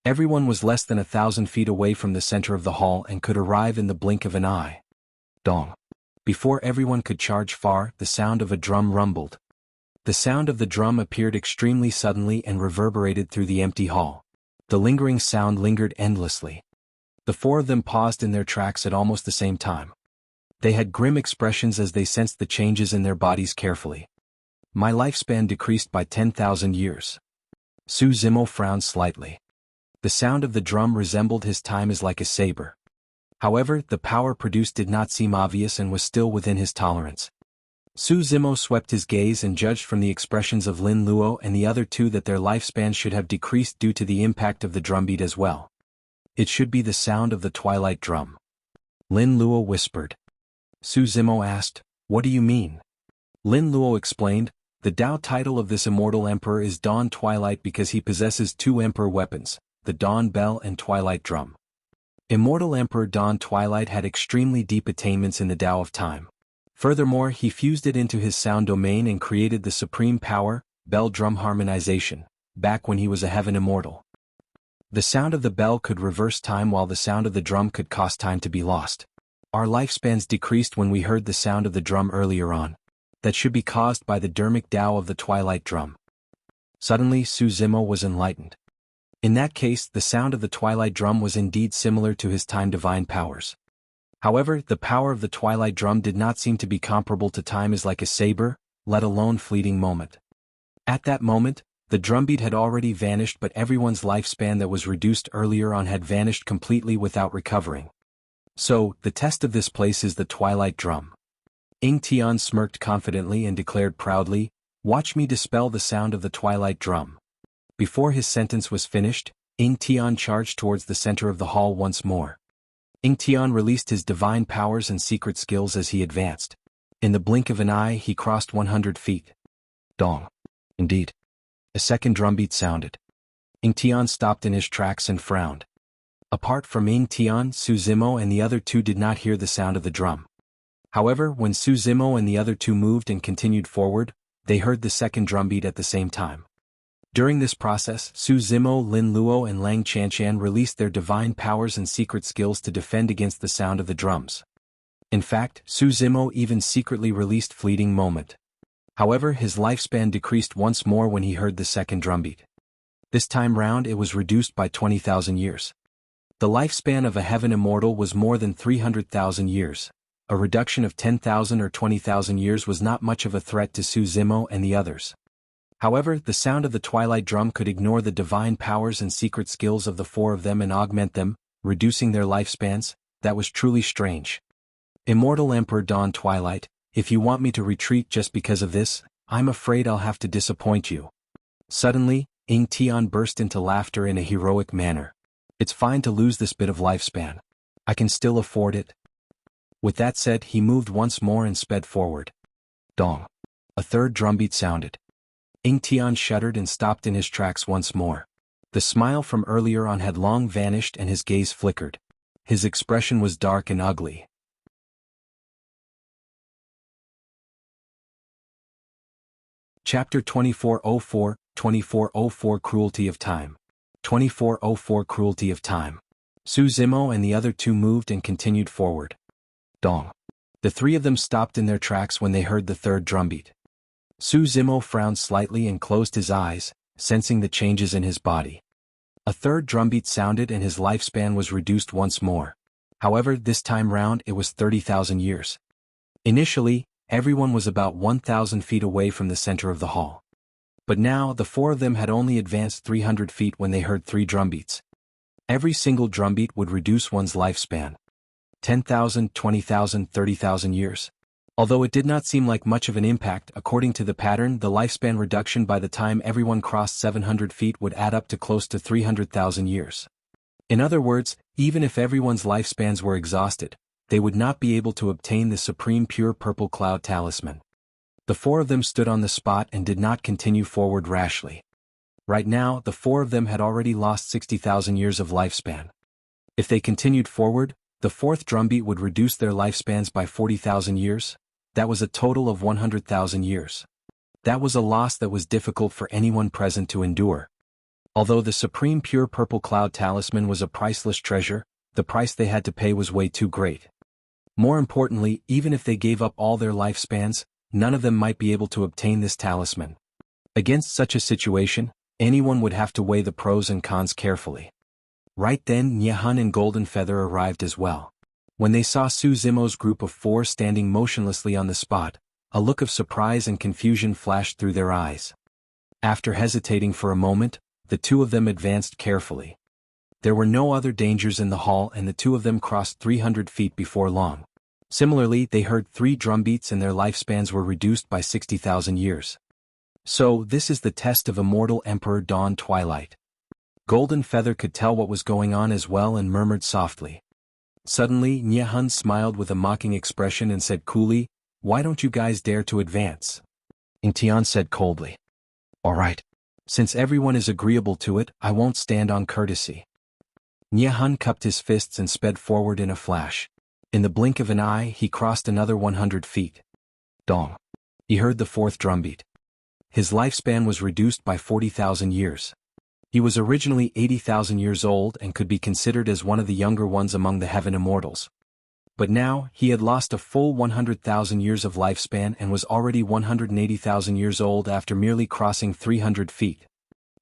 Everyone was less than 1,000 feet away from the center of the hall and could arrive in the blink of an eye. Dong. Before everyone could charge far, the sound of a drum rumbled. The sound of the drum appeared extremely suddenly and reverberated through the empty hall. The lingering sound lingered endlessly. The 4 of them paused in their tracks at almost the same time. They had grim expressions as they sensed the changes in their bodies carefully. My lifespan decreased by 10,000 years. Su Zimo frowned slightly. The sound of the drum resembled his time as like a saber. However, the power produced did not seem obvious and was still within his tolerance. Su Zimo swept his gaze and judged from the expressions of Lin Luo and the other 2 that their lifespan should have decreased due to the impact of the drumbeat as well. It should be the sound of the Twilight drum. Lin Luo whispered. Su Zimo asked, "What do you mean?" Lin Luo explained, "The Tao title of this immortal emperor is Dawn Twilight because he possesses 2 emperor weapons, the Dawn Bell and Twilight Drum. Immortal Emperor Dawn Twilight had extremely deep attainments in the Tao of Time. Furthermore, he fused it into his sound domain and created the supreme power, Bell Drum Harmonization, back when he was a heaven immortal. The sound of the bell could reverse time while the sound of the drum could cause time to be lost. Our lifespans decreased when we heard the sound of the drum earlier on. That should be caused by the dermic Tao of the Twilight drum. Suddenly Su Zimo was enlightened. In that case, the sound of the Twilight drum was indeed similar to his time divine powers. However, the power of the Twilight drum did not seem to be comparable to time as like a saber, let alone fleeting moment. At that moment, the drumbeat had already vanished, but everyone's lifespan that was reduced earlier on had vanished completely without recovering. So, the test of this place is the Twilight drum. Ying Tian smirked confidently and declared proudly, "Watch me dispel the sound of the Twilight drum." Before his sentence was finished, Ying Tian charged towards the center of the hall once more. Ying Tian released his divine powers and secret skills as he advanced. In the blink of an eye he crossed 100 feet. Dong. Indeed. A second drumbeat sounded. Ying Tian stopped in his tracks and frowned. Apart from Ying Tian, Su Zimo and the other two did not hear the sound of the drum. However, when Su Zimo and the other two moved and continued forward, they heard the second drumbeat at the same time. During this process, Su Zimo, Lin Luo and Lang Chanchan released their divine powers and secret skills to defend against the sound of the drums. In fact, Su Zimo even secretly released Fleeting Moment. However, his lifespan decreased once more when he heard the second drumbeat. This time round it was reduced by 20,000 years. The lifespan of a heaven immortal was more than 300,000 years. A reduction of 10,000 or 20,000 years was not much of a threat to Su Zimo and the others. However, the sound of the Twilight drum could ignore the divine powers and secret skills of the four of them and augment them, reducing their lifespans. That was truly strange. Immortal Emperor Dawn Twilight, if you want me to retreat just because of this, I'm afraid I'll have to disappoint you. Suddenly, Ying Tian burst into laughter in a heroic manner. It's fine to lose this bit of lifespan. I can still afford it. With that said, he moved once more and sped forward. Dong. A third drumbeat sounded. Ying Tian shuddered and stopped in his tracks once more. The smile from earlier on had long vanished and his gaze flickered. His expression was dark and ugly. Chapter 2404, 2404 Cruelty of Time. 2404 Cruelty of Time. Su Zimo and the other two moved and continued forward. Dong. The three of them stopped in their tracks when they heard the third drumbeat. Su Zimo frowned slightly and closed his eyes, sensing the changes in his body. A third drumbeat sounded and his lifespan was reduced once more. However, this time round it was 30,000 years. Initially, everyone was about 1,000 feet away from the center of the hall. But now the four of them had only advanced 300 feet when they heard three drumbeats. Every single drumbeat would reduce one's lifespan. 10,000, 20,000, 30,000 years. Although it did not seem like much of an impact, according to the pattern, the lifespan reduction by the time everyone crossed 700 feet would add up to close to 300,000 years. In other words, even if everyone's lifespans were exhausted, they would not be able to obtain the supreme pure purple cloud talisman. The four of them stood on the spot and did not continue forward rashly. Right now, the four of them had already lost 60,000 years of lifespan. If they continued forward, the fourth drumbeat would reduce their lifespans by 40,000 years. That was a total of 100,000 years. That was a loss that was difficult for anyone present to endure. Although the supreme pure purple cloud talisman was a priceless treasure, the price they had to pay was way too great. More importantly, even if they gave up all their lifespans, none of them might be able to obtain this talisman. Against such a situation, anyone would have to weigh the pros and cons carefully. Right then Jianghu and Golden Feather arrived as well. When they saw Su Zimo's group of four standing motionlessly on the spot, a look of surprise and confusion flashed through their eyes. After hesitating for a moment, the two of them advanced carefully. There were no other dangers in the hall and the two of them crossed 300 feet before long. Similarly, they heard three drumbeats and their lifespans were reduced by 60,000 years. So, this is the test of Immortal Emperor Dawn Twilight. Golden Feather could tell what was going on as well and murmured softly. Suddenly, Jianghu smiled with a mocking expression and said coolly, "Why don't you guys dare to advance?" Ying Tian said coldly, "All right. Since everyone is agreeable to it, I won't stand on courtesy." Jianghu cupped his fists and sped forward in a flash. In the blink of an eye, he crossed another 100 feet. Dong. He heard the fourth drumbeat. His lifespan was reduced by 40,000 years. He was originally 80,000 years old and could be considered as one of the younger ones among the Heaven Immortals. But now, he had lost a full 100,000 years of lifespan and was already 180,000 years old after merely crossing 300 feet.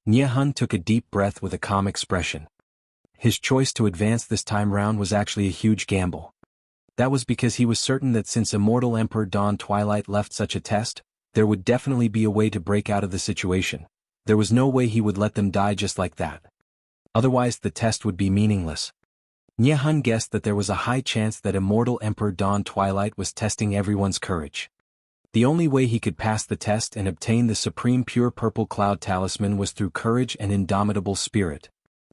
Jianghu took a deep breath with a calm expression. His choice to advance this time round was actually a huge gamble. That was because he was certain that since Immortal Emperor Dawn Twilight left such a test, there would definitely be a way to break out of the situation. There was no way he would let them die just like that. Otherwise the test would be meaningless. Jianghu guessed that there was a high chance that Immortal Emperor Dawn Twilight was testing everyone's courage. The only way he could pass the test and obtain the supreme pure purple cloud talisman was through courage and indomitable spirit.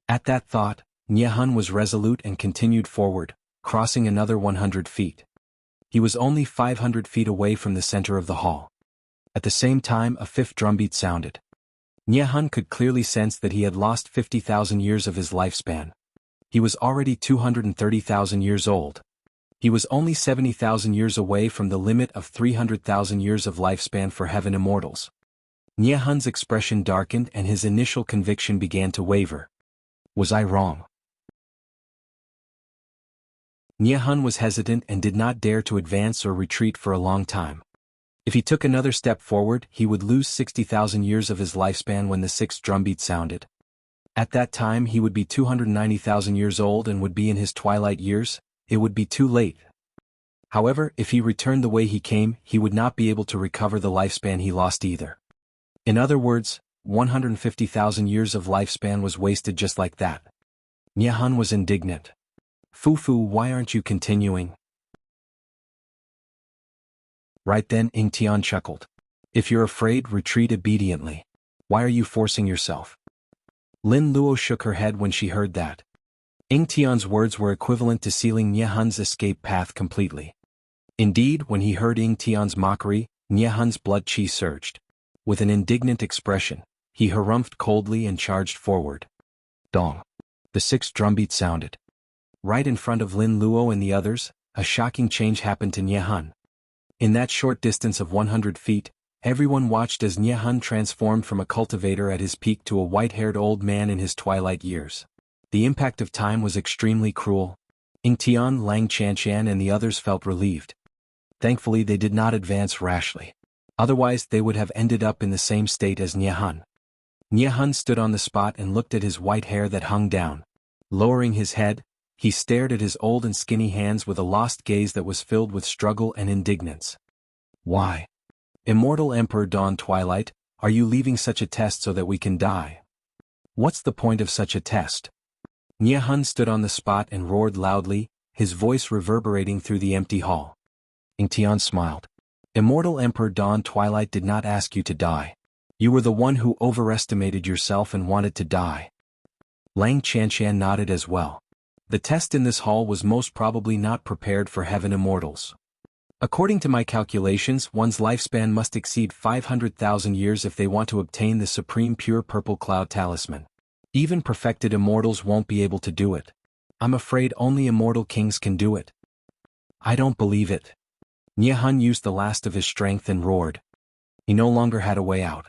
At that thought, Jianghu was resolute and continued forward, crossing another 100 feet. He was only 500 feet away from the center of the hall. At the same time a fifth drumbeat sounded. Jianghu could clearly sense that he had lost 50,000 years of his lifespan. He was already 230,000 years old. He was only 70,000 years away from the limit of 300,000 years of lifespan for Heaven Immortals. Jianghu's expression darkened and his initial conviction began to waver. Was I wrong? Jianghu was hesitant and did not dare to advance or retreat for a long time. If he took another step forward, he would lose 60,000 years of his lifespan when the sixth drumbeat sounded. At that time he would be 290,000 years old and would be in his twilight years. It would be too late. However, if he returned the way he came, he would not be able to recover the lifespan he lost either. In other words, 150,000 years of lifespan was wasted just like that. Jianghu was indignant. Fufu, why aren't you continuing? Right then Yingtian chuckled. If you're afraid, retreat obediently. Why are you forcing yourself? Lin Luo shook her head when she heard that. Yingtian's words were equivalent to sealing Jianghu's escape path completely. Indeed, when he heard Yingtian's mockery, Jianghu's blood qi surged. With an indignant expression, he harumphed coldly and charged forward. Dong. The sixth drumbeat sounded. Right in front of Lin Luo and the others, a shocking change happened to Jianghu. In that short distance of 100 feet, everyone watched as Jianghu transformed from a cultivator at his peak to a white-haired old man in his twilight years. The impact of time was extremely cruel. Yingtian, Lang Chanshan and the others felt relieved. Thankfully they did not advance rashly. Otherwise they would have ended up in the same state as Jianghu. Jianghu stood on the spot and looked at his white hair that hung down. Lowering his head, he stared at his old and skinny hands with a lost gaze that was filled with struggle and indignance. Why? Immortal Emperor Dawn Twilight, are you leaving such a test so that we can die? What's the point of such a test? Jianghu stood on the spot and roared loudly, his voice reverberating through the empty hall. Yingtian smiled. Immortal Emperor Dawn Twilight did not ask you to die. You were the one who overestimated yourself and wanted to die. Lang Chanshan nodded as well. The test in this hall was most probably not prepared for Heaven Immortals. According to my calculations, one's lifespan must exceed 500,000 years if they want to obtain the supreme pure purple cloud talisman. Even perfected immortals won't be able to do it. I'm afraid only immortal kings can do it. I don't believe it. Jianghu used the last of his strength and roared. He no longer had a way out.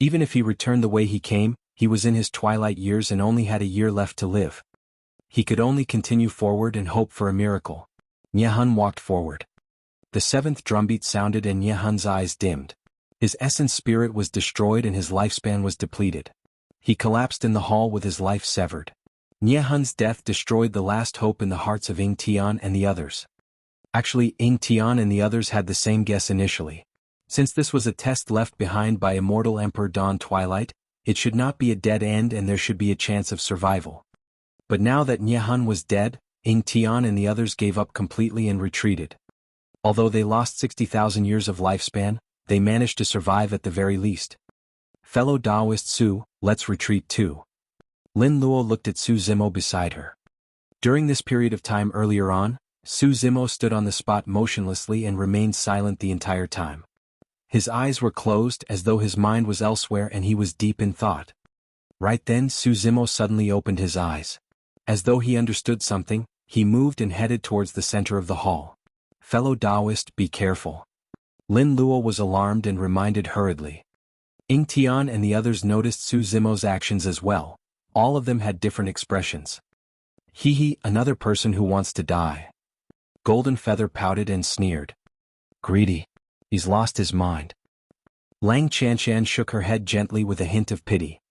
Even if he returned the way he came, he was in his twilight years and only had a year left to live. He could only continue forward and hope for a miracle. Jianghu walked forward. The seventh drumbeat sounded and Jianghu's eyes dimmed. His essence spirit was destroyed and his lifespan was depleted. He collapsed in the hall with his life severed. Jianghu's death destroyed the last hope in the hearts of Yingtian and the others. Actually, Yingtian and the others had the same guess initially. Since this was a test left behind by Immortal Emperor Dawn Twilight, it should not be a dead end and there should be a chance of survival. But now that Jianghu was dead, Yingtian and the others gave up completely and retreated. Although they lost 60,000 years of lifespan, they managed to survive at the very least. Fellow Taoist Su, let's retreat too. Lin Luo looked at Su Zimo beside her. During this period of time earlier on, Su Zimo stood on the spot motionlessly and remained silent the entire time. His eyes were closed as though his mind was elsewhere and he was deep in thought. Right then Su Zimo suddenly opened his eyes. As though he understood something, he moved and headed towards the center of the hall. Fellow Taoist, be careful. Lin Luo was alarmed and reminded hurriedly. Ying Tian and the others noticed Su Zimo's actions as well. All of them had different expressions. Hee hee, another person who wants to die. Golden Feather pouted and sneered. Greedy. He's lost his mind. Lang Chanshan shook her head gently with a hint of pity.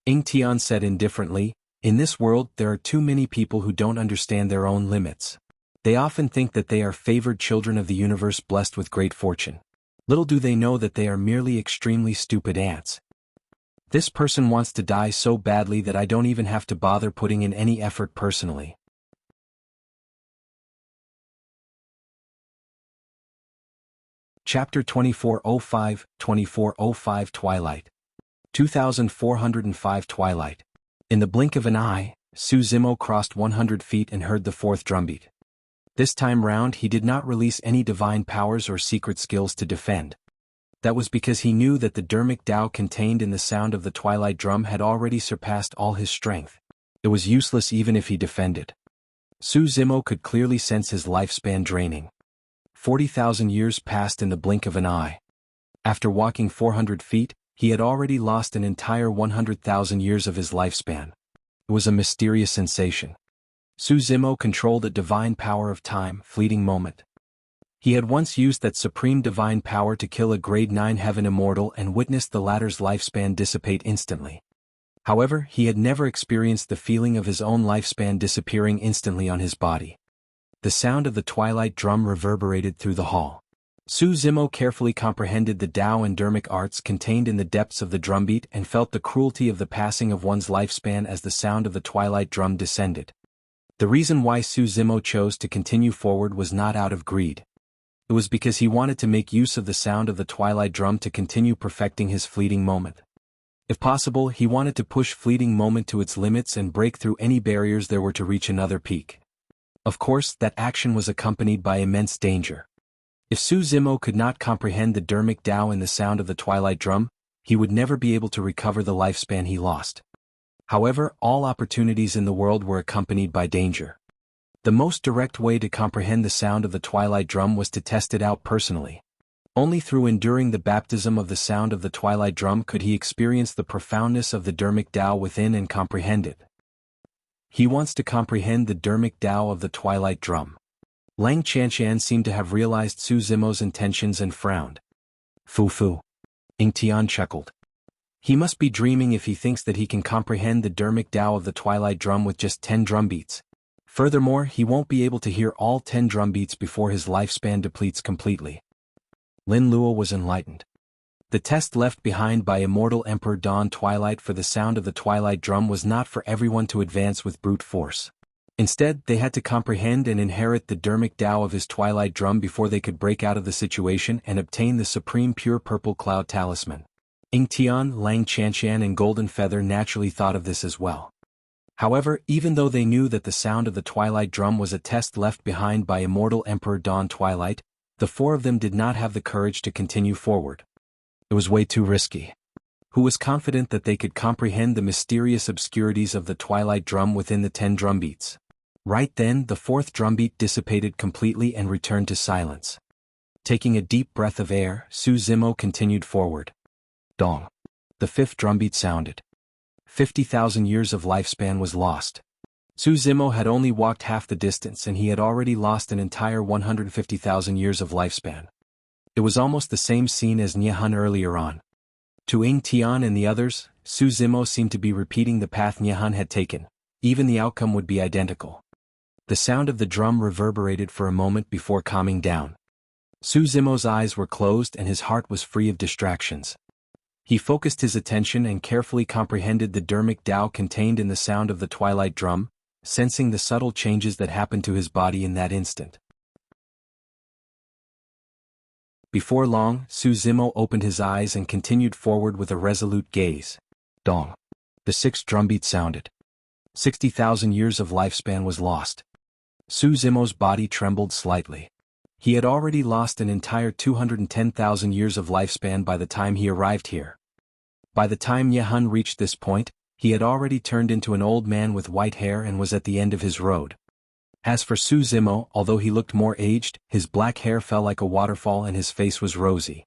Ying Tian said indifferently, in this world there are too many people who don't understand their own limits. They often think that they are favored children of the universe blessed with great fortune. Little do they know that they are merely extremely stupid ants. This person wants to die so badly that I don't even have to bother putting in any effort personally. Chapter 2405 Twilight. 2405 Twilight. In the blink of an eye, Su Zimo crossed 100 feet and heard the fourth drumbeat. This time round he did not release any divine powers or secret skills to defend. That was because he knew that the Dermic Tao contained in the sound of the Twilight drum had already surpassed all his strength. It was useless even if he defended. Su Zimo could clearly sense his lifespan draining. 40,000 years passed in the blink of an eye. After walking 400 feet, he had already lost an entire 100,000 years of his lifespan. It was a mysterious sensation. Su Zimo controlled a divine power of time, fleeting moment. He had once used that supreme divine power to kill a grade 9 heaven immortal and witnessed the latter's lifespan dissipate instantly. However, he had never experienced the feeling of his own lifespan disappearing instantly on his body. The sound of the Twilight drum reverberated through the hall. Su Zimo carefully comprehended the Tao and Dermic arts contained in the depths of the drumbeat and felt the cruelty of the passing of one's lifespan as the sound of the Twilight drum descended. The reason why Su Zimo chose to continue forward was not out of greed. It was because he wanted to make use of the sound of the Twilight drum to continue perfecting his fleeting moment. If possible, he wanted to push fleeting moment to its limits and break through any barriers there were to reach another peak. Of course, that action was accompanied by immense danger. If Su Zimo could not comprehend the Dermic Tao in the sound of the Twilight drum, he would never be able to recover the lifespan he lost. However, all opportunities in the world were accompanied by danger. The most direct way to comprehend the sound of the Twilight drum was to test it out personally. Only through enduring the baptism of the sound of the Twilight drum could he experience the profoundness of the Dermic Tao within and comprehend it. He wants to comprehend the Dermic Tao of the Twilight drum. Lang Chanshan seemed to have realized Su Zimo's intentions and frowned. Fu. Ying Tian chuckled. He must be dreaming if he thinks that he can comprehend the Dermic Tao of the Twilight drum with just 10 drumbeats. Furthermore, he won't be able to hear all 10 drumbeats before his lifespan depletes completely. Lin Luo was enlightened. The test left behind by Immortal Emperor Dawn Twilight for the sound of the Twilight drum was not for everyone to advance with brute force. Instead, they had to comprehend and inherit the Dermic Tao of his Twilight drum before they could break out of the situation and obtain the supreme pure purple cloud talisman. Ying Tian, Lang Chanshan and Golden Feather naturally thought of this as well. However, even though they knew that the sound of the Twilight drum was a test left behind by Immortal Emperor Dawn Twilight, the four of them did not have the courage to continue forward. It was way too risky. Who was confident that they could comprehend the mysterious obscurities of the Twilight drum within the 10 drumbeats? Right then, the fourth drumbeat dissipated completely and returned to silence. Taking a deep breath of air, Su Zimo continued forward. Dong. The fifth drumbeat sounded. 50,000 years of lifespan was lost. Su Zimo had only walked half the distance and he had already lost an entire 150,000 years of lifespan. It was almost the same scene as Jianghu earlier on. To Ying Tian and the others, Su Zimo seemed to be repeating the path Jianghu had taken. Even the outcome would be identical. The sound of the drum reverberated for a moment before calming down. Su Zimo's eyes were closed and his heart was free of distractions. He focused his attention and carefully comprehended the Dermic Tao contained in the sound of the Twilight drum, sensing the subtle changes that happened to his body in that instant. Before long, Su Zimo opened his eyes and continued forward with a resolute gaze. Dong. The sixth drumbeat sounded. 60,000 years of lifespan was lost. Su Zimo's body trembled slightly. He had already lost an entire 210,000 years of lifespan by the time he arrived here. By the time Jianghu reached this point, he had already turned into an old man with white hair and was at the end of his road. As for Su Zimo, although he looked more aged, his black hair fell like a waterfall and his face was rosy.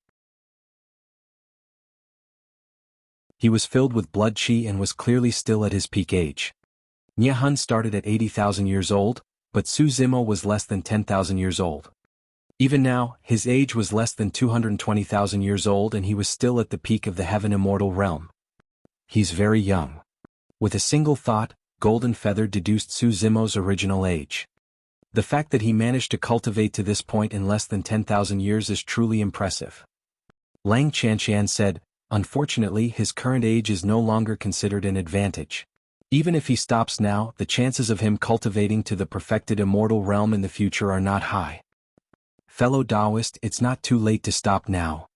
He was filled with blood chi and was clearly still at his peak age. Jianghu started at 80,000 years old, but Su Zimo was less than 10,000 years old. Even now, his age was less than 220,000 years old and he was still at the peak of the Heaven Immortal realm. He's very young. With a single thought, Golden Feather deduced Su Zimo's original age. The fact that he managed to cultivate to this point in less than 10,000 years is truly impressive. Lang Chanqian said, unfortunately his current age is no longer considered an advantage. Even if he stops now, the chances of him cultivating to the perfected immortal realm in the future are not high. Fellow Taoist, it's not too late to stop now.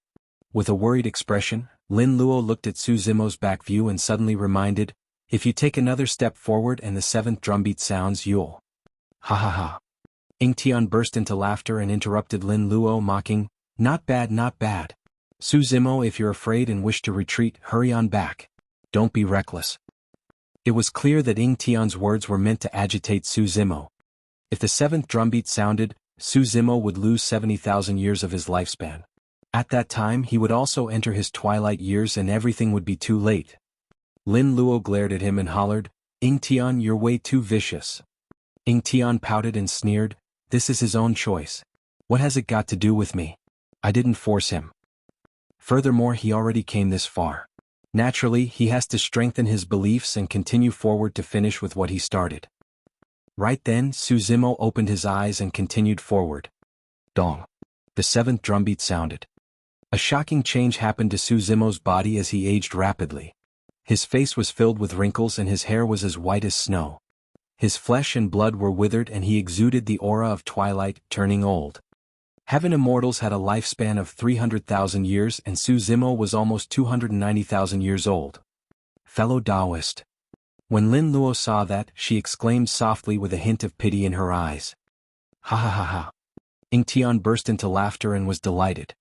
With a worried expression, Lin Luo looked at Su Zimo's back view and suddenly reminded, if you take another step forward and the seventh drumbeat sounds, you'll... Ha ha ha. Ying Tian burst into laughter and interrupted Lin Luo, mocking, not bad, not bad. Su Zimo, if you're afraid and wish to retreat, hurry on back. Don't be reckless. It was clear that Ying Tian's words were meant to agitate Su Zimo. If the seventh drumbeat sounded, Su Zimo would lose 70,000 years of his lifespan. At that time he would also enter his twilight years and everything would be too late. Lin Luo glared at him and hollered, Ying Tian, you're way too vicious. Ying Tian pouted and sneered, this is his own choice. What has it got to do with me? I didn't force him. Furthermore, he already came this far. Naturally, he has to strengthen his beliefs and continue forward to finish with what he started. Right then, Su Zimo opened his eyes and continued forward. Dong. The seventh drumbeat sounded. A shocking change happened to Su Zimo's body as he aged rapidly. His face was filled with wrinkles and his hair was as white as snow. His flesh and blood were withered and he exuded the aura of twilight, turning old. Heaven Immortals had a lifespan of 300,000 years and Su Zimo was almost 290,000 years old. Fellow Taoist. When Lin Luo saw that, she exclaimed softly with a hint of pity in her eyes. Ha ha ha ha. Ying Tian burst into laughter and was delighted.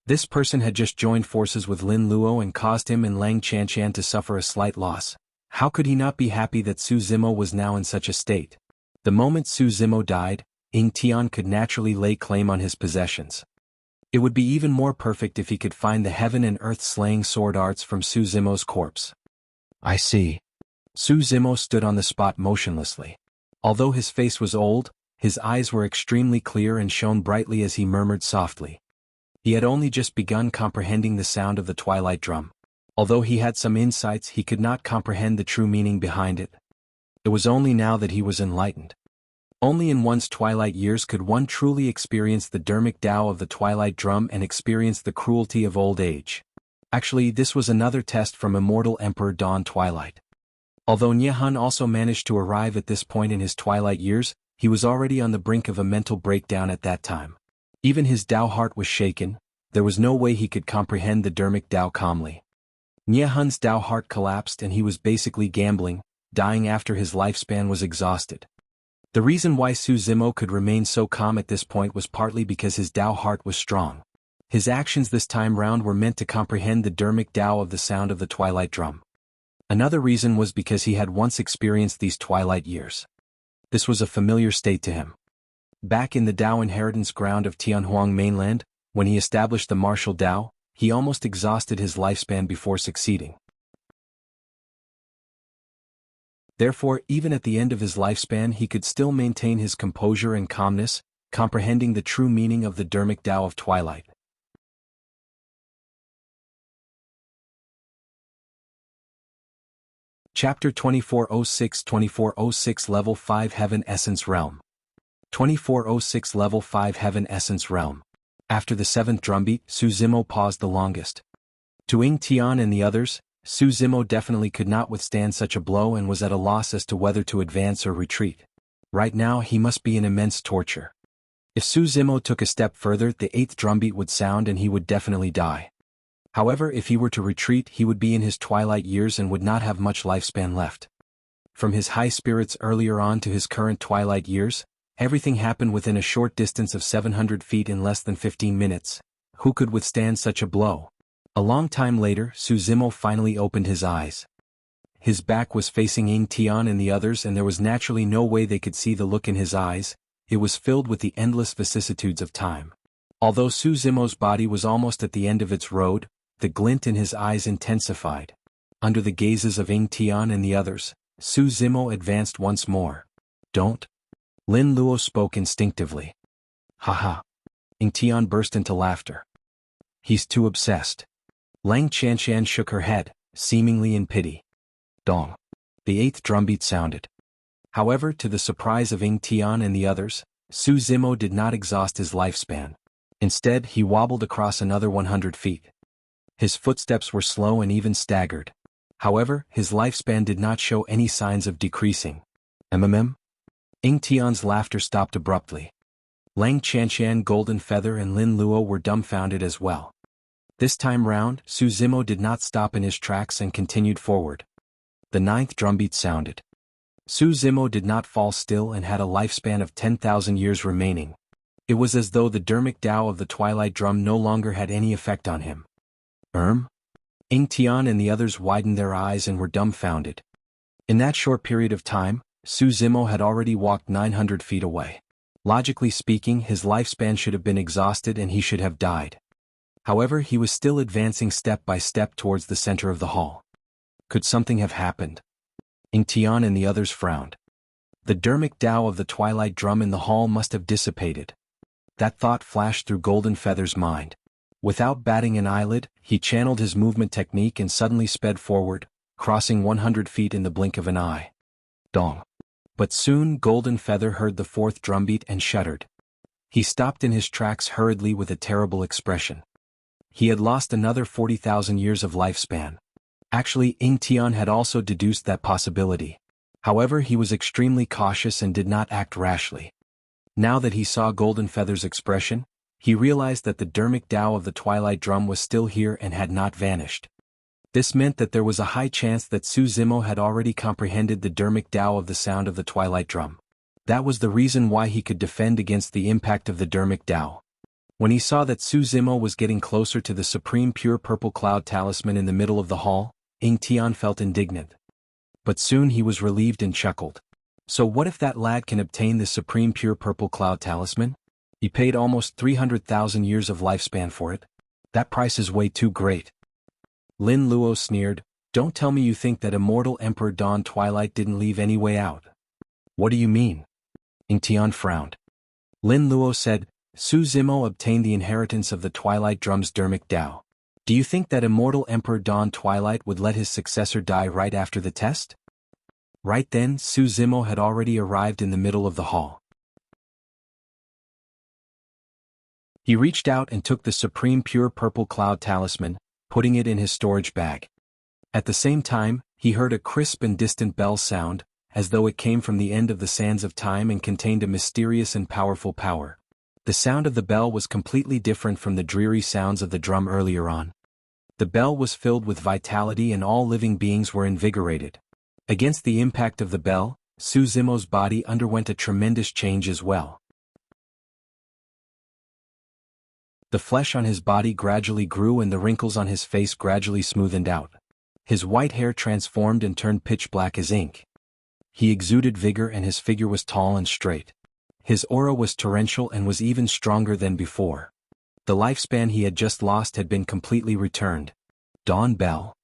This person had just joined forces with Lin Luo and caused him and Lang Chanqian to suffer a slight loss. How could he not be happy that Su Zimo was now in such a state? The moment Su Zimo died, Ying Tian could naturally lay claim on his possessions. It would be even more perfect if he could find the heaven and earth slaying sword arts from Su Zimo's corpse. I see. Su Zimo stood on the spot motionlessly. Although his face was old, his eyes were extremely clear and shone brightly as he murmured softly. He had only just begun comprehending the sound of the twilight drum. Although he had some insights, he could not comprehend the true meaning behind it. It was only now that he was enlightened. Only in one's twilight years could one truly experience the dharmic Tao of the twilight drum and experience the cruelty of old age. Actually, this was another test from Immortal Emperor Dawn Twilight. Although Jianghu also managed to arrive at this point in his twilight years, he was already on the brink of a mental breakdown at that time. Even his Tao heart was shaken, there was no way he could comprehend the dharmic Tao calmly. Jianghu's Tao heart collapsed and he was basically gambling, dying after his lifespan was exhausted. The reason why Su Zimo could remain so calm at this point was partly because his Tao heart was strong. His actions this time round were meant to comprehend the dharmic Tao of the sound of the twilight drum. Another reason was because he had once experienced these twilight years. This was a familiar state to him. Back in the Tao inheritance ground of Tianhuang mainland, when he established the martial Tao, he almost exhausted his lifespan before succeeding. Therefore, even at the end of his lifespan he could still maintain his composure and calmness, comprehending the true meaning of the dharmic Tao of twilight. Chapter 2406 Level 5 Heaven Essence Realm 2406 Level 5 Heaven Essence Realm. After the seventh drumbeat, Su Zimo paused the longest. To Ying Tian and the others, Su Zimo definitely could not withstand such a blow and was at a loss as to whether to advance or retreat. Right now he must be in immense torture. If Su Zimo took a step further, the eighth drumbeat would sound and he would definitely die. However, if he were to retreat, he would be in his twilight years and would not have much lifespan left. From his high spirits earlier on to his current twilight years, everything happened within a short distance of 700 feet in less than 15 minutes. Who could withstand such a blow? A long time later, Su Zimo finally opened his eyes. His back was facing Ying Tian and the others and there was naturally no way they could see the look in his eyes. It was filled with the endless vicissitudes of time. Although Su Zimo's body was almost at the end of its road, the glint in his eyes intensified. under the gazes of Ying Tian and the others, Su Zimo advanced once more. Don't. Lin Luo spoke instinctively. Haha. Ying Tian burst into laughter. He's too obsessed. Lang Qianshan shook her head, seemingly in pity. Dong. The eighth drumbeat sounded. However, to the surprise of Ying Tian and the others, Su Zimo did not exhaust his lifespan. Instead, he wobbled across another 100 feet. His footsteps were slow and even staggered. However, his lifespan did not show any signs of decreasing. MMM? Ying Tian's laughter stopped abruptly. Lang Qianshan, Golden Feather and Lin Luo were dumbfounded as well. This time round, Su Zimo did not stop in his tracks and continued forward. The ninth drumbeat sounded. Su Zimo did not fall still and had a lifespan of 10,000 years remaining. It was as though the Dermic Tao of the Twilight Drum no longer had any effect on him. Ying Tian and the others widened their eyes and were dumbfounded. In that short period of time, Su Zimo had already walked 900 feet away. Logically speaking, his lifespan should have been exhausted and he should have died. However, he was still advancing step by step towards the center of the hall. Could something have happened? Ying Tian and the others frowned. The Dermic Tao of the Twilight Drum in the hall must have dissipated. That thought flashed through Golden Feather's mind. Without batting an eyelid, he channeled his movement technique and suddenly sped forward, crossing 100 feet in the blink of an eye. Dong. But soon Golden Feather heard the fourth drumbeat and shuddered. He stopped in his tracks hurriedly with a terrible expression. He had lost another 40,000 years of lifespan. Actually, Ying Tian had also deduced that possibility. However, he was extremely cautious and did not act rashly. Now that he saw Golden Feather's expression, he realized that the Dermic Tao of the Twilight Drum was still here and had not vanished. This meant that there was a high chance that Su Zimo had already comprehended the Dermic Tao of the sound of the Twilight Drum. That was the reason why he could defend against the impact of the Dermic Tao. When he saw that Su Zimo was getting closer to the supreme pure purple cloud talisman in the middle of the hall, Ying Tian felt indignant. But soon he was relieved and chuckled. So what if that lad can obtain the supreme pure purple cloud talisman? He paid almost 300,000 years of lifespan for it. That price is way too great. Lin Luo sneered, don't tell me you think that Immortal Emperor Dawn Twilight didn't leave any way out. What do you mean? Ying Tian frowned. Lin Luo said, Su Zimo obtained the inheritance of the Twilight Drum's Dermic Tao. Do you think that Immortal Emperor Dawn Twilight would let his successor die right after the test? Right then, Su Zimo had already arrived in the middle of the hall. He reached out and took the supreme pure purple cloud talisman, putting it in his storage bag. At the same time, he heard a crisp and distant bell sound, as though it came from the end of the sands of time and contained a mysterious and powerful power. The sound of the bell was completely different from the dreary sounds of the drum earlier on. The bell was filled with vitality and all living beings were invigorated. Against the impact of the bell, Su Zimo's body underwent a tremendous change as well. The flesh on his body gradually grew and the wrinkles on his face gradually smoothened out. His white hair transformed and turned pitch black as ink. He exuded vigor and his figure was tall and straight. His aura was torrential and was even stronger than before. The lifespan he had just lost had been completely returned. Dawn Bell.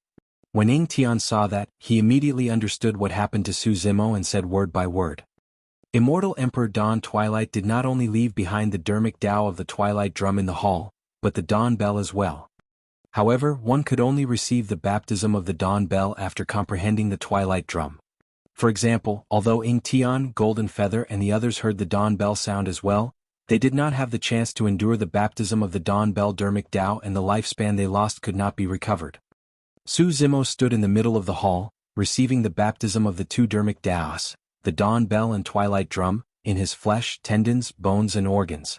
When Ying Tian saw that, he immediately understood what happened to Su Zimo and said word by word. Immortal Emperor Dawn Twilight did not only leave behind the Dermic Tao of the Twilight Drum in the hall, but the Dawn Bell as well. However, one could only receive the baptism of the Dawn Bell after comprehending the Twilight Drum. For example, although Ying Tian, Golden Feather and the others heard the Dawn Bell sound as well, they did not have the chance to endure the baptism of the Dawn Bell Dermic Tao and the lifespan they lost could not be recovered. Su Zimo stood in the middle of the hall, receiving the baptism of the two Dermic Taos, the Dawn Bell and Twilight Drum, in his flesh, tendons, bones and organs.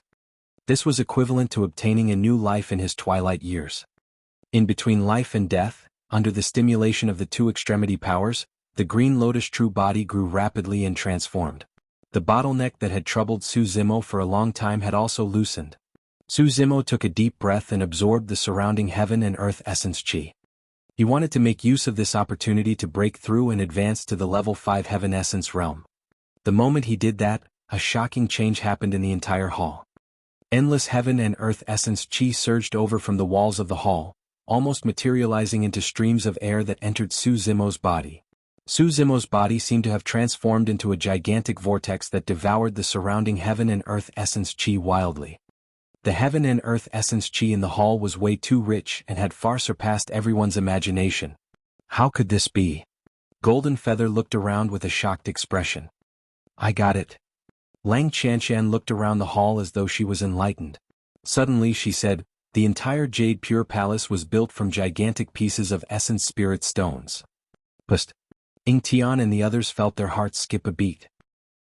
This was equivalent to obtaining a new life in his twilight years. In between life and death, under the stimulation of the two extremity powers, the Green Lotus true body grew rapidly and transformed. The bottleneck that had troubled Su Zimo for a long time had also loosened. Su Zimo took a deep breath and absorbed the surrounding heaven and earth essence chi. He wanted to make use of this opportunity to break through and advance to the level 5 heaven essence realm. The moment he did that, a shocking change happened in the entire hall. Endless heaven and earth essence chi surged over from the walls of the hall, almost materializing into streams of air that entered Su Zimo's body. Su Zimo's body seemed to have transformed into a gigantic vortex that devoured the surrounding heaven and earth essence chi wildly. The heaven and earth essence chi in the hall was way too rich and had far surpassed everyone's imagination. How could this be? Golden Feather looked around with a shocked expression. I got it. Lang Qianshan looked around the hall as though she was enlightened. Suddenly she said, the entire Jade Pure Palace was built from gigantic pieces of essence spirit stones. Pust. Ying Tian and the others felt their hearts skip a beat.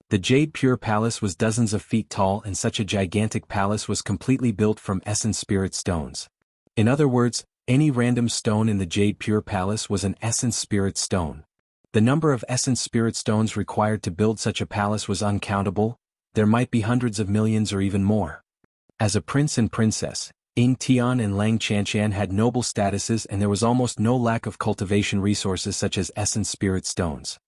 The Jade Pure Palace was dozens of feet tall, and such a gigantic palace was completely built from essence spirit stones. In other words, any random stone in the Jade Pure Palace was an essence spirit stone. The number of essence spirit stones required to build such a palace was uncountable. There might be hundreds of millions or even more. As a prince and princess, Ying Tian and Lang Qianshan had noble statuses, and there was almost no lack of cultivation resources such as essence spirit stones.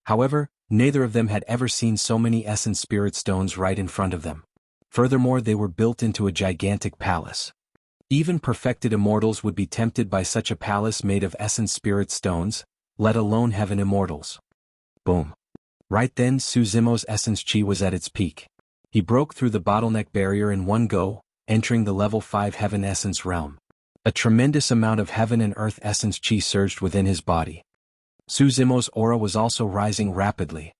However, neither of them had ever seen so many essence spirit stones right in front of them. Furthermore, they were built into a gigantic palace. Even perfected immortals would be tempted by such a palace made of essence spirit stones, let alone heaven immortals. Boom. Right then Su Zimo's essence chi was at its peak. He broke through the bottleneck barrier in one go, entering the level 5 heaven essence realm. A tremendous amount of heaven and earth essence chi surged within his body. Su Zimo's aura was also rising rapidly.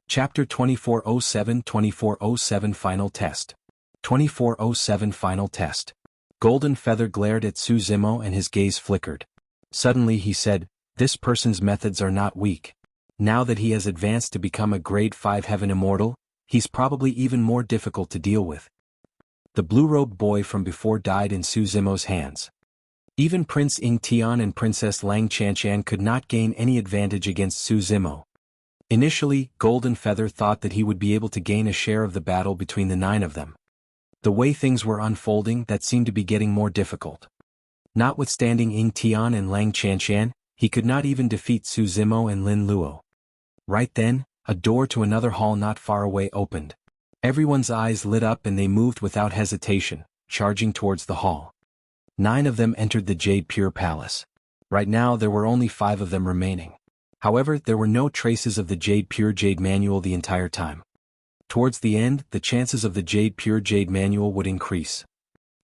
Chapter 2407 Final Test. 2407 Final Test. Golden Feather glared at Su Zimo and his gaze flickered. Suddenly he said, this person's methods are not weak. Now that he has advanced to become a grade 5 heaven immortal, he's probably even more difficult to deal with. The blue-robed boy from before died in Su Zimo's hands. Even Prince Ying Tian and Princess Lang Qianshan could not gain any advantage against Su Zimo. Initially, Golden Feather thought that he would be able to gain a share of the battle between the 9 of them. The way things were unfolding, that seemed to be getting more difficult. Notwithstanding Ying Tian and Lang Qianshan, he could not even defeat Su Zimo and Lin Luo. Right then, a door to another hall not far away opened. Everyone's eyes lit up and they moved without hesitation, charging towards the hall. 9 of them entered the Jade Pure Palace. Right now there were only 5 of them remaining. However, there were no traces of the Jade Pure Jade Manual the entire time. Towards the end, the chances of the Jade Pure Jade Manual would increase.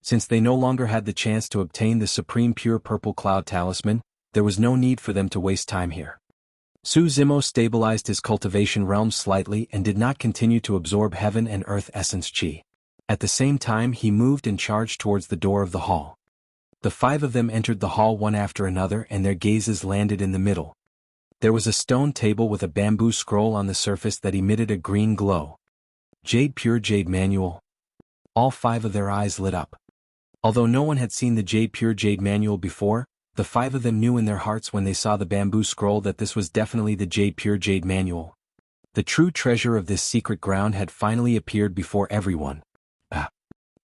Since they no longer had the chance to obtain the Supreme Pure Purple Cloud Talisman, there was no need for them to waste time here. Su Zimo stabilized his cultivation realm slightly and did not continue to absorb heaven and earth essence chi. At the same time he moved and charged towards the door of the hall. The 5 of them entered the hall one after another and their gazes landed in the middle. There was a stone table with a bamboo scroll on the surface that emitted a green glow. Jade Pure Jade Manual. All 5 of their eyes lit up. Although no one had seen the Jade Pure Jade Manual before, the 5 of them knew in their hearts when they saw the bamboo scroll that this was definitely the Jade Pure Jade Manual. The true treasure of this secret ground had finally appeared before everyone.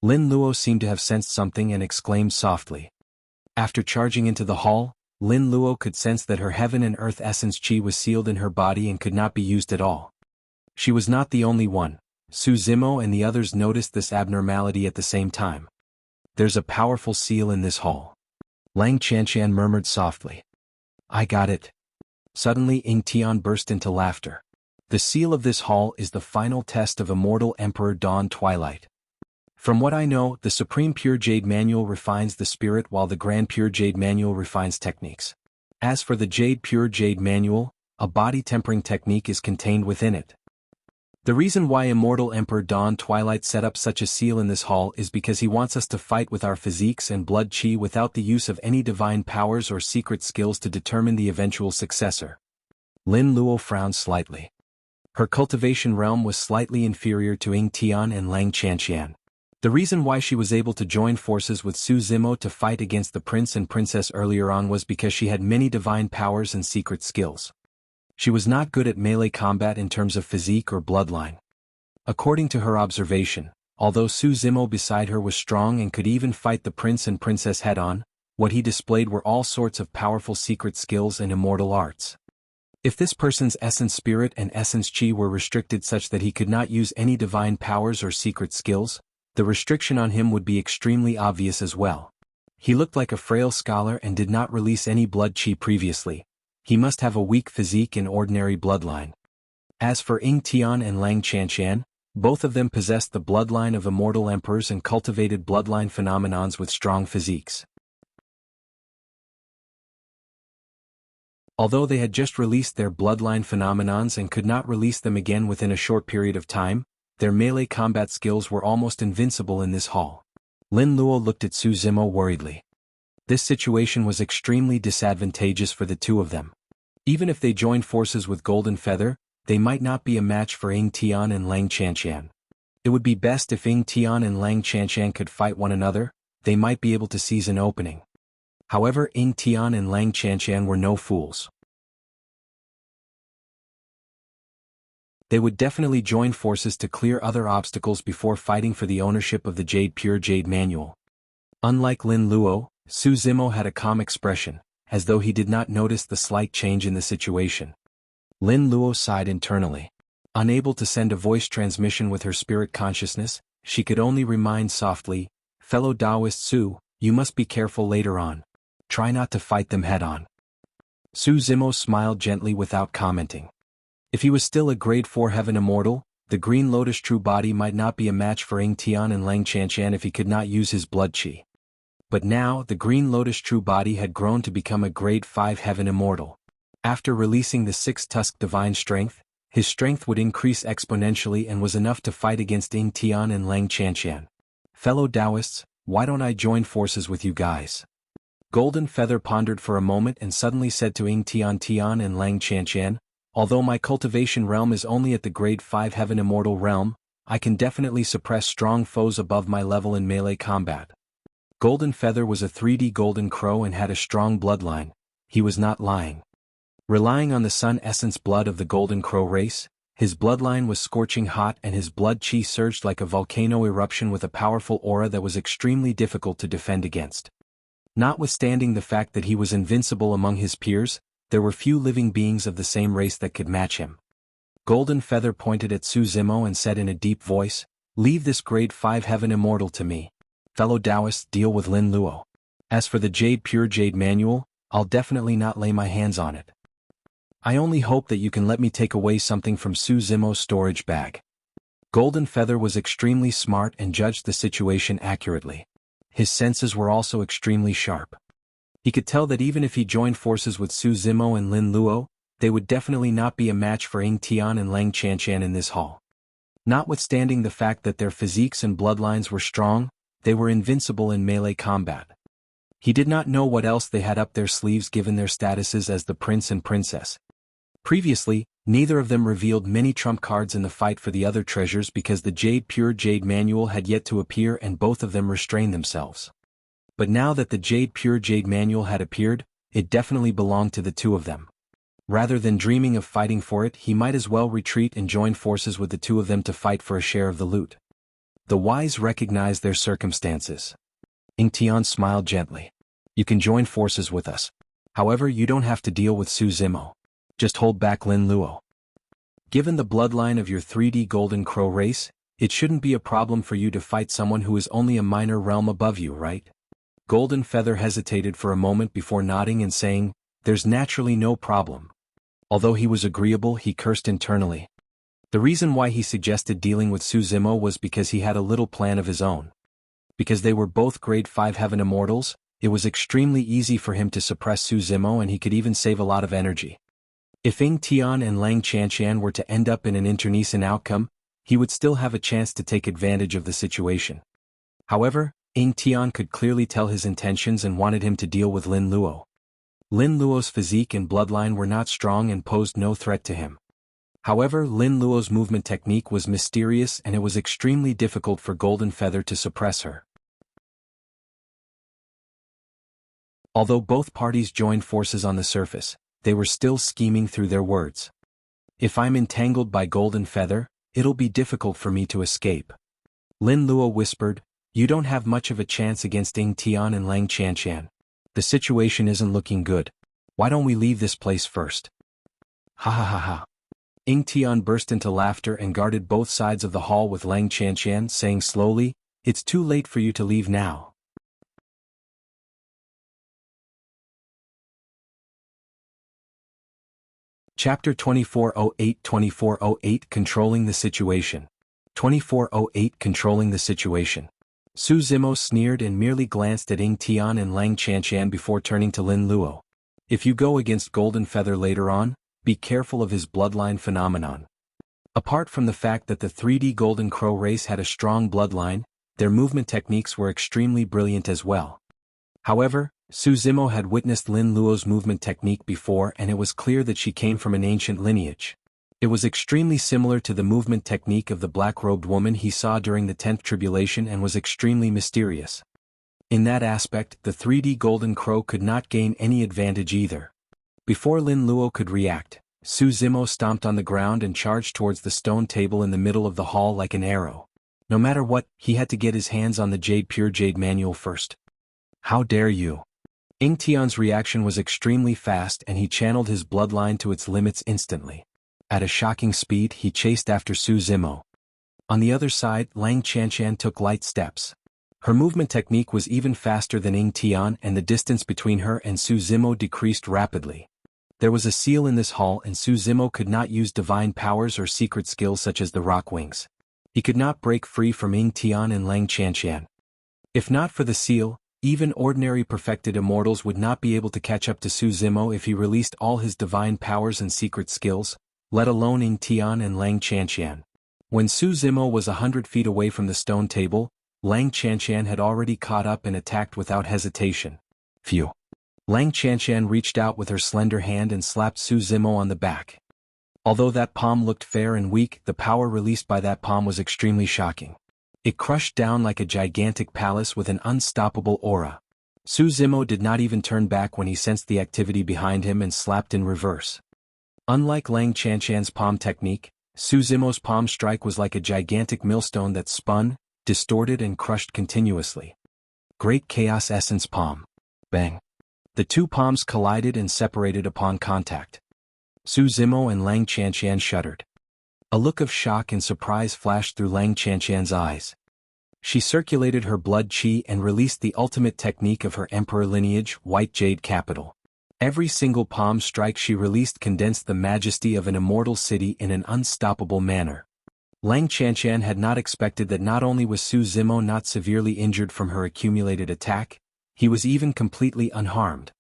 Lin Luo seemed to have sensed something and exclaimed softly. After charging into the hall, Lin Luo could sense that her heaven and earth essence chi was sealed in her body and could not be used at all. She was not the only one. Su Zimo and the others noticed this abnormality at the same time. There's a powerful seal in this hall. Lang Qianshan murmured softly. I got it. Suddenly Ying Tian burst into laughter. The seal of this hall is the final test of Immortal Emperor Dawn Twilight. From what I know, the Supreme Pure Jade Manual refines the spirit while the Grand Pure Jade Manual refines techniques. As for the Jade Pure Jade Manual, a body tempering technique is contained within it. The reason why Immortal Emperor Dawn Twilight set up such a seal in this hall is because he wants us to fight with our physiques and blood chi without the use of any divine powers or secret skills to determine the eventual successor. Lin Luo frowned slightly. Her cultivation realm was slightly inferior to Ying Tian and Lang Qianshan. The reason why she was able to join forces with Su Zimo to fight against the prince and princess earlier on was because she had many divine powers and secret skills. She was not good at melee combat in terms of physique or bloodline. According to her observation, although Su Zimo beside her was strong and could even fight the prince and princess head-on, what he displayed were all sorts of powerful secret skills and immortal arts. If this person's essence spirit and essence chi were restricted such that he could not use any divine powers or secret skills, the restriction on him would be extremely obvious as well. He looked like a frail scholar and did not release any blood chi previously. He must have a weak physique and ordinary bloodline. As for Ying Tian and Lang Chanshan, both of them possessed the bloodline of immortal emperors and cultivated bloodline phenomenons with strong physiques. Although they had just released their bloodline phenomenons and could not release them again within a short period of time, their melee combat skills were almost invincible in this hall. Lin Luo looked at Su Zimo worriedly. This situation was extremely disadvantageous for the two of them. Even if they joined forces with Golden Feather, they might not be a match for Ying Tian and Lang Chanshan. It would be best if Ying Tian and Lang Chanshan could fight one another. They might be able to seize an opening. However, Ying Tian and Lang Chanshan were no fools. They would definitely join forces to clear other obstacles before fighting for the ownership of the Pure Jade manual. Unlike Lin Luo, Su Zimo had a calm expression, as though he did not notice the slight change in the situation. Lin Luo sighed internally. Unable to send a voice transmission with her spirit consciousness, she could only remind softly, "Fellow Taoist Su, you must be careful later on. Try not to fight them head-on." Su Zimo smiled gently without commenting. If he was still a grade 4 heaven immortal, the Green Lotus true body might not be a match for Ying Tian and Lang Chanshan if he could not use his blood chi. But now the Green Lotus true body had grown to become a grade 5 heaven immortal. After releasing the 6-tusk divine strength, his strength would increase exponentially and was enough to fight against Ying Tian and Lang Chanshan. "Fellow Taoists, why don't I join forces with you guys?" Golden Feather pondered for a moment and suddenly said to Ying Tian and Lang Chanshan, "Although my cultivation realm is only at the grade 5 heaven immortal realm, I can definitely suppress strong foes above my level in melee combat." Golden Feather was a 3D golden crow and had a strong bloodline. He was not lying. Relying on the sun essence blood of the golden crow race, his bloodline was scorching hot and his blood chi surged like a volcano eruption with a powerful aura that was extremely difficult to defend against. Notwithstanding the fact that he was invincible among his peers, there were few living beings of the same race that could match him. Golden Feather pointed at Su Zimo and said in a deep voice, "Leave this grade 5 heaven immortal to me. Fellow Taoists, deal with Lin Luo. As for the Pure Jade manual, I'll definitely not lay my hands on it. I only hope that you can let me take away something from Su Zimo's storage bag." Golden Feather was extremely smart and judged the situation accurately. His senses were also extremely sharp. He could tell that even if he joined forces with Su Zimo and Lin Luo, they would definitely not be a match for Ying Tian and Lang Chanshan in this hall. Notwithstanding the fact that their physiques and bloodlines were strong, they were invincible in melee combat. He did not know what else they had up their sleeves given their statuses as the prince and princess. Previously, neither of them revealed many trump cards in the fight for the other treasures because the Pure Jade manual had yet to appear and both of them restrained themselves. But now that the Pure Jade manual had appeared, it definitely belonged to the two of them. Rather than dreaming of fighting for it, he might as well retreat and join forces with the two of them to fight for a share of the loot. The wise recognized their circumstances. Ying Tian smiled gently. "You can join forces with us. However, you don't have to deal with Su Zimo. Just hold back Lin Luo. Given the bloodline of your 3D Golden Crow race, it shouldn't be a problem for you to fight someone who is only a minor realm above you, right?" Golden Feather hesitated for a moment before nodding and saying, "There's naturally no problem." Although he was agreeable, he cursed internally. The reason why he suggested dealing with Su Zimo was because he had a little plan of his own. Because they were both grade 5 heaven immortals, it was extremely easy for him to suppress Su Zimo and he could even save a lot of energy. If Ying Tian and Lang Chanshan were to end up in an internecine outcome, he would still have a chance to take advantage of the situation. However, Ying Tian could clearly tell his intentions and wanted him to deal with Lin Luo. Lin Luo's physique and bloodline were not strong and posed no threat to him. However, Lin Luo's movement technique was mysterious and it was extremely difficult for Golden Feather to suppress her. Although both parties joined forces on the surface, they were still scheming through their words. "If I'm entangled by Golden Feather, it'll be difficult for me to escape." Lin Luo whispered, "You don't have much of a chance against Ying Tian and Lang Chanshan. The situation isn't looking good. Why don't we leave this place first?" Ha ha ha ha. Ying Tian burst into laughter and guarded both sides of the hall with Lang Qianqian, saying slowly, "It's too late for you to leave now." Chapter 2408 Controlling the Situation. 2408 Controlling the Situation. Su Zimo sneered and merely glanced at Ying Tian and Lang Qianqian before turning to Lin Luo. "If you go against Golden Feather later on, be careful of his bloodline phenomenon." Apart from the fact that the 3D Golden Crow race had a strong bloodline, their movement techniques were extremely brilliant as well. However, Su Zimo had witnessed Lin Luo's movement technique before, and it was clear that she came from an ancient lineage. It was extremely similar to the movement technique of the black-robed woman he saw during the 10th tribulation and was extremely mysterious. In that aspect, the 3D Golden Crow could not gain any advantage either. Before Lin Luo could react, Su Zimo stomped on the ground and charged towards the stone table in the middle of the hall like an arrow. No matter what, he had to get his hands on the Pure Jade manual first. "How dare you!" Ying Tian's reaction was extremely fast and he channeled his bloodline to its limits instantly. At a shocking speed, he chased after Su Zimo. On the other side, Lang Qianqian took light steps. Her movement technique was even faster than Ying Tian, and the distance between her and Su Zimo decreased rapidly. There was a seal in this hall, and Su Zimo could not use divine powers or secret skills such as the rock wings. He could not break free from Ying Tian and Lang Qianqian. If not for the seal, even ordinary perfected immortals would not be able to catch up to Su Zimo if he released all his divine powers and secret skills, let alone Ying Tian and Lang Qianqian. When Su Zimo was 100 feet away from the stone table, Lang Qianqian had already caught up and attacked without hesitation. Phew. Lang Qianqian reached out with her slender hand and slapped Su Zimo on the back. Although that palm looked fair and weak, the power released by that palm was extremely shocking. It crushed down like a gigantic palace with an unstoppable aura. Su Zimo did not even turn back when he sensed the activity behind him and slapped in reverse. Unlike Lang Qianqian's palm technique, Su Zimo's palm strike was like a gigantic millstone that spun, distorted and crushed continuously. Great Chaos Essence Palm. Bang. The two palms collided and separated upon contact. Su Zimo and Lang Qianqian shuddered. A look of shock and surprise flashed through Lang Qianqian's eyes. She circulated her blood qi and released the ultimate technique of her emperor lineage, White Jade Capital. Every single palm strike she released condensed the majesty of an immortal city in an unstoppable manner. Lang Qianqian had not expected that not only was Su Zimo not severely injured from her accumulated attack, he was even completely unharmed.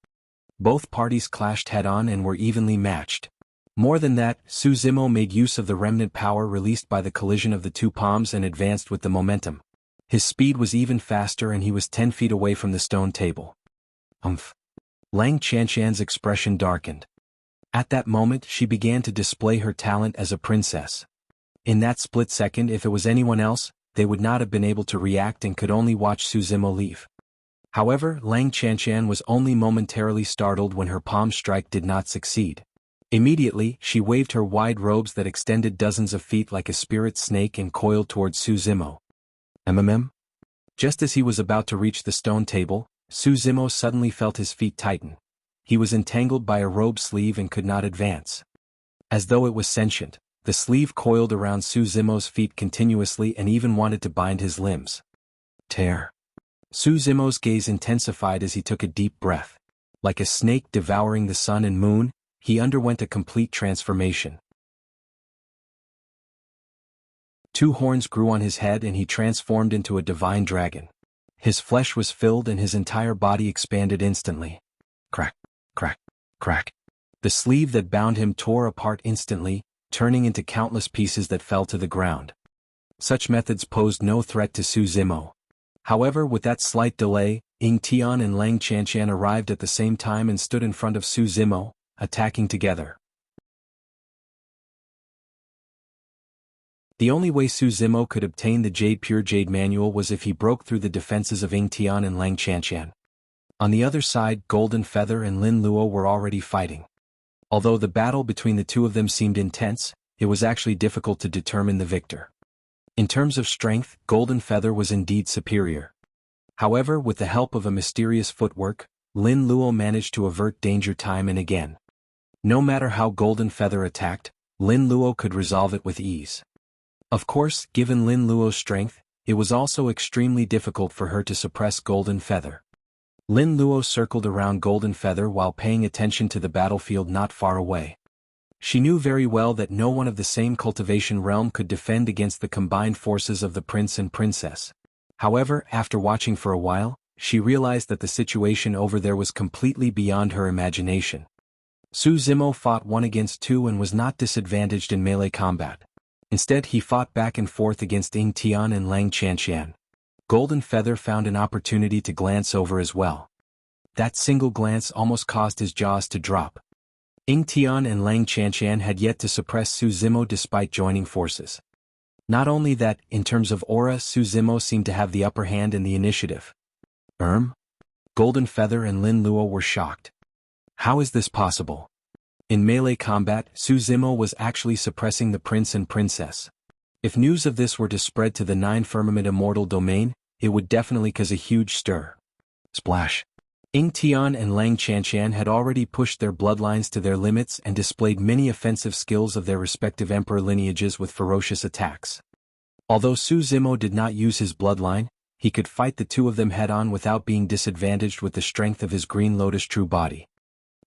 Both parties clashed head-on and were evenly matched. More than that, Su Zimo made use of the remnant power released by the collision of the two palms and advanced with the momentum. His speed was even faster and he was 10 feet away from the stone table. Lang Qianqian's expression darkened. At that moment she began to display her talent as a princess. In that split second, if it was anyone else, they would not have been able to react and could only watch Su Zimo leave. However, Lang Qianqian was only momentarily startled when her palm strike did not succeed. Immediately, she waved her wide robes that extended dozens of feet like a spirit snake and coiled towards Su Zimo. Just as he was about to reach the stone table, Su Zimo suddenly felt his feet tighten. He was entangled by a robe sleeve and could not advance. As though it was sentient, the sleeve coiled around Su Zimo's feet continuously and even wanted to bind his limbs. Tear. Su Zimo's gaze intensified as he took a deep breath. Like a snake devouring the sun and moon, he underwent a complete transformation. 2 horns grew on his head and he transformed into a divine dragon. His flesh was filled and his entire body expanded instantly. Crack, crack, crack. The sleeve that bound him tore apart instantly, turning into countless pieces that fell to the ground. Such methods posed no threat to Su Zimo. However, with that slight delay, Ying Tian and Lang Qianqian arrived at the same time and stood in front of Su Zimo, attacking together. The only way Su Zimo could obtain the Pure Jade manual was if he broke through the defenses of Ying Tian and Lang Qianqian. On the other side, Golden Feather and Lin Luo were already fighting. Although the battle between the two of them seemed intense, it was actually difficult to determine the victor. In terms of strength, Golden Feather was indeed superior. However, with the help of a mysterious footwork, Lin Luo managed to avert danger time and again. No matter how Golden Feather attacked, Lin Luo could resolve it with ease. Of course, given Lin Luo's strength, it was also extremely difficult for her to suppress Golden Feather. Lin Luo circled around Golden Feather while paying attention to the battlefield not far away. She knew very well that no one of the same cultivation realm could defend against the combined forces of the prince and princess. However, after watching for a while, she realized that the situation over there was completely beyond her imagination. Su Zimo fought 1 against 2 and was not disadvantaged in melee combat. Instead, he fought back and forth against Ying Tian and Lang Qianqian. Golden Feather found an opportunity to glance over as well. That single glance almost caused his jaws to drop. Ying Tian and Lang Qianqian had yet to suppress Su Zimo despite joining forces. Not only that, in terms of aura, Su Zimo seemed to have the upper hand in the initiative. Golden Feather and Lin Luo were shocked. How is this possible? In melee combat, Su Zimo was actually suppressing the prince and princess. If news of this were to spread to the 9 Firmament Immortal domain, it would definitely cause a huge stir. Splash. Ying Tian and Lang Qianqian had already pushed their bloodlines to their limits and displayed many offensive skills of their respective emperor lineages with ferocious attacks. Although Su Zimo did not use his bloodline, he could fight the 2 of them head-on without being disadvantaged with the strength of his Green Lotus true body.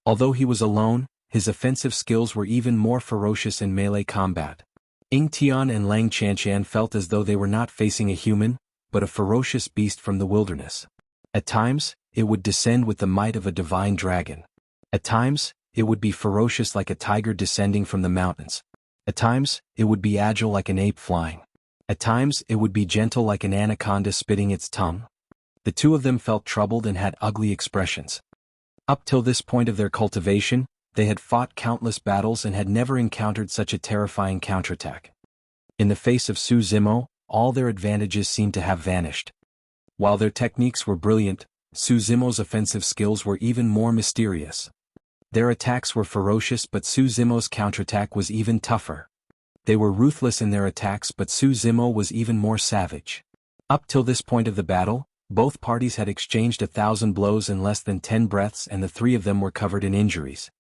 Although he was alone, his offensive skills were even more ferocious in melee combat. Ying Tian and Lang Qianqian felt as though they were not facing a human, but a ferocious beast from the wilderness. At times, it would descend with the might of a divine dragon. At times, it would be ferocious like a tiger descending from the mountains. At times, it would be agile like an ape flying. At times, it would be gentle like an anaconda spitting its tongue. The 2 of them felt troubled and had ugly expressions. Up till this point of their cultivation, they had fought countless battles and had never encountered such a terrifying counterattack. In the face of Su Zimo, all their advantages seemed to have vanished. While their techniques were brilliant, Su Zimo's offensive skills were even more mysterious. Their attacks were ferocious, but Su Zimo's counterattack was even tougher. They were ruthless in their attacks, but Su Zimo was even more savage. Up till this point of the battle, both parties had exchanged 1,000 blows in less than 10 breaths, and the 3 of them were covered in injuries.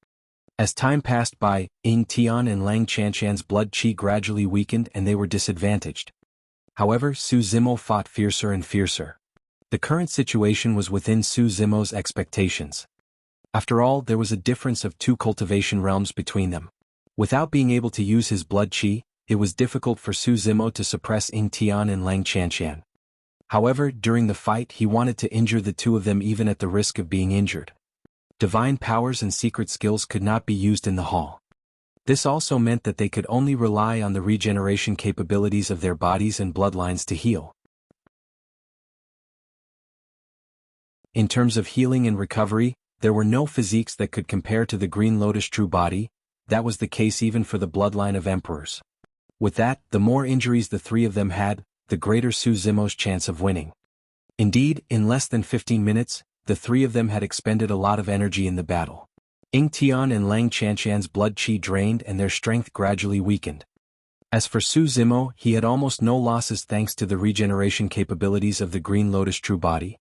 As time passed by, Ying Tian and Lang Qianqian's blood qi gradually weakened and they were disadvantaged. However, Su Zimo fought fiercer and fiercer. The current situation was within Su Zimo's expectations. After all, there was a difference of 2 cultivation realms between them. Without being able to use his blood qi, it was difficult for Su Zimo to suppress Ying Tian and Lang Qianqian. However, during the fight he wanted to injure the 2 of them even at the risk of being injured. Divine powers and secret skills could not be used in the hall. This also meant that they could only rely on the regeneration capabilities of their bodies and bloodlines to heal. In terms of healing and recovery, there were no physiques that could compare to the Green Lotus true body. That was the case even for the bloodline of emperors. With that, the more injuries the 3 of them had, the greater Su Zimo's chance of winning. Indeed, in less than 15 minutes, the 3 of them had expended a lot of energy in the battle. Ying Tian and Lang Qianqian's blood qi drained and their strength gradually weakened. As for Su Zimo, he had almost no losses thanks to the regeneration capabilities of the Green Lotus true body.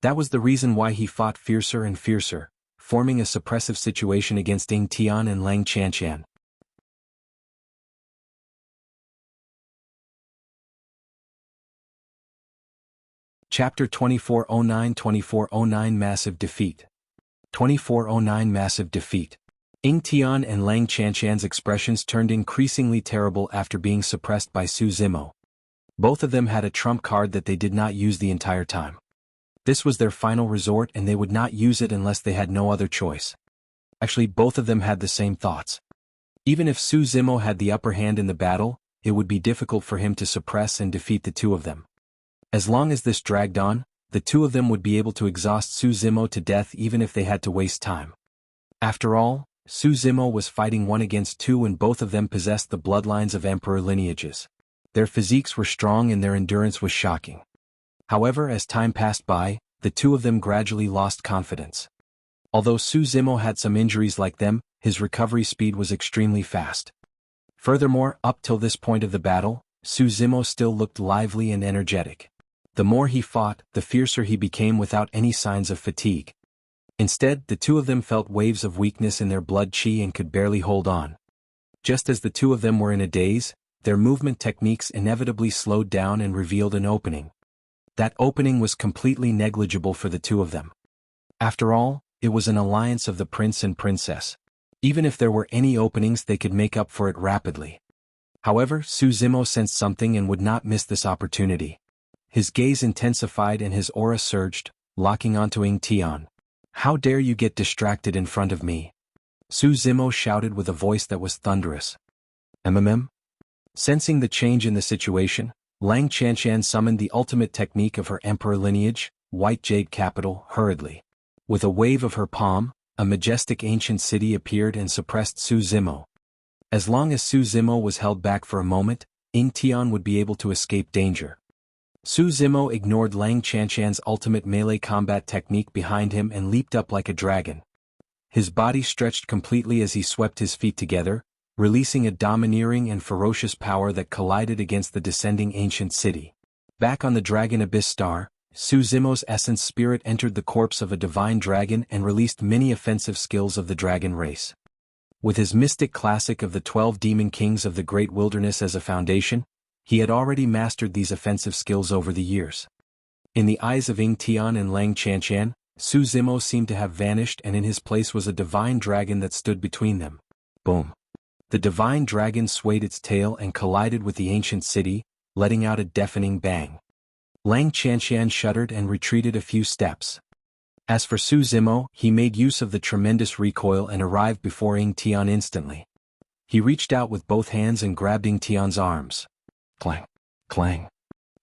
That was the reason why he fought fiercer and fiercer, forming a suppressive situation against Ying Tian and Lang Qianqian. Chapter 2409 Massive Defeat. 2409 Massive Defeat. Ying Tian and Lang Qianqian's expressions turned increasingly terrible after being suppressed by Su Zimo. Both of them had a trump card that they did not use the entire time. This was their final resort and they would not use it unless they had no other choice. Actually, both of them had the same thoughts. Even if Su Zimo had the upper hand in the battle, it would be difficult for him to suppress and defeat the 2 of them. As long as this dragged on, the 2 of them would be able to exhaust Su Zimo to death even if they had to waste time. After all, Su Zimo was fighting 1 against 2 and both of them possessed the bloodlines of emperor lineages. Their physiques were strong and their endurance was shocking. However, as time passed by, the 2 of them gradually lost confidence. Although Su Zimo had some injuries like them, his recovery speed was extremely fast. Furthermore, up till this point of the battle, Su Zimo still looked lively and energetic. The more he fought, the fiercer he became without any signs of fatigue. Instead, the two of them felt waves of weakness in their blood chi and could barely hold on. Just as the two of them were in a daze, their movement techniques inevitably slowed down and revealed an opening. That opening was completely negligible for the two of them. After all, it was an alliance of the prince and princess. Even if there were any openings, they could make up for it rapidly. However, Su Zimo sensed something and would not miss this opportunity. His gaze intensified and his aura surged, locking onto Ying Tian. "How dare you get distracted in front of me?" Su Zimo shouted with a voice that was thunderous. "MMM?" Sensing the change in the situation, Lang Chanshan summoned the ultimate technique of her emperor lineage, White Jade Capital, hurriedly. With a wave of her palm, a majestic ancient city appeared and suppressed Su Zimo. As long as Su Zimo was held back for a moment, Ying Tian would be able to escape danger. Su Zimo ignored Lang Chanshan's ultimate melee combat technique behind him and leaped up like a dragon. His body stretched completely as he swept his feet together, releasing a domineering and ferocious power that collided against the descending ancient city. Back on the Dragon Abyss Star, Su Zimo's essence spirit entered the corpse of a divine dragon and released many offensive skills of the dragon race. With his mystic classic of the 12 demon kings of the great wilderness as a foundation, he had already mastered these offensive skills over the years. In the eyes of Ying Tian and Lang Chanshan, Su Zimo seemed to have vanished, and in his place was a divine dragon that stood between them. Boom. The divine dragon swayed its tail and collided with the ancient city, letting out a deafening bang. Lang Chanshan shuddered and retreated a few steps. As for Su Zimo, he made use of the tremendous recoil and arrived before Ying Tian instantly. He reached out with both hands and grabbed Ying Tian's arms. Clang, clang.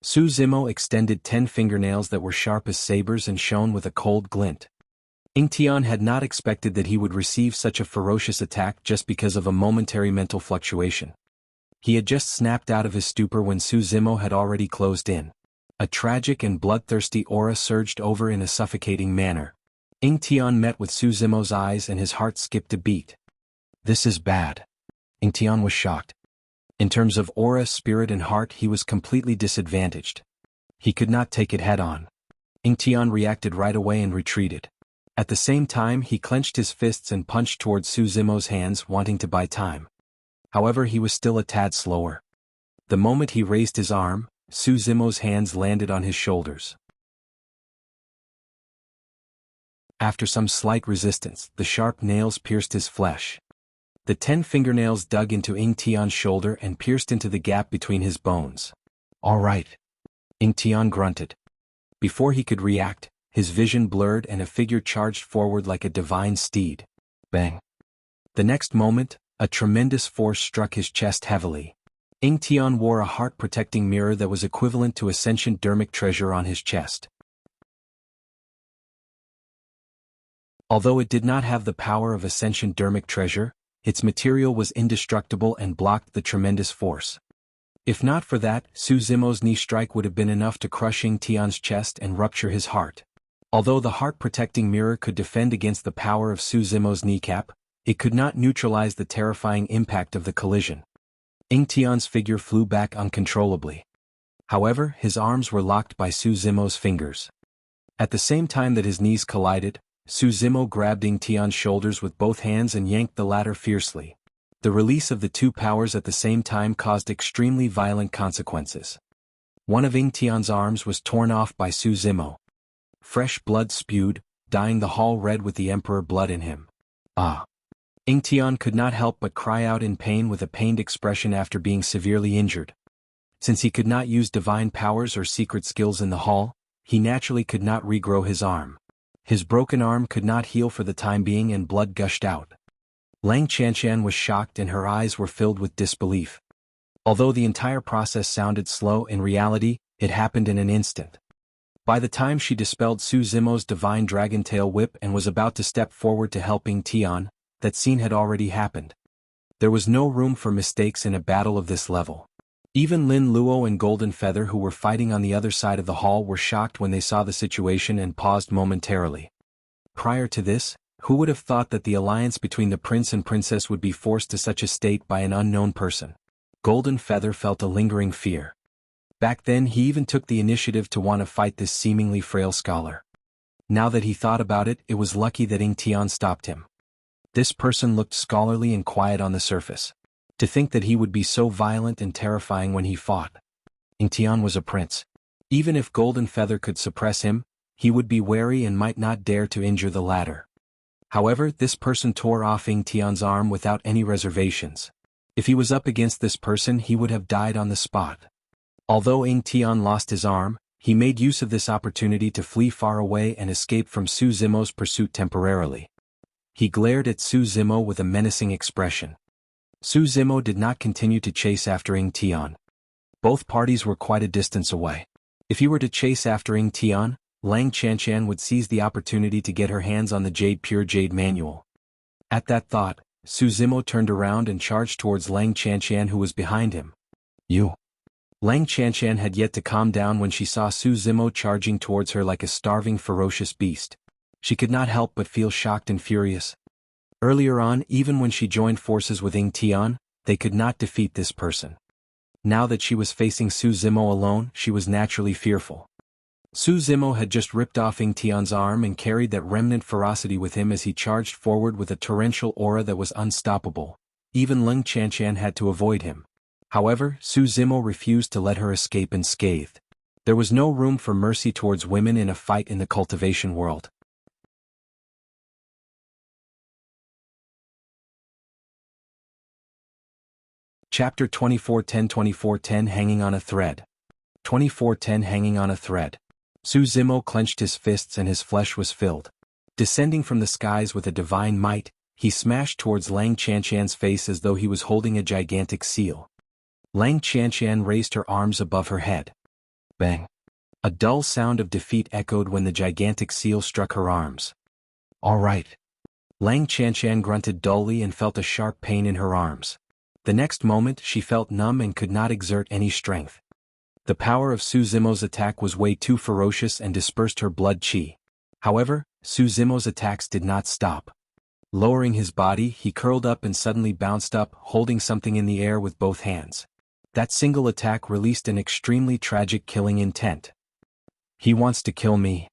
Su Zimo extended 10 fingernails that were sharp as sabers and shone with a cold glint. Ying Tian had not expected that he would receive such a ferocious attack just because of a momentary mental fluctuation. He had just snapped out of his stupor when Su Zimo had already closed in. A tragic and bloodthirsty aura surged over in a suffocating manner. Ying Tian met with Su Zimo's eyes and his heart skipped a beat. "This is bad." Ying Tian was shocked. In terms of aura, spirit and heart, he was completely disadvantaged. He could not take it head-on. Ying Tian reacted right away and retreated. At the same time, he clenched his fists and punched towards Su Zimo's hands, wanting to buy time. However, he was still a tad slower. The moment he raised his arm, Su Zimo's hands landed on his shoulders. After some slight resistance, the sharp nails pierced his flesh. The 10 fingernails dug into Ying Tian's shoulder and pierced into the gap between his bones. "All right." Ying Tian grunted. Before he could react, his vision blurred and a figure charged forward like a divine steed. Bang. The next moment, a tremendous force struck his chest heavily. Ying Tian wore a heart-protecting mirror that was equivalent to a sentient dermic treasure on his chest. Although it did not have the power of a sentient dermic treasure, its material was indestructible and blocked the tremendous force. If not for that, Su Zimo's knee strike would have been enough to crush Ying Tian's chest and rupture his heart. Although the heart-protecting mirror could defend against the power of Su Zimo's kneecap, it could not neutralize the terrifying impact of the collision. Ying Tian's figure flew back uncontrollably. However, his arms were locked by Su Zimo's fingers. At the same time that his knees collided, Su Zimo grabbed Ying Tian's shoulders with both hands and yanked the latter fiercely. The release of the two powers at the same time caused extremely violent consequences. One of Ying Tian's arms was torn off by Su Zimo. Fresh blood spewed, dyeing the hall red with the emperor blood in him. Ah! Ying Tian could not help but cry out in pain with a pained expression after being severely injured. Since he could not use divine powers or secret skills in the hall, he naturally could not regrow his arm. His broken arm could not heal for the time being and blood gushed out. Lang Chanshan was shocked and her eyes were filled with disbelief. Although the entire process sounded slow, in reality, it happened in an instant. By the time she dispelled Su Zimo's divine dragon tail whip and was about to step forward to help Ying Tian, that scene had already happened. There was no room for mistakes in a battle of this level. Even Lin Luo and Golden Feather, who were fighting on the other side of the hall, were shocked when they saw the situation and paused momentarily. Prior to this, who would have thought that the alliance between the prince and princess would be forced to such a state by an unknown person? Golden Feather felt a lingering fear. Back then he even took the initiative to want to fight this seemingly frail scholar. Now that he thought about it, it was lucky that Ing Tian stopped him. This person looked scholarly and quiet on the surface. To think that he would be so violent and terrifying when he fought. Ing Tian was a prince. Even if Golden Feather could suppress him, he would be wary and might not dare to injure the latter. However, this person tore off Ing Tian's arm without any reservations. If he was up against this person, he would have died on the spot. Although Ing Tian lost his arm, he made use of this opportunity to flee far away and escape from Su Zimo's pursuit temporarily. He glared at Su Zimo with a menacing expression. Su Zimo did not continue to chase after Ing Tian. Both parties were quite a distance away. If he were to chase after Ing Tian, Lang Chanshan would seize the opportunity to get her hands on the Pure Jade manual. At that thought, Su Zimo turned around and charged towards Lang Chanshan, who was behind him. You. Lang Chanshan had yet to calm down when she saw Su Zimo charging towards her like a starving ferocious beast. She could not help but feel shocked and furious. Earlier on, even when she joined forces with Ing Tian, they could not defeat this person. Now that she was facing Su Zimo alone, she was naturally fearful. Su Zimo had just ripped off Ing Tian's arm and carried that remnant ferocity with him as he charged forward with a torrential aura that was unstoppable. Even Lang Chanshan had to avoid him. However, Su Zimo refused to let her escape unscathed. There was no room for mercy towards women in a fight in the cultivation world. Chapter 2410 Hanging on a Thread. 2410 Hanging on a Thread. Su Zimo clenched his fists and his flesh was filled. Descending from the skies with a divine might, he smashed towards Lang Chanshan's face as though he was holding a gigantic seal. Lang Chanshan raised her arms above her head. Bang! A dull sound of defeat echoed when the gigantic seal struck her arms. All right. Lang Chanshan grunted dully and felt a sharp pain in her arms. The next moment she felt numb and could not exert any strength. The power of Su Zimo's attack was way too ferocious and dispersed her blood qi. However, Su Zimo's attacks did not stop. Lowering his body, he curled up and suddenly bounced up, holding something in the air with both hands. That single attack released an extremely tragic killing intent. He wants to kill me.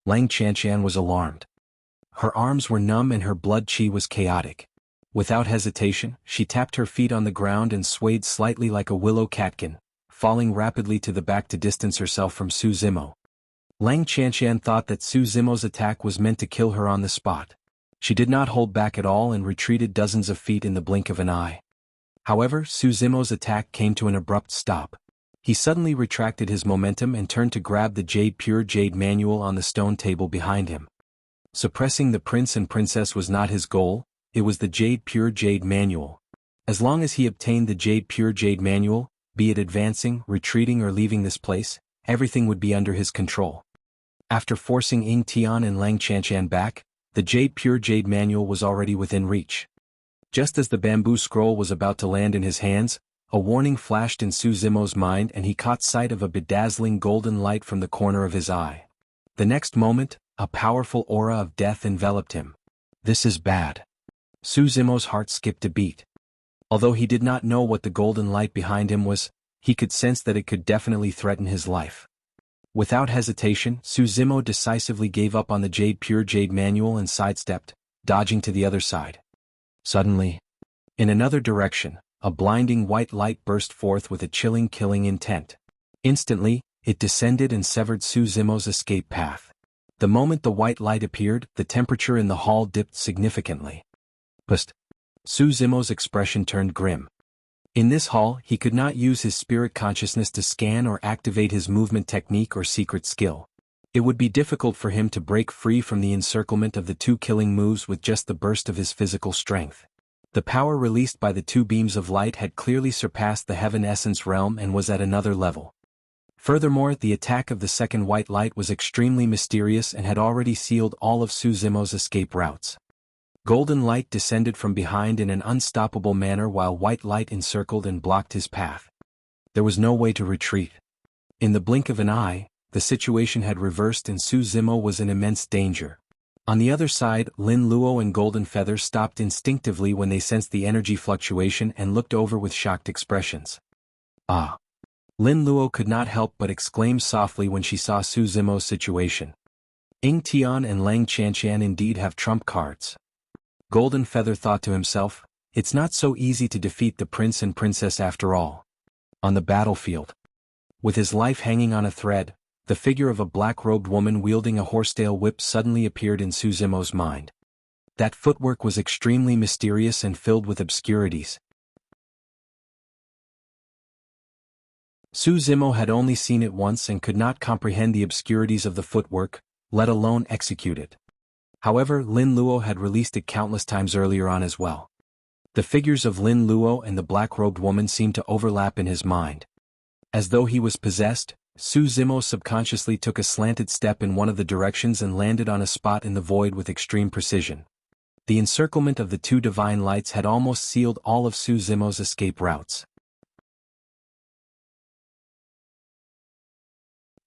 Lang Chanshan was alarmed. Her arms were numb and her blood qi was chaotic. Without hesitation, she tapped her feet on the ground and swayed slightly like a willow catkin, falling rapidly to the back to distance herself from Su Zimo. Lang Chanshan thought that Su Zimo's attack was meant to kill her on the spot. She did not hold back at all and retreated dozens of feet in the blink of an eye. However, Su Zimo's attack came to an abrupt stop. He suddenly retracted his momentum and turned to grab the Pure Jade manual on the stone table behind him. Suppressing the prince and princess was not his goal. It was the Pure Jade manual. As long as he obtained the Pure Jade manual, be it advancing, retreating or leaving this place, everything would be under his control. After forcing Ing Tian and Lang Chanshan back, the Pure Jade manual was already within reach. Just as the bamboo scroll was about to land in his hands, a warning flashed in Su Zimo's mind and he caught sight of a bedazzling golden light from the corner of his eye. The next moment, a powerful aura of death enveloped him. This is bad. Su Zimo's heart skipped a beat. Although he did not know what the golden light behind him was, he could sense that it could definitely threaten his life. Without hesitation, Su Zimo decisively gave up on the Pure Jade manual and sidestepped, dodging to the other side. Suddenly, in another direction, a blinding white light burst forth with a chilling killing intent. Instantly, it descended and severed Su Zimo's escape path. The moment the white light appeared, the temperature in the hall dipped significantly. Psst. Su Zimo's expression turned grim. In this hall, he could not use his spirit consciousness to scan or activate his movement technique or secret skill. It would be difficult for him to break free from the encirclement of the two killing moves with just the burst of his physical strength. The power released by the two beams of light had clearly surpassed the heaven essence realm and was at another level. Furthermore, the attack of the second white light was extremely mysterious and had already sealed all of Su Zimo's escape routes. Golden light descended from behind in an unstoppable manner while white light encircled and blocked his path. There was no way to retreat. In the blink of an eye, the situation had reversed and Su Zimo was in immense danger. On the other side, Lin Luo and Golden Feather stopped instinctively when they sensed the energy fluctuation and looked over with shocked expressions. Ah! Lin Luo could not help but exclaim softly when she saw Su Zimo's situation. Ying Tian and Lang Qianqian indeed have trump cards. Golden Feather thought to himself, it's not so easy to defeat the prince and princess after all. On the battlefield, with his life hanging on a thread, the figure of a black-robed woman wielding a horsetail whip suddenly appeared in Su Zimo's mind. That footwork was extremely mysterious and filled with obscurities. Su Zimo had only seen it once and could not comprehend the obscurities of the footwork, let alone execute it. However, Lin Luo had released it countless times earlier on as well. The figures of Lin Luo and the black-robed woman seemed to overlap in his mind. As though he was possessed, Su Zimo subconsciously took a slanted step in one of the directions and landed on a spot in the void with extreme precision. The encirclement of the two divine lights had almost sealed all of Su Zimo's escape routes.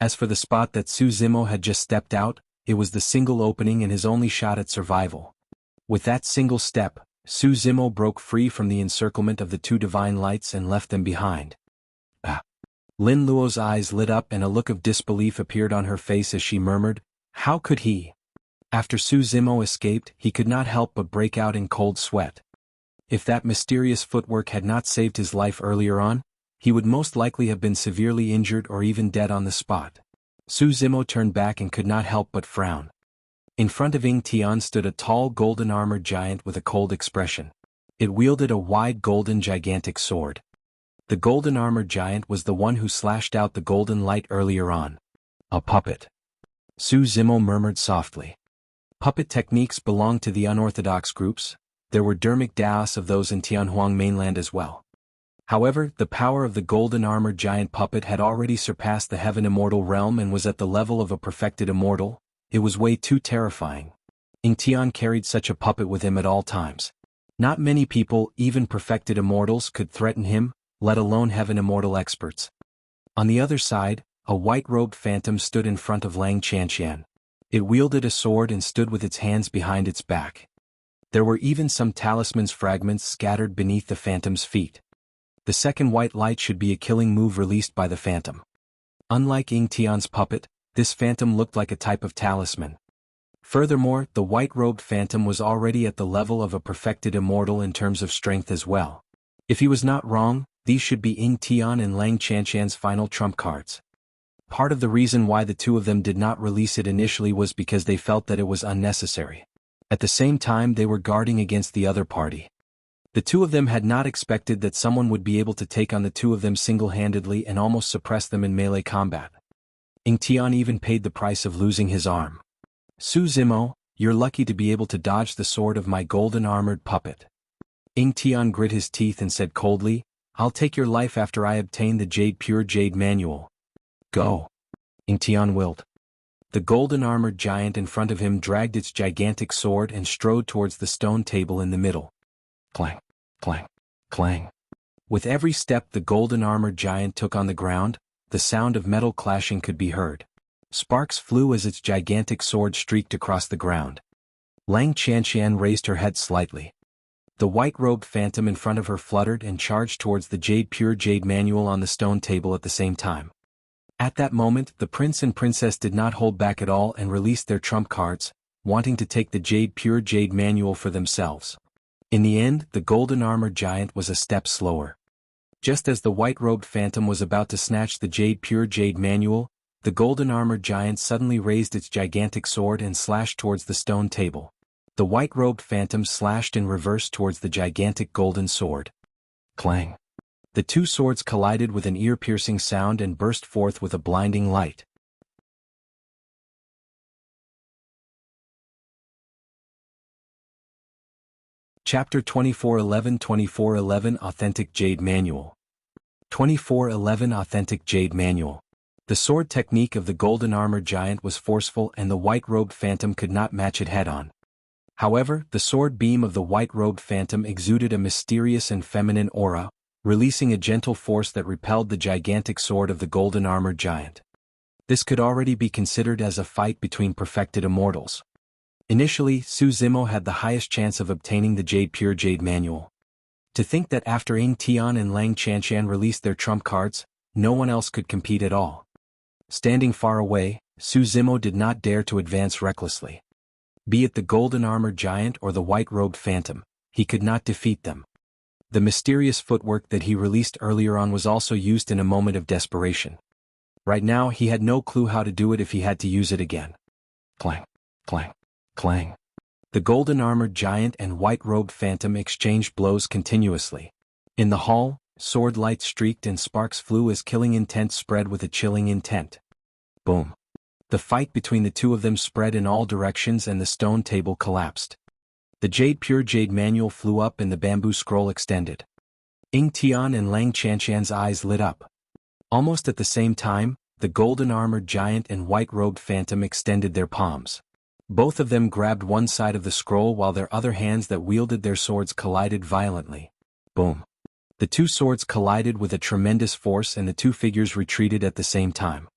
As for the spot that Su Zimo had just stepped out, it was the single opening and his only shot at survival. With that single step, Su Zimo broke free from the encirclement of the two divine lights and left them behind. Lin Luo's eyes lit up and a look of disbelief appeared on her face as she murmured, "How could he?" After Su Zimo escaped, he could not help but break out in cold sweat. If that mysterious footwork had not saved his life earlier on, he would most likely have been severely injured or even dead on the spot. Su Zimo turned back and could not help but frown. In front of Ying Tian stood a tall golden-armored giant with a cold expression. It wielded a wide golden gigantic sword. The golden-armored giant was the one who slashed out the golden light earlier on. A puppet. Su Zimo murmured softly. Puppet techniques belong to the unorthodox groups. There were dermic daos of those in Tianhuang mainland as well. However, the power of the golden-armored giant puppet had already surpassed the heaven immortal realm and was at the level of a perfected immortal. It was way too terrifying. Ying Tian carried such a puppet with him at all times. Not many people, even perfected immortals, could threaten him, let alone heaven immortal experts. On the other side, a white-robed phantom stood in front of Lang Qianqian. It wielded a sword and stood with its hands behind its back. There were even some talisman's fragments scattered beneath the phantom's feet. The second white light should be a killing move released by the phantom. Unlike Ying Tian's puppet, this phantom looked like a type of talisman. Furthermore, the white-robed phantom was already at the level of a perfected immortal in terms of strength as well. If he was not wrong, these should be Ying Tian and Lang Qianqian's final trump cards. Part of the reason why the two of them did not release it initially was because they felt that it was unnecessary. At the same time, they were guarding against the other party. The two of them had not expected that someone would be able to take on the two of them single-handedly and almost suppress them in melee combat. Ying Tian even paid the price of losing his arm. Su Zimo, you're lucky to be able to dodge the sword of my golden-armored puppet. Ying Tian grit his teeth and said coldly, I'll take your life after I obtain the pure Jade manual. Go. Ying Tian willed. The golden-armored giant in front of him dragged its gigantic sword and strode towards the stone table in the middle. Clang, clang, clang. With every step the golden-armored giant took on the ground, the sound of metal clashing could be heard. Sparks flew as its gigantic sword streaked across the ground. Lang Qianqian raised her head slightly. The white-robed phantom in front of her fluttered and charged towards the pure Jade manual on the stone table at the same time. At that moment, the prince and princess did not hold back at all and released their trump cards, wanting to take the pure Jade manual for themselves. In the end, the golden-armored giant was a step slower. Just as the white-robed phantom was about to snatch the pure Jade manual, the golden-armored giant suddenly raised its gigantic sword and slashed towards the stone table. The white-robed phantom slashed in reverse towards the gigantic golden sword. Clang. The two swords collided with an ear-piercing sound and burst forth with a blinding light. Chapter 2411 Authentic Jade Manual. 2411 Authentic Jade Manual. The sword technique of the golden-armored giant was forceful and the white-robed phantom could not match it head-on. However, the sword beam of the white-robed phantom exuded a mysterious and feminine aura, releasing a gentle force that repelled the gigantic sword of the golden-armored giant. This could already be considered as a fight between perfected immortals. Initially, Su Zimo had the highest chance of obtaining the pure Jade manual. To think that after Ying Tian and Lang Qianqian released their trump cards, no one else could compete at all. Standing far away, Su Zimo did not dare to advance recklessly. Be it the golden-armored giant or the white-robed phantom, he could not defeat them. The mysterious footwork that he released earlier on was also used in a moment of desperation. Right now he had no clue how to do it if he had to use it again. Clang, clang, clang. The golden-armored giant and white-robed phantom exchanged blows continuously. In the hall, sword light streaked and sparks flew as killing intent spread with a chilling intent. Boom. The fight between the two of them spread in all directions and the stone table collapsed. The pure Jade manual flew up and the bamboo scroll extended. Ying Tian and Lang Chanshan's eyes lit up. Almost at the same time, the golden-armored giant and white-robed phantom extended their palms. Both of them grabbed one side of the scroll while their other hands that wielded their swords collided violently. Boom. The two swords collided with a tremendous force and the two figures retreated at the same time.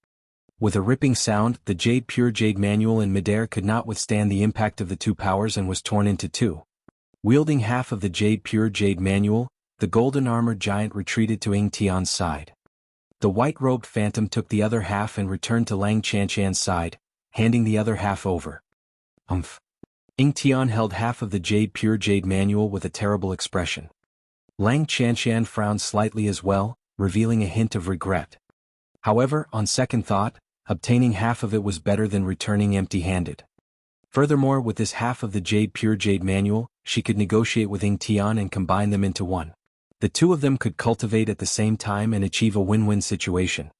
With a ripping sound, the pure Jade manual in midair could not withstand the impact of the two powers and was torn into two. Wielding half of the pure Jade manual, the golden-armored giant retreated to Ying Tian's side. The white-robed phantom took the other half and returned to Lang Chanshan's side, handing the other half over. Ying Tian held half of the pure Jade manual with a terrible expression. Lang Chanshan frowned slightly as well, revealing a hint of regret. However, on second thought, obtaining half of it was better than returning empty-handed. Furthermore, with this half of the pure Jade manual, she could negotiate with Ying Tian and combine them into one. The two of them could cultivate at the same time and achieve a win-win situation.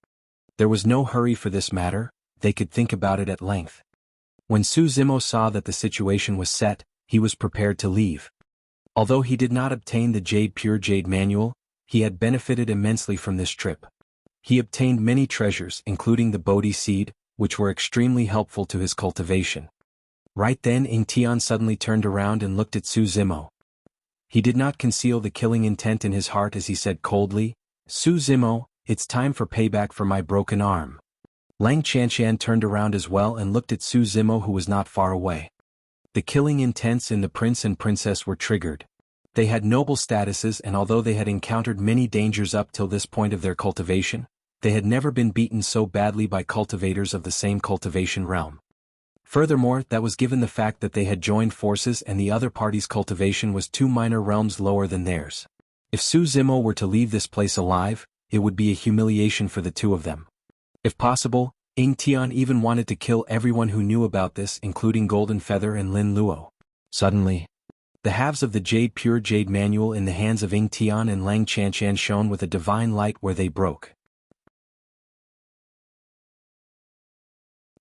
There was no hurry for this matter, they could think about it at length. When Su Zimo saw that the situation was set, he was prepared to leave. Although he did not obtain the pure Jade manual, he had benefited immensely from this trip. He obtained many treasures including the Bodhi seed, which were extremely helpful to his cultivation. Right then Ying Tian suddenly turned around and looked at Su Zimo. He did not conceal the killing intent in his heart as he said coldly, "Su Zimo, it's time for payback for my broken arm." Lang Chanshan turned around as well and looked at Su Zimo who was not far away. The killing intents in the prince and princess were triggered. They had noble statuses and although they had encountered many dangers up till this point of their cultivation, they had never been beaten so badly by cultivators of the same cultivation realm. Furthermore, that was given the fact that they had joined forces and the other party's cultivation was 2 minor realms lower than theirs. If Su Zimo were to leave this place alive, it would be a humiliation for the two of them. If possible, Ying Tian even wanted to kill everyone who knew about this including Golden Feather and Lin Luo. Suddenly, the halves of the pure Jade manual in the hands of Ying Tian and Lang Chanshan shone with a divine light where they broke.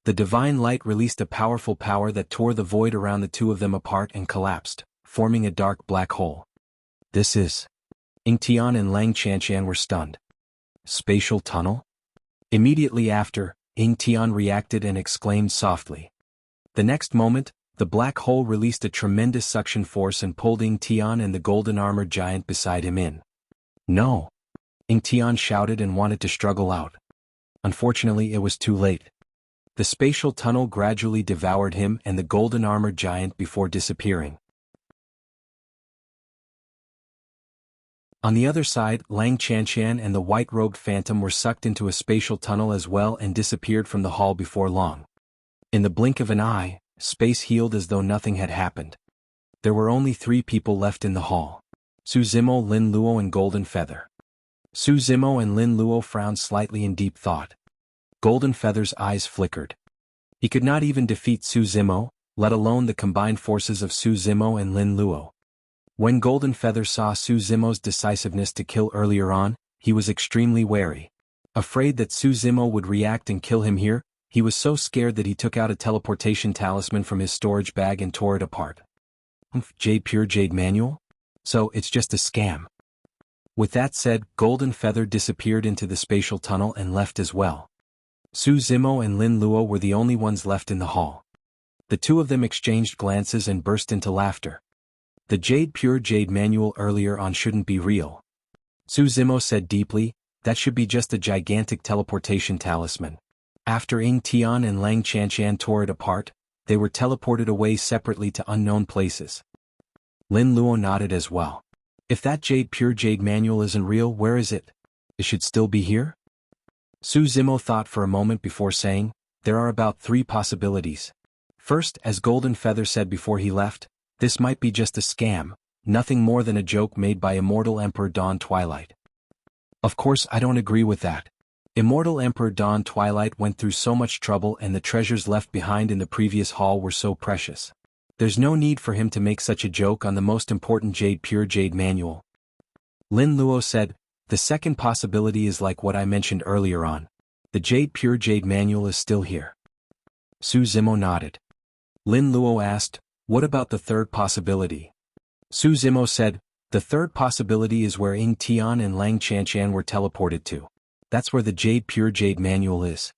The divine light released a powerful power that tore the void around the two of them apart and collapsed, forming a dark black hole. This is... Ying Tian and Lang Chanshan were stunned. Spatial tunnel? Immediately after, Ying Tian reacted and exclaimed softly. The next moment, the black hole released a tremendous suction force and pulled Ying Tian and the golden-armored giant beside him in. No! Ying Tian shouted and wanted to struggle out. Unfortunately, it was too late. The spatial tunnel gradually devoured him and the golden-armored giant before disappearing. On the other side, Lang Chanshan and the white-robed phantom were sucked into a spatial tunnel as well and disappeared from the hall before long. In the blink of an eye, space healed as though nothing had happened. There were only 3 people left in the hall. Su Zimo, Lin Luo and Golden Feather. Su Zimo and Lin Luo frowned slightly in deep thought. Golden Feather's eyes flickered. He could not even defeat Su Zimo, let alone the combined forces of Su Zimo and Lin Luo. When Golden Feather saw Su Zimo's decisiveness to kill earlier on, he was extremely wary. Afraid that Su Zimo would react and kill him here, he was so scared that he took out a teleportation talisman from his storage bag and tore it apart. Pure Jade manual? So it's just a scam. With that said, Golden Feather disappeared into the spatial tunnel and left as well. Su Zimo and Lin Luo were the only ones left in the hall. The two of them exchanged glances and burst into laughter. The pure Jade manual earlier on shouldn't be real. Su Zimo said deeply, that should be just a gigantic teleportation talisman. After Ying Tian and Lang Chanshan tore it apart, they were teleported away separately to unknown places. Lin Luo nodded as well. If that pure Jade manual isn't real, where is it? It should still be here? Su Zimo thought for a moment before saying, there are about 3 possibilities. First, as Golden Feather said before he left, this might be just a scam, nothing more than a joke made by Immortal Emperor Dawn Twilight. Of course I don't agree with that. Immortal Emperor Dawn Twilight went through so much trouble and the treasures left behind in the previous haul were so precious. There's no need for him to make such a joke on the most important Pure Jade manual. Lin Luo said, the second possibility is like what I mentioned earlier on. The Pure Jade manual is still here. Su Zimo nodded. Lin Luo asked, what about the third possibility? Su Zimo said, the third possibility is where Ying Tian and Lang Chanchan were teleported to. That's where the Pure Jade manual is.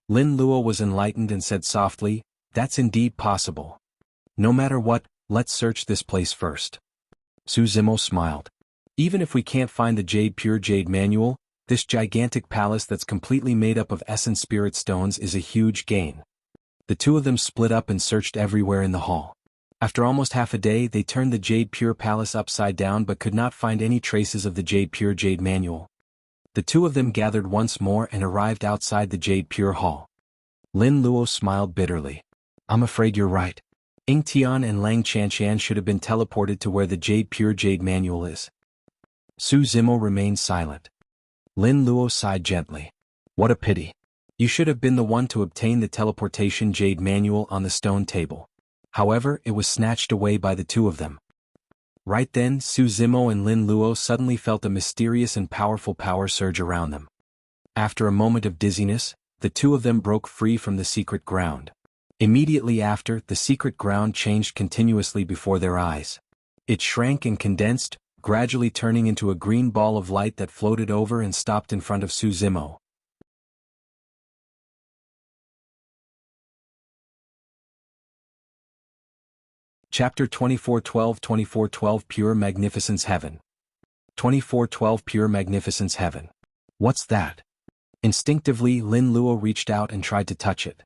Lin Luo was enlightened and said softly, that's indeed possible. No matter what, let's search this place first. Su Zimo smiled. Even if we can't find the Pure Jade manual, this gigantic palace that's completely made up of essence spirit stones is a huge gain. The two of them split up and searched everywhere in the hall. After almost half a day they turned the Jade Pure Palace upside down but could not find any traces of the Pure Jade manual. The two of them gathered once more and arrived outside the Jade Pure Hall. Lin Luo smiled bitterly. I'm afraid you're right. Ying Tian and Lang Chanchan should have been teleported to where the Pure Jade manual is. Su Zimo remained silent. Lin Luo sighed gently. What a pity. You should have been the one to obtain the teleportation Jade manual on the stone table. However, it was snatched away by the two of them. Right then, Su Zimo and Lin Luo suddenly felt a mysterious and powerful power surge around them. After a moment of dizziness, the two of them broke free from the secret ground. Immediately after, the secret ground changed continuously before their eyes. It shrank and condensed, gradually turning into a green ball of light that floated over and stopped in front of Su Zimo. Chapter 2412 Pure Magnificence Heaven. 2412 Pure Magnificence Heaven. What's that? Instinctively, Lin Luo reached out and tried to touch it.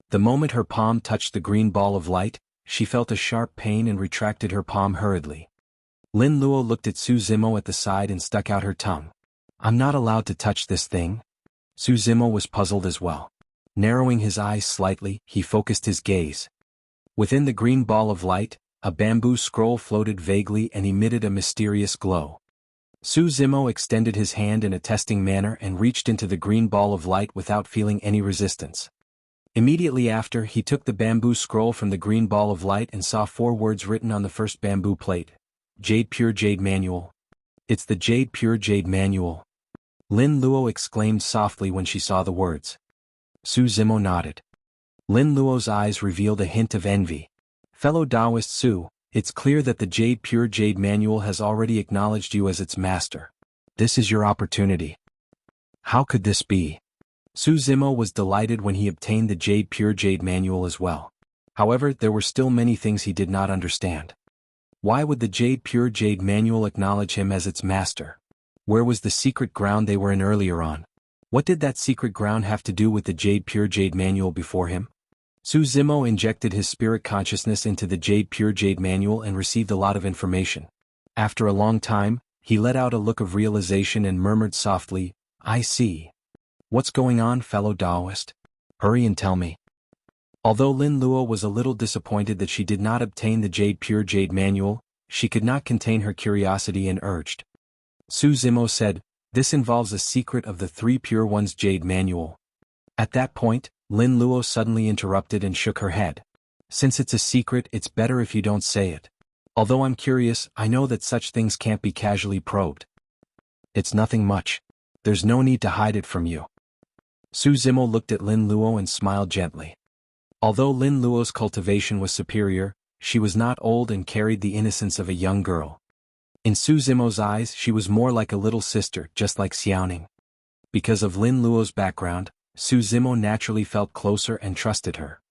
The moment her palm touched the green ball of light, she felt a sharp pain and retracted her palm hurriedly. Lin Luo looked at Su Zimo at the side and stuck out her tongue. I'm not allowed to touch this thing? Su Zimo was puzzled as well. Narrowing his eyes slightly, he focused his gaze. Within the green ball of light, a bamboo scroll floated vaguely and emitted a mysterious glow. Su Zimo extended his hand in a testing manner and reached into the green ball of light without feeling any resistance. Immediately after, he took the bamboo scroll from the green ball of light and saw 4 words written on the first bamboo plate. Pure Jade Manual. It's the Pure Jade Manual. Lin Luo exclaimed softly when she saw the words. Su Zimo nodded. Lin Luo's eyes revealed a hint of envy. Fellow Taoist Su, it's clear that the Pure Jade Manual has already acknowledged you as its master. This is your opportunity. How could this be? Su Zimo was delighted when he obtained the Pure Jade Manual as well. However, there were still many things he did not understand. Why would the Pure Jade Manual acknowledge him as its master? Where was the secret ground they were in earlier on? What did that secret ground have to do with the Pure Jade Manual before him? Su Zimo injected his spirit consciousness into the Pure Jade Manual and received a lot of information. After a long time, he let out a look of realization and murmured softly, I see. What's going on, fellow Taoist? Hurry and tell me. Although Lin Luo was a little disappointed that she did not obtain the Pure Jade Manual, she could not contain her curiosity and urged. Su Zimo said, this involves a secret of the 3 Pure Ones Jade Manual. At that point, Lin Luo suddenly interrupted and shook her head. Since it's a secret, it's better if you don't say it. Although I'm curious, I know that such things can't be casually probed. It's nothing much. There's no need to hide it from you. Su Zimo looked at Lin Luo and smiled gently. Although Lin Luo's cultivation was superior, she was not old and carried the innocence of a young girl. In Su Zimo's eyes, she was more like a little sister, just like Xiaoning. Because of Lin Luo's background, Su Zimo naturally felt closer and trusted her.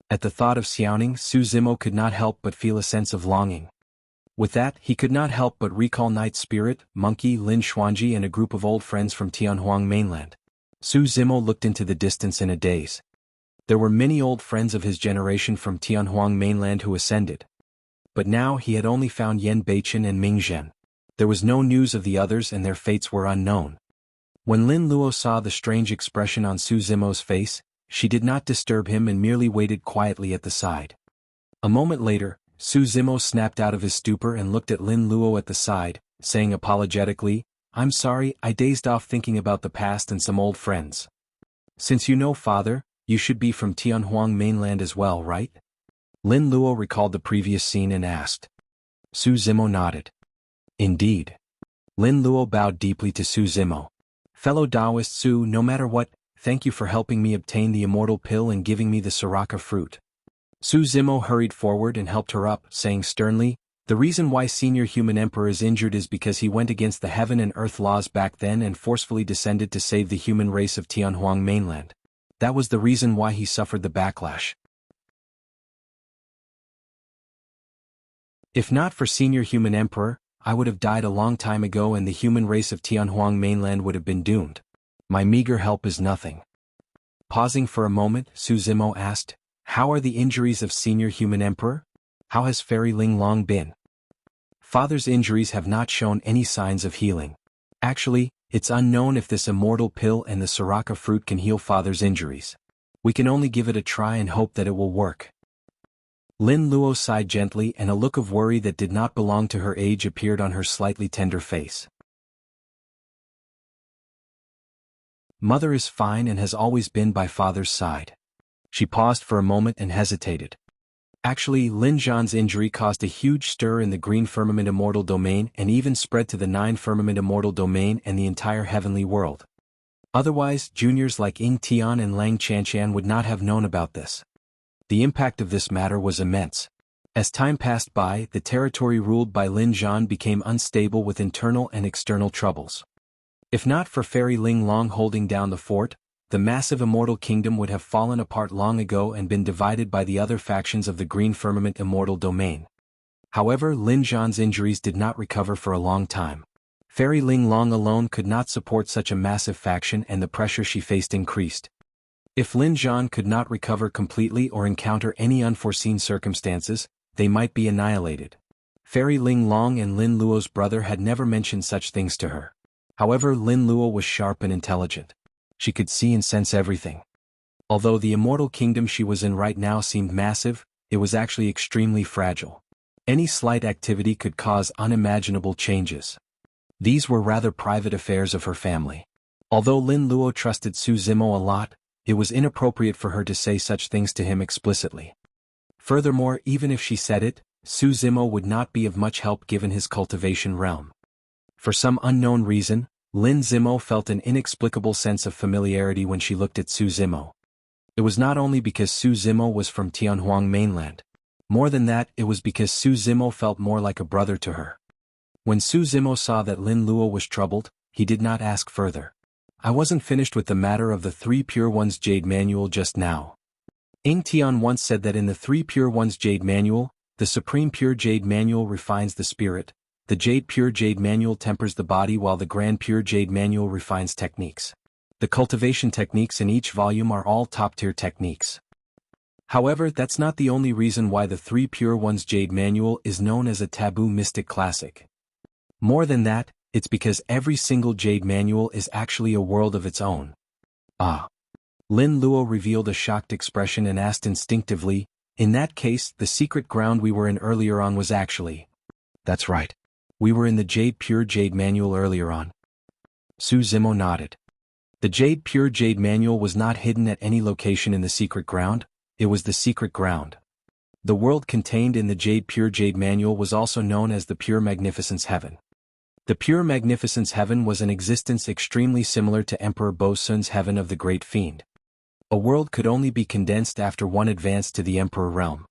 At the thought of Xiaoning, Su Zimo could not help but feel a sense of longing. With that, he could not help but recall Night Spirit, Monkey, Lin Xuanji and a group of old friends from Tianhuang mainland. Su Zimo looked into the distance in a daze. There were many old friends of his generation from Tianhuang mainland who ascended. But now he had only found Yan Beichen and Ming Zhen. There was no news of the others and their fates were unknown. When Lin Luo saw the strange expression on Su Zimo's face, she did not disturb him and merely waited quietly at the side. A moment later, Su Zimo snapped out of his stupor and looked at Lin Luo at the side, saying apologetically, "I'm sorry, I dazed off thinking about the past and some old friends." "Since you know father, you should be from Tianhuang mainland as well, right?" Lin Luo recalled the previous scene and asked. Su Zimo nodded. "Indeed." Lin Luo bowed deeply to Su Zimo. "Fellow Taoist Su, no matter what, thank you for helping me obtain the immortal pill and giving me the Soraka fruit." Su Zimo hurried forward and helped her up, saying sternly, "The reason why Senior Human Emperor is injured is because he went against the heaven and earth laws back then and forcefully descended to save the human race of Tianhuang mainland. That was the reason why he suffered the backlash. If not for Senior Human Emperor, I would have died a long time ago and the human race of Tianhuang mainland would have been doomed. My meager help is nothing." Pausing for a moment, Su Zimo asked, "How are the injuries of Senior Human Emperor? How has Fairy Ling Long been?" "Father's injuries have not shown any signs of healing. Actually, it's unknown if this immortal pill and the Soraka fruit can heal father's injuries. We can only give it a try and hope that it will work." Lin Luo sighed gently and a look of worry that did not belong to her age appeared on her slightly tender face. "Mother is fine and has always been by father's side." She paused for a moment and hesitated. Actually, Lin Zhan's injury caused a huge stir in the Green Firmament Immortal Domain and even spread to the 9 Firmament Immortal Domain and the entire heavenly world. Otherwise, juniors like Ying Tian and Lang Chanshan would not have known about this. The impact of this matter was immense. As time passed by, the territory ruled by Lin Zhan became unstable with internal and external troubles. If not for Fairy Ling Long holding down the fort, the massive immortal kingdom would have fallen apart long ago and been divided by the other factions of the Green Firmament Immortal Domain. However, Lin Zhan's injuries did not recover for a long time. Fairy Ling Long alone could not support such a massive faction and the pressure she faced increased. If Lin Zhan could not recover completely or encounter any unforeseen circumstances, they might be annihilated. Fairy Ling Long and Lin Luo's brother had never mentioned such things to her. However, Lin Luo was sharp and intelligent. She could see and sense everything. Although the immortal kingdom she was in right now seemed massive, it was actually extremely fragile. Any slight activity could cause unimaginable changes. These were rather private affairs of her family. Although Lin Luo trusted Su Zimo a lot, it was inappropriate for her to say such things to him explicitly. Furthermore, even if she said it, Su Zimo would not be of much help given his cultivation realm. For some unknown reason, Lin Zimo felt an inexplicable sense of familiarity when she looked at Su Zimo. It was not only because Su Zimo was from Tianhuang mainland. More than that, it was because Su Zimo felt more like a brother to her. When Su Zimo saw that Lin Luo was troubled, he did not ask further. "I wasn't finished with the matter of the 3 Pure Ones Jade Manual just now." Ying Tian once said that in the 3 Pure Ones Jade Manual, the Supreme Pure Jade Manual refines the spirit, the Jade Pure Jade Manual tempers the body while the Grand Pure Jade Manual refines techniques. The cultivation techniques in each volume are all top-tier techniques. However, that's not the only reason why the 3 Pure Ones Jade Manual is known as a taboo mystic classic. More than that, it's because every single Jade Manual is actually a world of its own. Ah. Lin Luo revealed a shocked expression and asked instinctively, "In that case, the secret ground we were in earlier on was actually..." "That's right. We were in the Jade Pure Jade Manual earlier on." Su Zimo nodded. The Jade Pure Jade Manual was not hidden at any location in the secret ground, it was the secret ground. The world contained in the Jade Pure Jade Manual was also known as the Pure Magnificence Heaven. The Pure Magnificence Heaven was an existence extremely similar to Emperor Bo Sun's Heaven of the Great Fiend. A world could only be condensed after one advanced to the Emperor realm.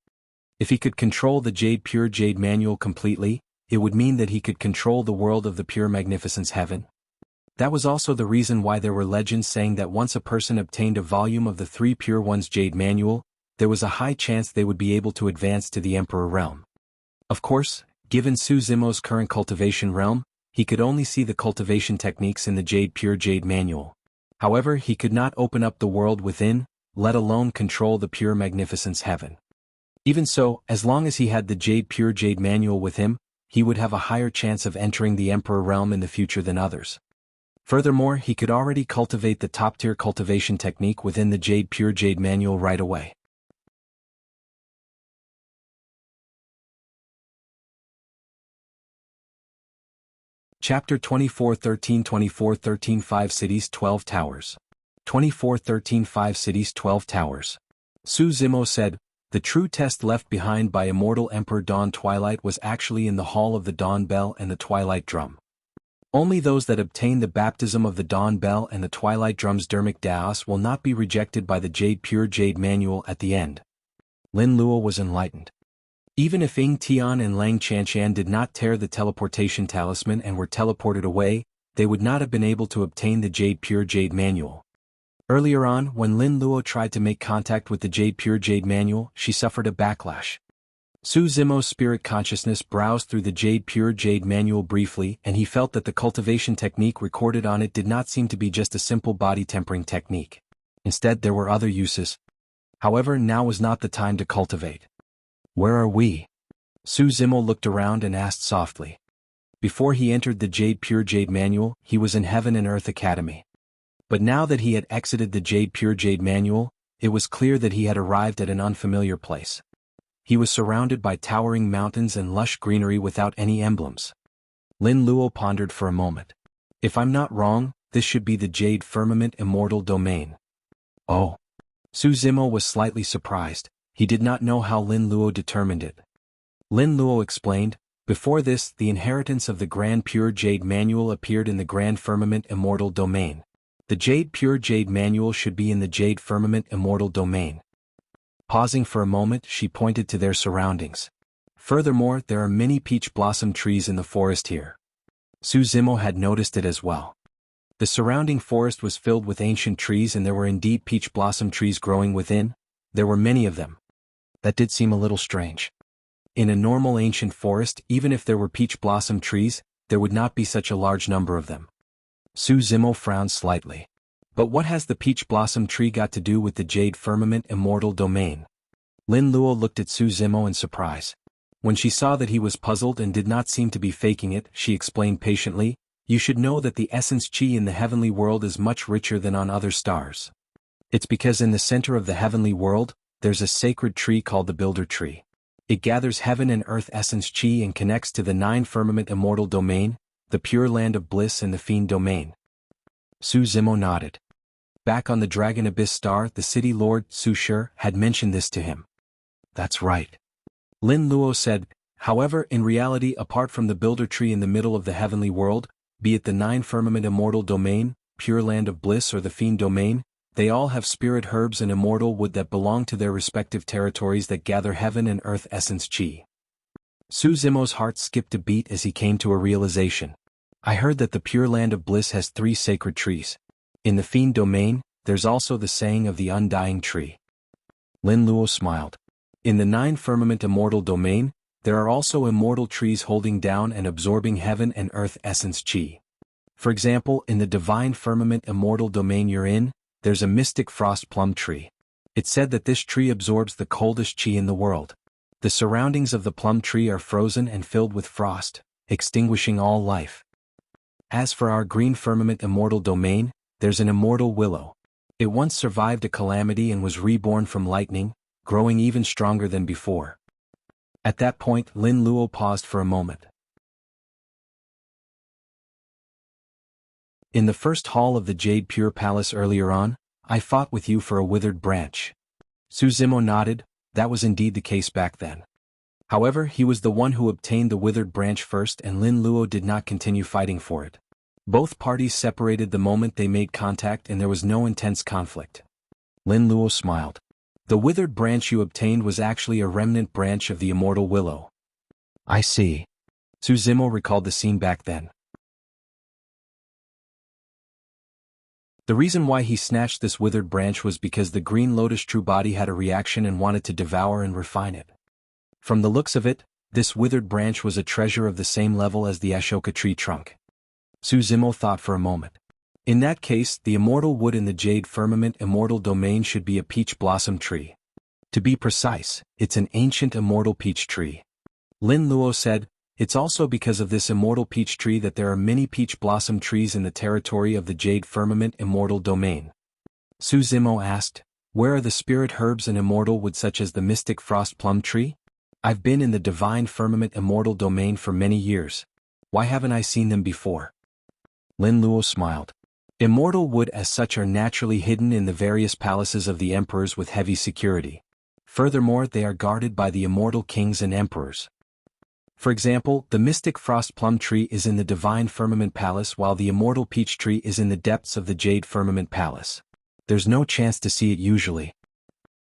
If he could control the Jade Pure Jade Manual completely, it would mean that he could control the world of the Pure Magnificence Heaven. That was also the reason why there were legends saying that once a person obtained a volume of the 3 Pure Ones Jade Manual, there was a high chance they would be able to advance to the Emperor realm. Of course, given Su Zimo's current cultivation realm, he could only see the cultivation techniques in the Jade Pure Jade Manual. However, he could not open up the world within, let alone control the Pure Magnificence Heaven. Even so, as long as he had the Jade Pure Jade Manual with him, he would have a higher chance of entering the Emperor realm in the future than others. Furthermore, he could already cultivate the top-tier cultivation technique within the Pure Jade manual right away. Chapter 2413 2413 5 Cities 12 Towers 2413 5 Cities 12 Towers. Su Zimo said, the true test left behind by Immortal Emperor Dawn Twilight was actually in the Hall of the Dawn Bell and the Twilight Drum. Only those that obtain the baptism of the Dawn Bell and the Twilight Drum's Dermic Daos will not be rejected by the Pure Jade manual at the end. Lin Luo was enlightened. Even if Ying Tian and Lang Chanshan did not tear the teleportation talisman and were teleported away, they would not have been able to obtain the Pure Jade manual. Earlier on, when Lin Luo tried to make contact with the Pure Jade manual, she suffered a backlash. Su Zimo's spirit consciousness browsed through the Pure Jade manual briefly, and he felt that the cultivation technique recorded on it did not seem to be just a simple body tempering technique. Instead, there were other uses. However, now was not the time to cultivate. Where are we? Su Zimo looked around and asked softly. Before he entered the Pure Jade manual, he was in Heaven and Earth Academy. But now that he had exited the Pure Jade manual, it was clear that he had arrived at an unfamiliar place. He was surrounded by towering mountains and lush greenery without any emblems. Lin Luo pondered for a moment. If I'm not wrong, this should be the Jade Firmament Immortal Domain. Oh. Su Zimo was slightly surprised. He did not know how Lin Luo determined it. Lin Luo explained, before this, the inheritance of the Grand Pure Jade Manual appeared in the Grand Firmament Immortal Domain. The Pure Jade Manual should be in the Jade Firmament Immortal Domain. Pausing for a moment, she pointed to their surroundings. Furthermore, there are many peach blossom trees in the forest here. Su Zimo had noticed it as well. The surrounding forest was filled with ancient trees and there were indeed peach blossom trees growing within. There were many of them. That did seem a little strange. In a normal ancient forest, even if there were peach blossom trees, there would not be such a large number of them. Su Zimo frowned slightly. But what has the peach blossom tree got to do with the Jade Firmament Immortal Domain? Lin Luo looked at Su Zimo in surprise. When she saw that he was puzzled and did not seem to be faking it, she explained patiently, you should know that the essence chi in the heavenly world is much richer than on other stars. It's because in the center of the heavenly world, there's a sacred tree called the Builder Tree. It gathers heaven and earth essence chi and connects to the 9 Firmament Immortal Domain, the Pure Land of Bliss and the Fiend Domain. Su Zimo nodded. Back on the Dragon Abyss Star, the city lord, Su Shi, had mentioned this to him. That's right. Lin Luo said, however, in reality, apart from the Builder Tree in the middle of the heavenly world, be it the 9 Firmament Immortal Domain, Pure Land of Bliss or the Fiend Domain, they all have spirit herbs and immortal wood that belong to their respective territories that gather heaven and earth essence chi. Su Zimo's heart skipped a beat as he came to a realization. I heard that the Pure Land of Bliss has 3 sacred trees. In the Fiend Domain, there's also the saying of the Undying Tree. Lin Luo smiled. In the 9 Firmament Immortal Domain, there are also immortal trees holding down and absorbing heaven and earth essence chi. For example, in the Divine Firmament Immortal Domain you're in, there's a mystic frost plum tree. It's said that this tree absorbs the coldest chi in the world. The surroundings of the plum tree are frozen and filled with frost, extinguishing all life. As for our Green Firmament Immortal Domain, there's an immortal willow. It once survived a calamity and was reborn from lightning, growing even stronger than before. At that point, Lin Luo paused for a moment. In the first hall of the Jade Pure Palace earlier on, I fought with you for a withered branch. Su Zimo nodded, that was indeed the case back then. However, he was the one who obtained the withered branch first and Lin Luo did not continue fighting for it. Both parties separated the moment they made contact and there was no intense conflict. Lin Luo smiled. The withered branch you obtained was actually a remnant branch of the immortal willow. I see. Su Zimo recalled the scene back then. The reason why he snatched this withered branch was because the green lotus true body had a reaction and wanted to devour and refine it. From the looks of it, this withered branch was a treasure of the same level as the Ashoka tree trunk. Su Zimo thought for a moment. In that case, the immortal wood in the Jade Firmament Immortal Domain should be a peach blossom tree. To be precise, it's an ancient immortal peach tree. Lin Luo said, It's also because of this immortal peach tree that there are many peach blossom trees in the territory of the Jade Firmament Immortal Domain. Su Zimo asked, "Where are the spirit herbs and immortal wood such as the mystic frost plum tree? I've been in the Divine Firmament Immortal Domain for many years. Why haven't I seen them before?" Lin Luo smiled. Immortal wood as such are naturally hidden in the various palaces of the emperors with heavy security. Furthermore, they are guarded by the immortal kings and emperors. For example, the mystic frost plum tree is in the Divine Firmament Palace while the immortal peach tree is in the depths of the Jade Firmament Palace. There's no chance to see it usually.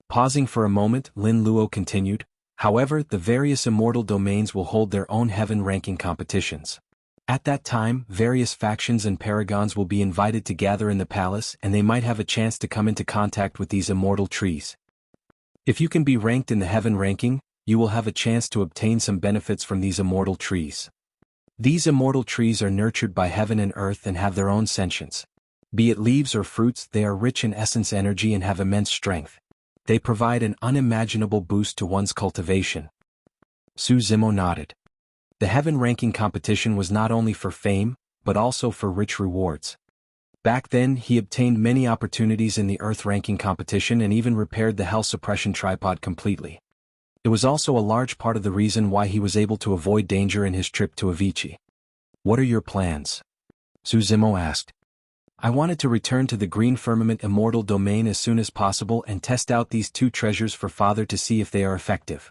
Pausing for a moment, Lin Luo continued, "However, the various immortal domains will hold their own heaven-ranking competitions. At that time, various factions and paragons will be invited to gather in the palace and they might have a chance to come into contact with these immortal trees. If you can be ranked in the heaven ranking, you will have a chance to obtain some benefits from these immortal trees. These immortal trees are nurtured by heaven and earth and have their own sentience. Be it leaves or fruits, they are rich in essence energy and have immense strength. They provide an unimaginable boost to one's cultivation." Su Zimo nodded. The heaven-ranking competition was not only for fame, but also for rich rewards. Back then, he obtained many opportunities in the earth-ranking competition and even repaired the hell suppression tripod completely. It was also a large part of the reason why he was able to avoid danger in his trip to Avicii. "What are your plans?" Su Zimo asked. "I wanted to return to the Green Firmament Immortal Domain as soon as possible and test out these two treasures for Father to see if they are effective."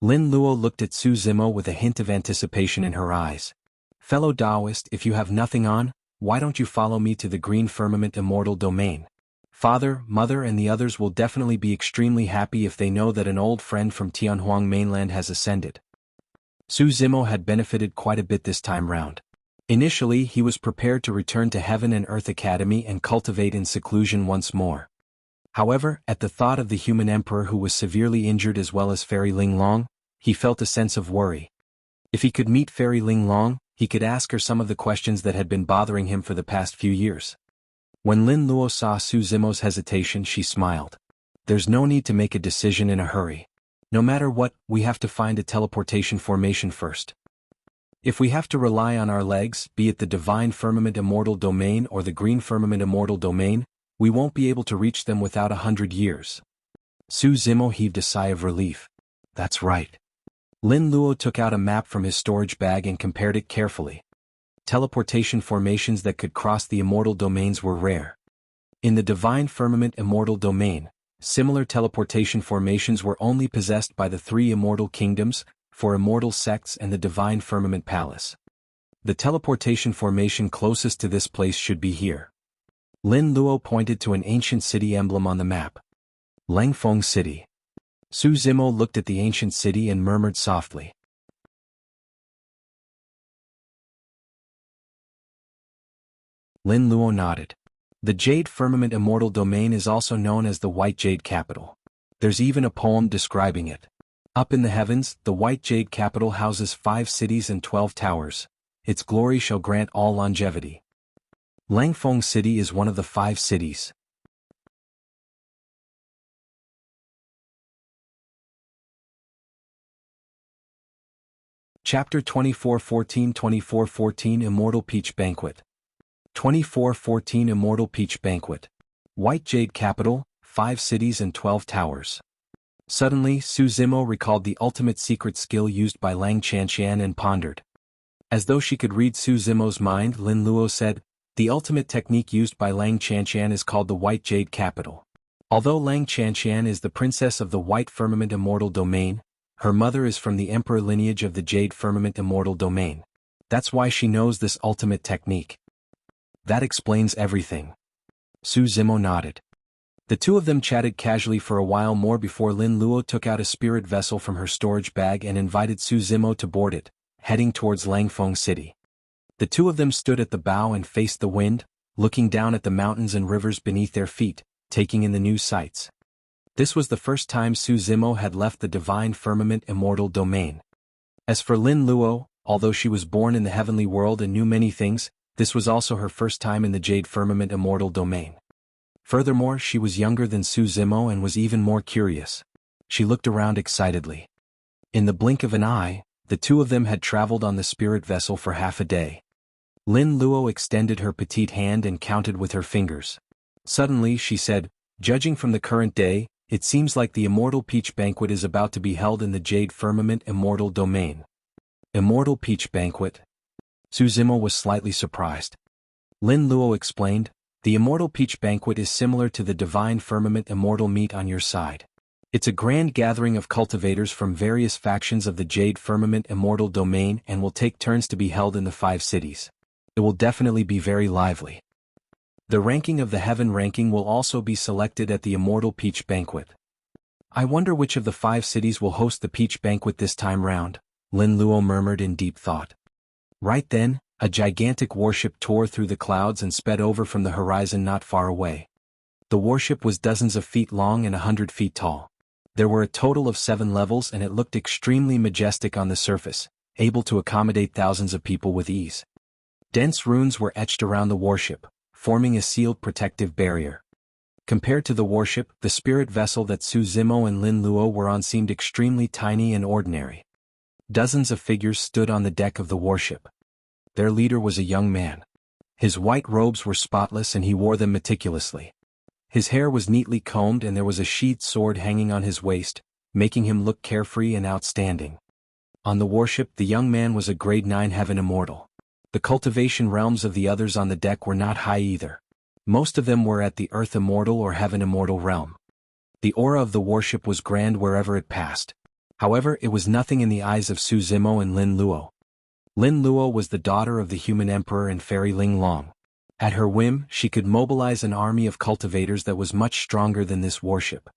Lin Luo looked at Su Zimo with a hint of anticipation in her eyes. "Fellow Taoist, if you have nothing on, why don't you follow me to the Green Firmament Immortal Domain? Father, Mother and the others will definitely be extremely happy if they know that an old friend from Tianhuang mainland has ascended." Su Zimo had benefited quite a bit this time round. Initially, he was prepared to return to Heaven and Earth Academy and cultivate in seclusion once more. However, at the thought of the human emperor who was severely injured as well as Fairy Ling Long, he felt a sense of worry. If he could meet Fairy Ling Long, he could ask her some of the questions that had been bothering him for the past few years. When Lin Luo saw Su Zimo's hesitation, she smiled. "There's no need to make a decision in a hurry. No matter what, we have to find a teleportation formation first. If we have to rely on our legs, be it the Divine Firmament Immortal Domain or the Green Firmament Immortal Domain, we won't be able to reach them without 100 years. Su Zimo heaved a sigh of relief. "That's right." Lin Luo took out a map from his storage bag and compared it carefully. Teleportation formations that could cross the immortal domains were rare. In the Divine Firmament Immortal Domain, similar teleportation formations were only possessed by the three immortal kingdoms, four immortal sects and the Divine Firmament Palace. The teleportation formation closest to this place should be here. Lin Luo pointed to an ancient city emblem on the map. Langfeng City. Su Zimo looked at the ancient city and murmured softly. Lin Luo nodded. The Jade Firmament Immortal Domain is also known as the White Jade Capital. There's even a poem describing it. Up in the heavens, the White Jade Capital houses 5 cities and 12 towers. Its glory shall grant all longevity. Langfeng City is one of the 5 cities. Chapter 2414 Immortal Peach Banquet. 2414 Immortal Peach Banquet. White Jade Capital, 5 cities and 12 towers. Suddenly, Su Zimo recalled the ultimate secret skill used by Lang Chanxian and pondered. As though she could read Su Zimo's mind, Lin Luo said, "The ultimate technique used by Lang Chanxian is called the White Jade Capital. Although Lang Chanxian is the princess of the White Firmament Immortal Domain, her mother is from the emperor lineage of the Jade Firmament Immortal Domain. That's why she knows this ultimate technique." "That explains everything." Su Zimo nodded. The two of them chatted casually for a while more before Lin Luo took out a spirit vessel from her storage bag and invited Su Zimo to board it, heading towards Langfeng City. The two of them stood at the bow and faced the wind, looking down at the mountains and rivers beneath their feet, taking in the new sights. This was the first time Su Zimo had left the Divine Firmament Immortal Domain. As for Lin Luo, although she was born in the heavenly world and knew many things, this was also her first time in the Jade Firmament Immortal Domain. Furthermore, she was younger than Su Zimo and was even more curious. She looked around excitedly. In the blink of an eye, the two of them had traveled on the spirit vessel for half a day. Lin Luo extended her petite hand and counted with her fingers. Suddenly she said, "Judging from the current day, it seems like the Immortal Peach Banquet is about to be held in the Jade Firmament Immortal Domain." Immortal Peach Banquet? Su Zimo was slightly surprised. Lin Luo explained, "The Immortal Peach Banquet is similar to the Divine Firmament Immortal Meet on your side. It's a grand gathering of cultivators from various factions of the Jade Firmament Immortal Domain and will take turns to be held in the 5 cities. It will definitely be very lively. The ranking of the Heaven ranking will also be selected at the Immortal Peach Banquet. I wonder which of the 5 cities will host the Peach Banquet this time round," Lin Luo murmured in deep thought. Right then, a gigantic warship tore through the clouds and sped over from the horizon not far away. The warship was dozens of feet long and 100 feet tall. There were a total of 7 levels and it looked extremely majestic on the surface, able to accommodate thousands of people with ease. Dense runes were etched around the warship, forming a sealed protective barrier. Compared to the warship, the spirit vessel that Su Zimo and Lin Luo were on seemed extremely tiny and ordinary. Dozens of figures stood on the deck of the warship. Their leader was a young man. His white robes were spotless and he wore them meticulously. His hair was neatly combed and there was a sheathed sword hanging on his waist, making him look carefree and outstanding. On the warship, the young man was a grade 9 Heaven Immortal. The cultivation realms of the others on the deck were not high either. Most of them were at the Earth Immortal or Heaven Immortal realm. The aura of the warship was grand wherever it passed. However, it was nothing in the eyes of Su Zimo and Lin Luo. Lin Luo was the daughter of the human emperor and fairy Ling Long. At her whim, she could mobilize an army of cultivators that was much stronger than this warship.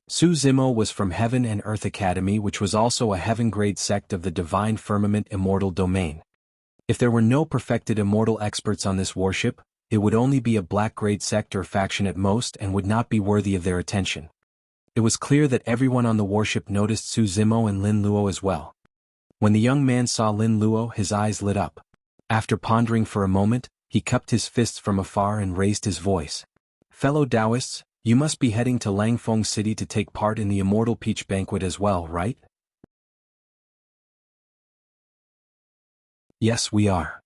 Su Zimo was from Heaven and Earth Academy, which was also a heaven-grade sect of the Divine Firmament Immortal Domain. If there were no perfected immortal experts on this warship, it would only be a black-grade sect or faction at most and would not be worthy of their attention. It was clear that everyone on the warship noticed Su Zimo and Lin Luo as well. When the young man saw Lin Luo, his eyes lit up. After pondering for a moment, he cupped his fists from afar and raised his voice. "Fellow Taoists, you must be heading to Langfeng City to take part in the Immortal Peach Banquet as well, right?" "Yes, we are."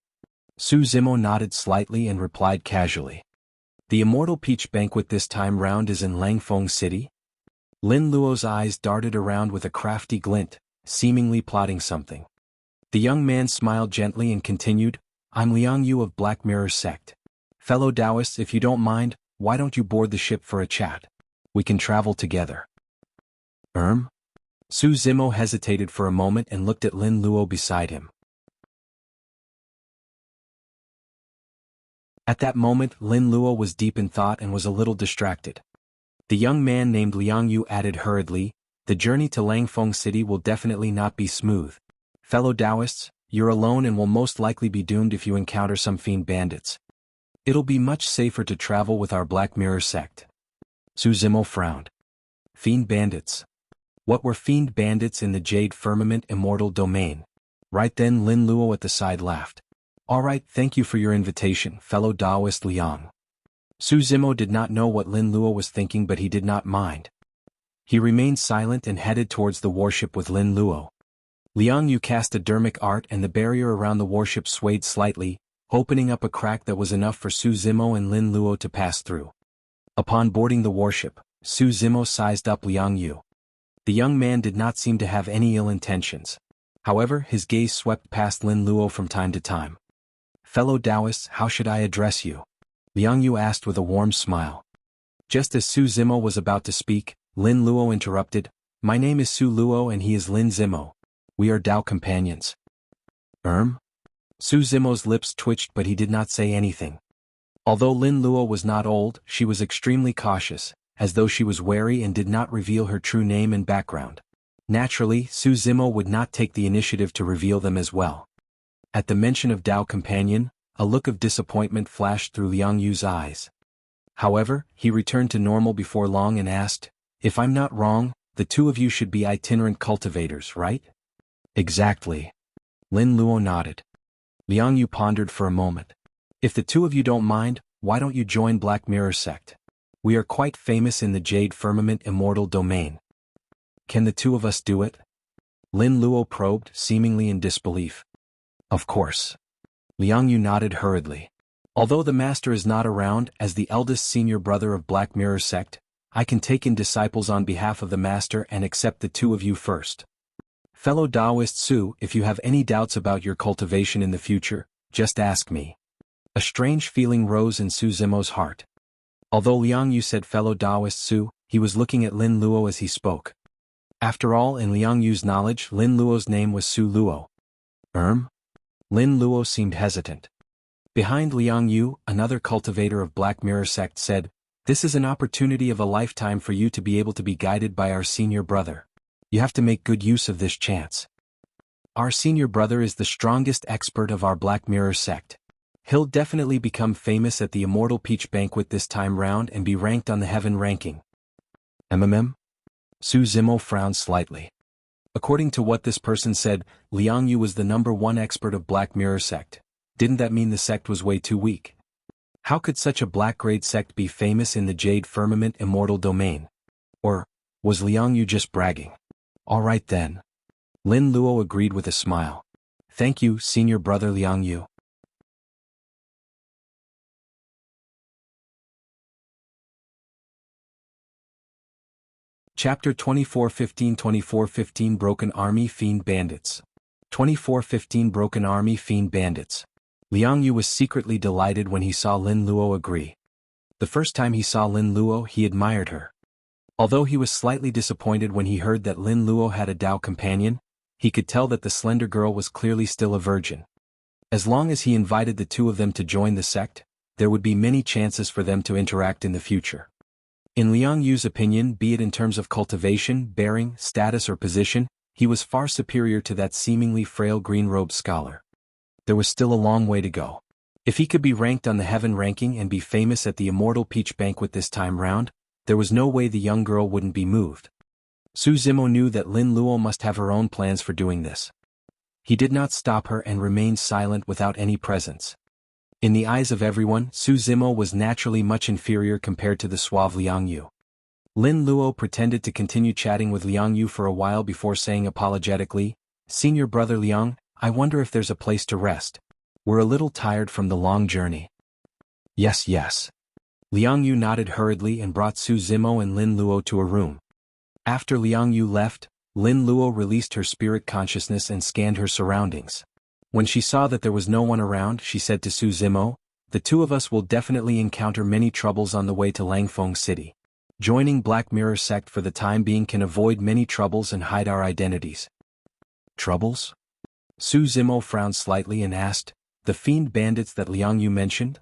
Su Zimo nodded slightly and replied casually. "The Immortal Peach Banquet this time round is in Langfeng City?" Lin Luo's eyes darted around with a crafty glint, seemingly plotting something. The young man smiled gently and continued, "I'm Jianghu of Black Mirror Sect. Fellow Taoists, if you don't mind, why don't you board the ship for a chat? We can travel together." Su Zimo hesitated for a moment and looked at Lin Luo beside him. At that moment, Lin Luo was deep in thought and was a little distracted. The young man named Jianghu added hurriedly, "The journey to Langfeng City will definitely not be smooth. Fellow Taoists, you're alone and will most likely be doomed if you encounter some fiend bandits. It'll be much safer to travel with our Black Mirror sect." Su Zimo frowned. Fiend bandits? What were fiend bandits in the Jade Firmament Immortal Domain? Right then Lin Luo at the side laughed. "All right, thank you for your invitation, fellow Taoist Liang." Su Zimo did not know what Lin Luo was thinking, but he did not mind. He remained silent and headed towards the warship with Lin Luo. Lianghu cast a dermic art and the barrier around the warship swayed slightly, opening up a crack that was enough for Su Zimo and Lin Luo to pass through. Upon boarding the warship, Su Zimo sized up Lianghu. The young man did not seem to have any ill intentions. However, his gaze swept past Lin Luo from time to time. "Fellow Taoists, how should I address you?" Jianghu asked with a warm smile. Just as Su Zimo was about to speak, Lin Luo interrupted, "My name is Su Luo and he is Lin Zimo. We are Tao companions." Su Zimo's lips twitched but he did not say anything. Although Lin Luo was not old, she was extremely cautious, as though she was wary and did not reveal her true name and background. Naturally, Su Zimo would not take the initiative to reveal them as well. At the mention of Tao companion, a look of disappointment flashed through Lianghu's eyes. However, he returned to normal before long and asked, "If I'm not wrong, the two of you should be itinerant cultivators, right?" "Exactly." Lin Luo nodded. Lianghu pondered for a moment. "If the two of you don't mind, why don't you join Black Mirror sect? We are quite famous in the Jade Firmament Immortal Domain." "Can the two of us do it?" Lin Luo probed, seemingly in disbelief. Of course. Liang Yu nodded hurriedly. Although the master is not around, as the eldest senior brother of Black Mirror sect, I can take in disciples on behalf of the master and accept the two of you first. Fellow Taoist Su, if you have any doubts about your cultivation in the future, just ask me. A strange feeling rose in Su Zimo's heart. Although Liang Yu said fellow Taoist Su, he was looking at Lin Luo as he spoke. After all, in Liang Yu's knowledge, Lin Luo's name was Su Luo. Lin Luo seemed hesitant. Behind Liang Yu, another cultivator of Black Mirror sect said, "This is an opportunity of a lifetime for you to be able to be guided by our senior brother. You have to make good use of this chance. Our senior brother is the strongest expert of our Black Mirror sect. He'll definitely become famous at the Immortal Peach Banquet this time round and be ranked on the heaven ranking." Su Zimo frowned slightly. According to what this person said, Liang Yu was the #1 expert of Black Mirror sect. Didn't that mean the sect was way too weak? How could such a black-grade sect be famous in the Jade Firmament Immortal Domain? Or was Liang Yu just bragging? All right then. Lin Luo agreed with a smile. Thank you, senior brother Liang Yu. Chapter 2415 Broken Army Fiend Bandits. 2415 Broken Army Fiend Bandits. Liang Yu was secretly delighted when he saw Lin Luo agree. The first time he saw Lin Luo, he admired her. Although he was slightly disappointed when he heard that Lin Luo had a Dao companion, he could tell that the slender girl was clearly still a virgin. As long as he invited the two of them to join the sect, there would be many chances for them to interact in the future. In Liang Yu's opinion, be it in terms of cultivation, bearing, status or position, he was far superior to that seemingly frail green-robed scholar. There was still a long way to go. If he could be ranked on the heaven ranking and be famous at the Immortal Peach Banquet this time round, there was no way the young girl wouldn't be moved. Su Zimo knew that Lin Luo must have her own plans for doing this. He did not stop her and remained silent without any presence. In the eyes of everyone, Su Zimo was naturally much inferior compared to the suave Liang Yu. Lin Luo pretended to continue chatting with Liang Yu for a while before saying apologetically, "Senior brother Liang, I wonder if there's a place to rest. We're a little tired from the long journey." Yes. Liang Yu nodded hurriedly and brought Su Zimo and Lin Luo to a room. After Liang Yu left, Lin Luo released her spirit consciousness and scanned her surroundings. When she saw that there was no one around, she said to Su Zimo, "The two of us will definitely encounter many troubles on the way to Langfeng City. Joining Black Mirror sect for the time being can avoid many troubles and hide our identities." Troubles? Su Zimo frowned slightly and asked, "The fiend bandits that Liang Yu mentioned?"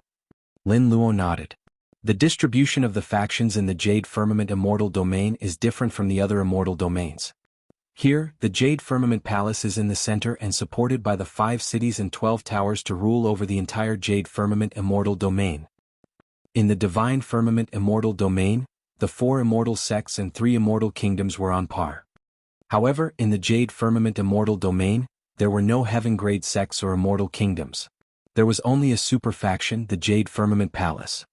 Lin Luo nodded. The distribution of the factions in the Jade Firmament Immortal Domain is different from the other immortal domains. Here, the Jade Firmament Palace is in the center and supported by the 5 cities and 12 towers to rule over the entire Jade Firmament Immortal Domain. In the Divine Firmament Immortal Domain, the 4 immortal sects and 3 immortal kingdoms were on par. However, in the Jade Firmament Immortal Domain, there were no heaven-grade sects or immortal kingdoms. There was only a super faction, the Jade Firmament Palace.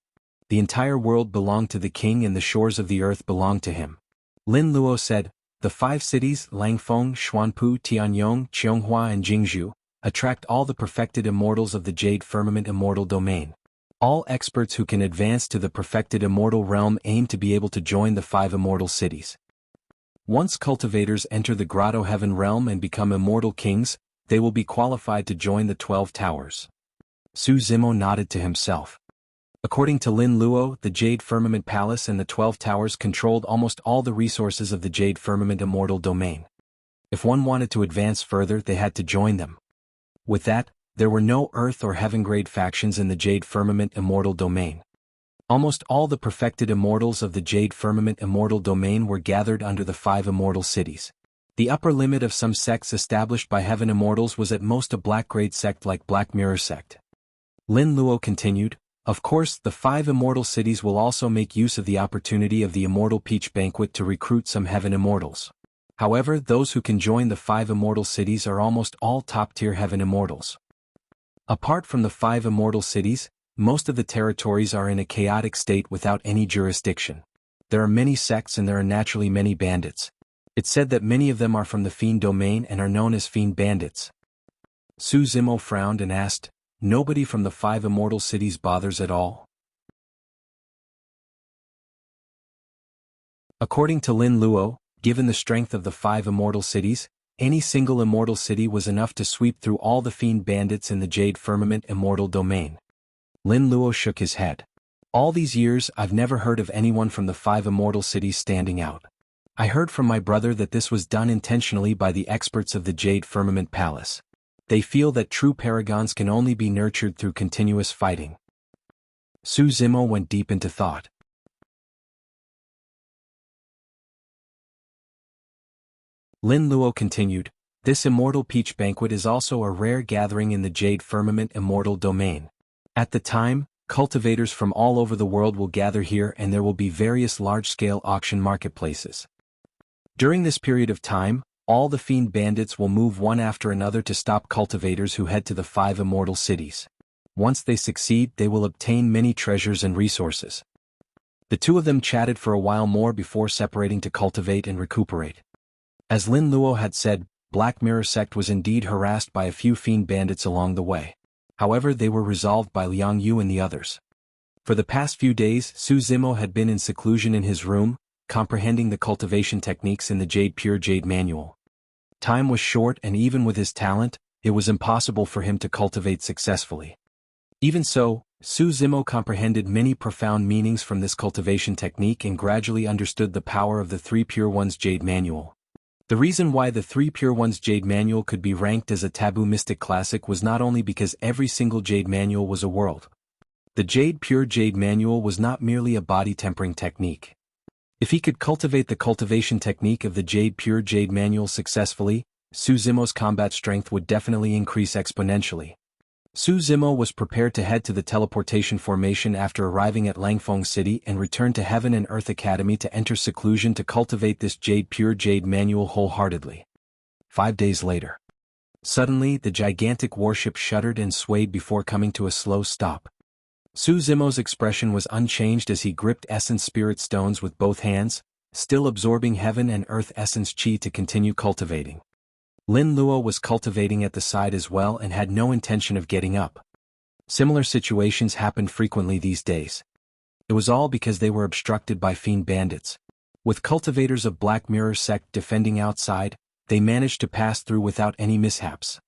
The entire world belonged to the king and the shores of the earth belonged to him. Lin Luo said, "The 5 cities, Langfeng, Xuanpu, Tianyong, Cheonghua and Jianghu, attract all the perfected immortals of the Jade Firmament Immortal Domain. All experts who can advance to the perfected immortal realm aim to be able to join the 5 immortal cities. Once cultivators enter the Grotto Heaven realm and become immortal kings, they will be qualified to join the 12 towers." Su Zimo nodded to himself. According to Lin Luo, the Jade Firmament Palace and the 12 towers controlled almost all the resources of the Jade Firmament Immortal Domain. If one wanted to advance further, they had to join them. With that, there were no earth or heaven-grade factions in the Jade Firmament Immortal Domain. Almost all the perfected immortals of the Jade Firmament Immortal Domain were gathered under the 5 immortal cities. The upper limit of some sects established by heaven immortals was at most a black-grade sect like Black Mirror sect. Lin Luo continued, "Of course, the 5 immortal cities will also make use of the opportunity of the Immortal Peach Banquet to recruit some heaven immortals. However, those who can join the 5 immortal cities are almost all top-tier heaven immortals. Apart from the 5 immortal cities, most of the territories are in a chaotic state without any jurisdiction. There are many sects and there are naturally many bandits. It said that many of them are from the Fiend domain and are known as Fiend Bandits. Su Zimo frowned and asked, "Nobody from the 5 immortal cities bothers at all?" According to Lin Luo, given the strength of the 5 immortal cities, any single immortal city was enough to sweep through all the Fiend Bandits in the Jade Firmament immortal domain. Lin Luo shook his head. "All these years I've never heard of anyone from the 5 immortal cities standing out. I heard from my brother that this was done intentionally by the experts of the Jade Firmament Palace. They feel that true paragons can only be nurtured through continuous fighting." Su Zimo went deep into thought. Lin Luo continued, "This Immortal Peach Banquet is also a rare gathering in the Jade Firmament immortal domain. At the time, cultivators from all over the world will gather here and there will be various large-scale auction marketplaces. During this period of time, all the Fiend Bandits will move one after another to stop cultivators who head to the 5 immortal cities. Once they succeed, they will obtain many treasures and resources." The two of them chatted for a while more before separating to cultivate and recuperate. As Lin Luo had said, Black Mirror Sect was indeed harassed by a few Fiend Bandits along the way. However, they were resolved by Jianghu and the others. For the past few days, Su Zimo had been in seclusion in his room, comprehending the cultivation techniques in the Pure Jade manual. Time was short and even with his talent, it was impossible for him to cultivate successfully. Even so, Su Zimo comprehended many profound meanings from this cultivation technique and gradually understood the power of the 3 Pure Ones Jade manual. The reason why the 3 Pure Ones Jade manual could be ranked as a taboo mystic classic was not only because every single Jade manual was a world. The Pure Jade manual was not merely a body tempering technique. If he could cultivate the cultivation technique of the Pure Jade manual successfully, Su Zimo's combat strength would definitely increase exponentially. Su Zimo was prepared to head to the teleportation formation after arriving at Langfeng City and return to Heaven and Earth Academy to enter seclusion to cultivate this Pure Jade manual wholeheartedly. 5 days later. Suddenly, the gigantic warship shuddered and swayed before coming to a slow stop. Su Zimo's expression was unchanged as he gripped Essence Spirit Stones with both hands, still absorbing Heaven and Earth Essence Chi to continue cultivating. Lin Luo was cultivating at the side as well and had no intention of getting up. Similar situations happened frequently these days. It was all because they were obstructed by Fiend Bandits. With cultivators of Black Mirror Sect defending outside, they managed to pass through without any mishaps.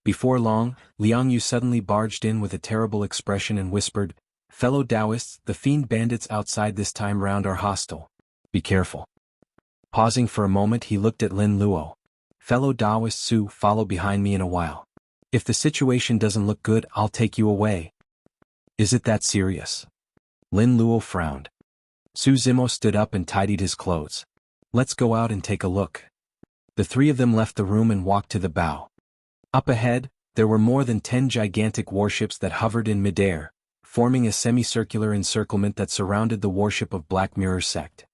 Before long, Jianghu suddenly barged in with a terrible expression and whispered, "Fellow Taoists, the Fiend Bandits outside this time round are hostile. Be careful." Pausing for a moment, he looked at Lin Luo. "Fellow Taoist Su, follow behind me in a while. If the situation doesn't look good, I'll take you away." "Is it that serious?" Lin Luo frowned. Su Zimo stood up and tidied his clothes. "Let's go out and take a look." The 3 of them left the room and walked to the bow. Up ahead, there were more than 10 gigantic warships that hovered in midair, forming a semicircular encirclement that surrounded the warship of Black Mirror Sect.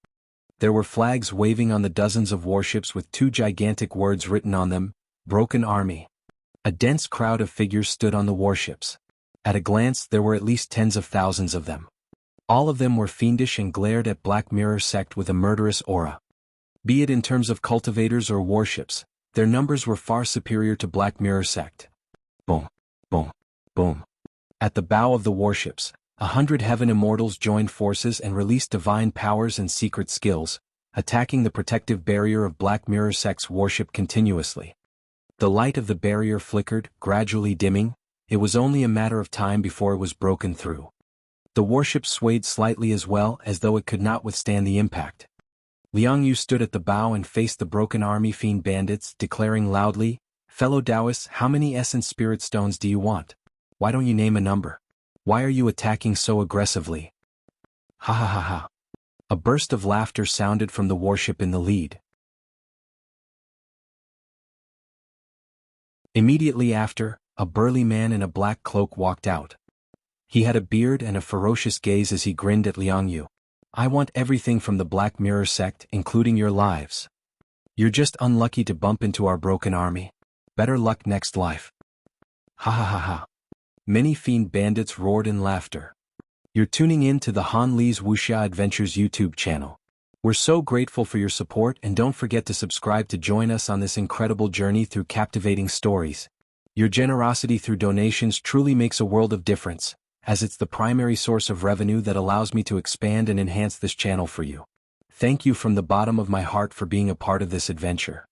There were flags waving on the dozens of warships with 2 gigantic words written on them, "Broken Army." A dense crowd of figures stood on the warships. At a glance, there were at least tens of thousands of them. All of them were fiendish and glared at Black Mirror Sect with a murderous aura. Be it in terms of cultivators or warships, their numbers were far superior to Black Mirror Sect. Boom, boom, boom. At the bow of the warships, 100 Heaven Immortals joined forces and released divine powers and secret skills, attacking the protective barrier of Black Mirror Sect's warship continuously. The light of the barrier flickered, gradually dimming. It was only a matter of time before it was broken through. The warship swayed slightly as well, as though it could not withstand the impact. Jianghu stood at the bow and faced the broken army Fiend Bandits, declaring loudly, "Fellow Taoists, how many Essence Spirit Stones do you want? Why don't you name a number? Why are you attacking so aggressively?" "Ha ha ha ha." A burst of laughter sounded from the warship in the lead. Immediately after, a burly man in a black cloak walked out. He had a beard and a ferocious gaze as he grinned at Jianghu. "I want everything from the Black Mirror Sect, including your lives. You're just unlucky to bump into our broken army. Better luck next life." Ha ha ha ha. Many Fiend Bandits roared in laughter. You're tuning in to the Han Li's Wuxia Adventures YouTube channel. We're so grateful for your support, and don't forget to subscribe to join us on this incredible journey through captivating stories. Your generosity through donations truly makes a world of difference, as it's the primary source of revenue that allows me to expand and enhance this channel for you. Thank you from the bottom of my heart for being a part of this adventure.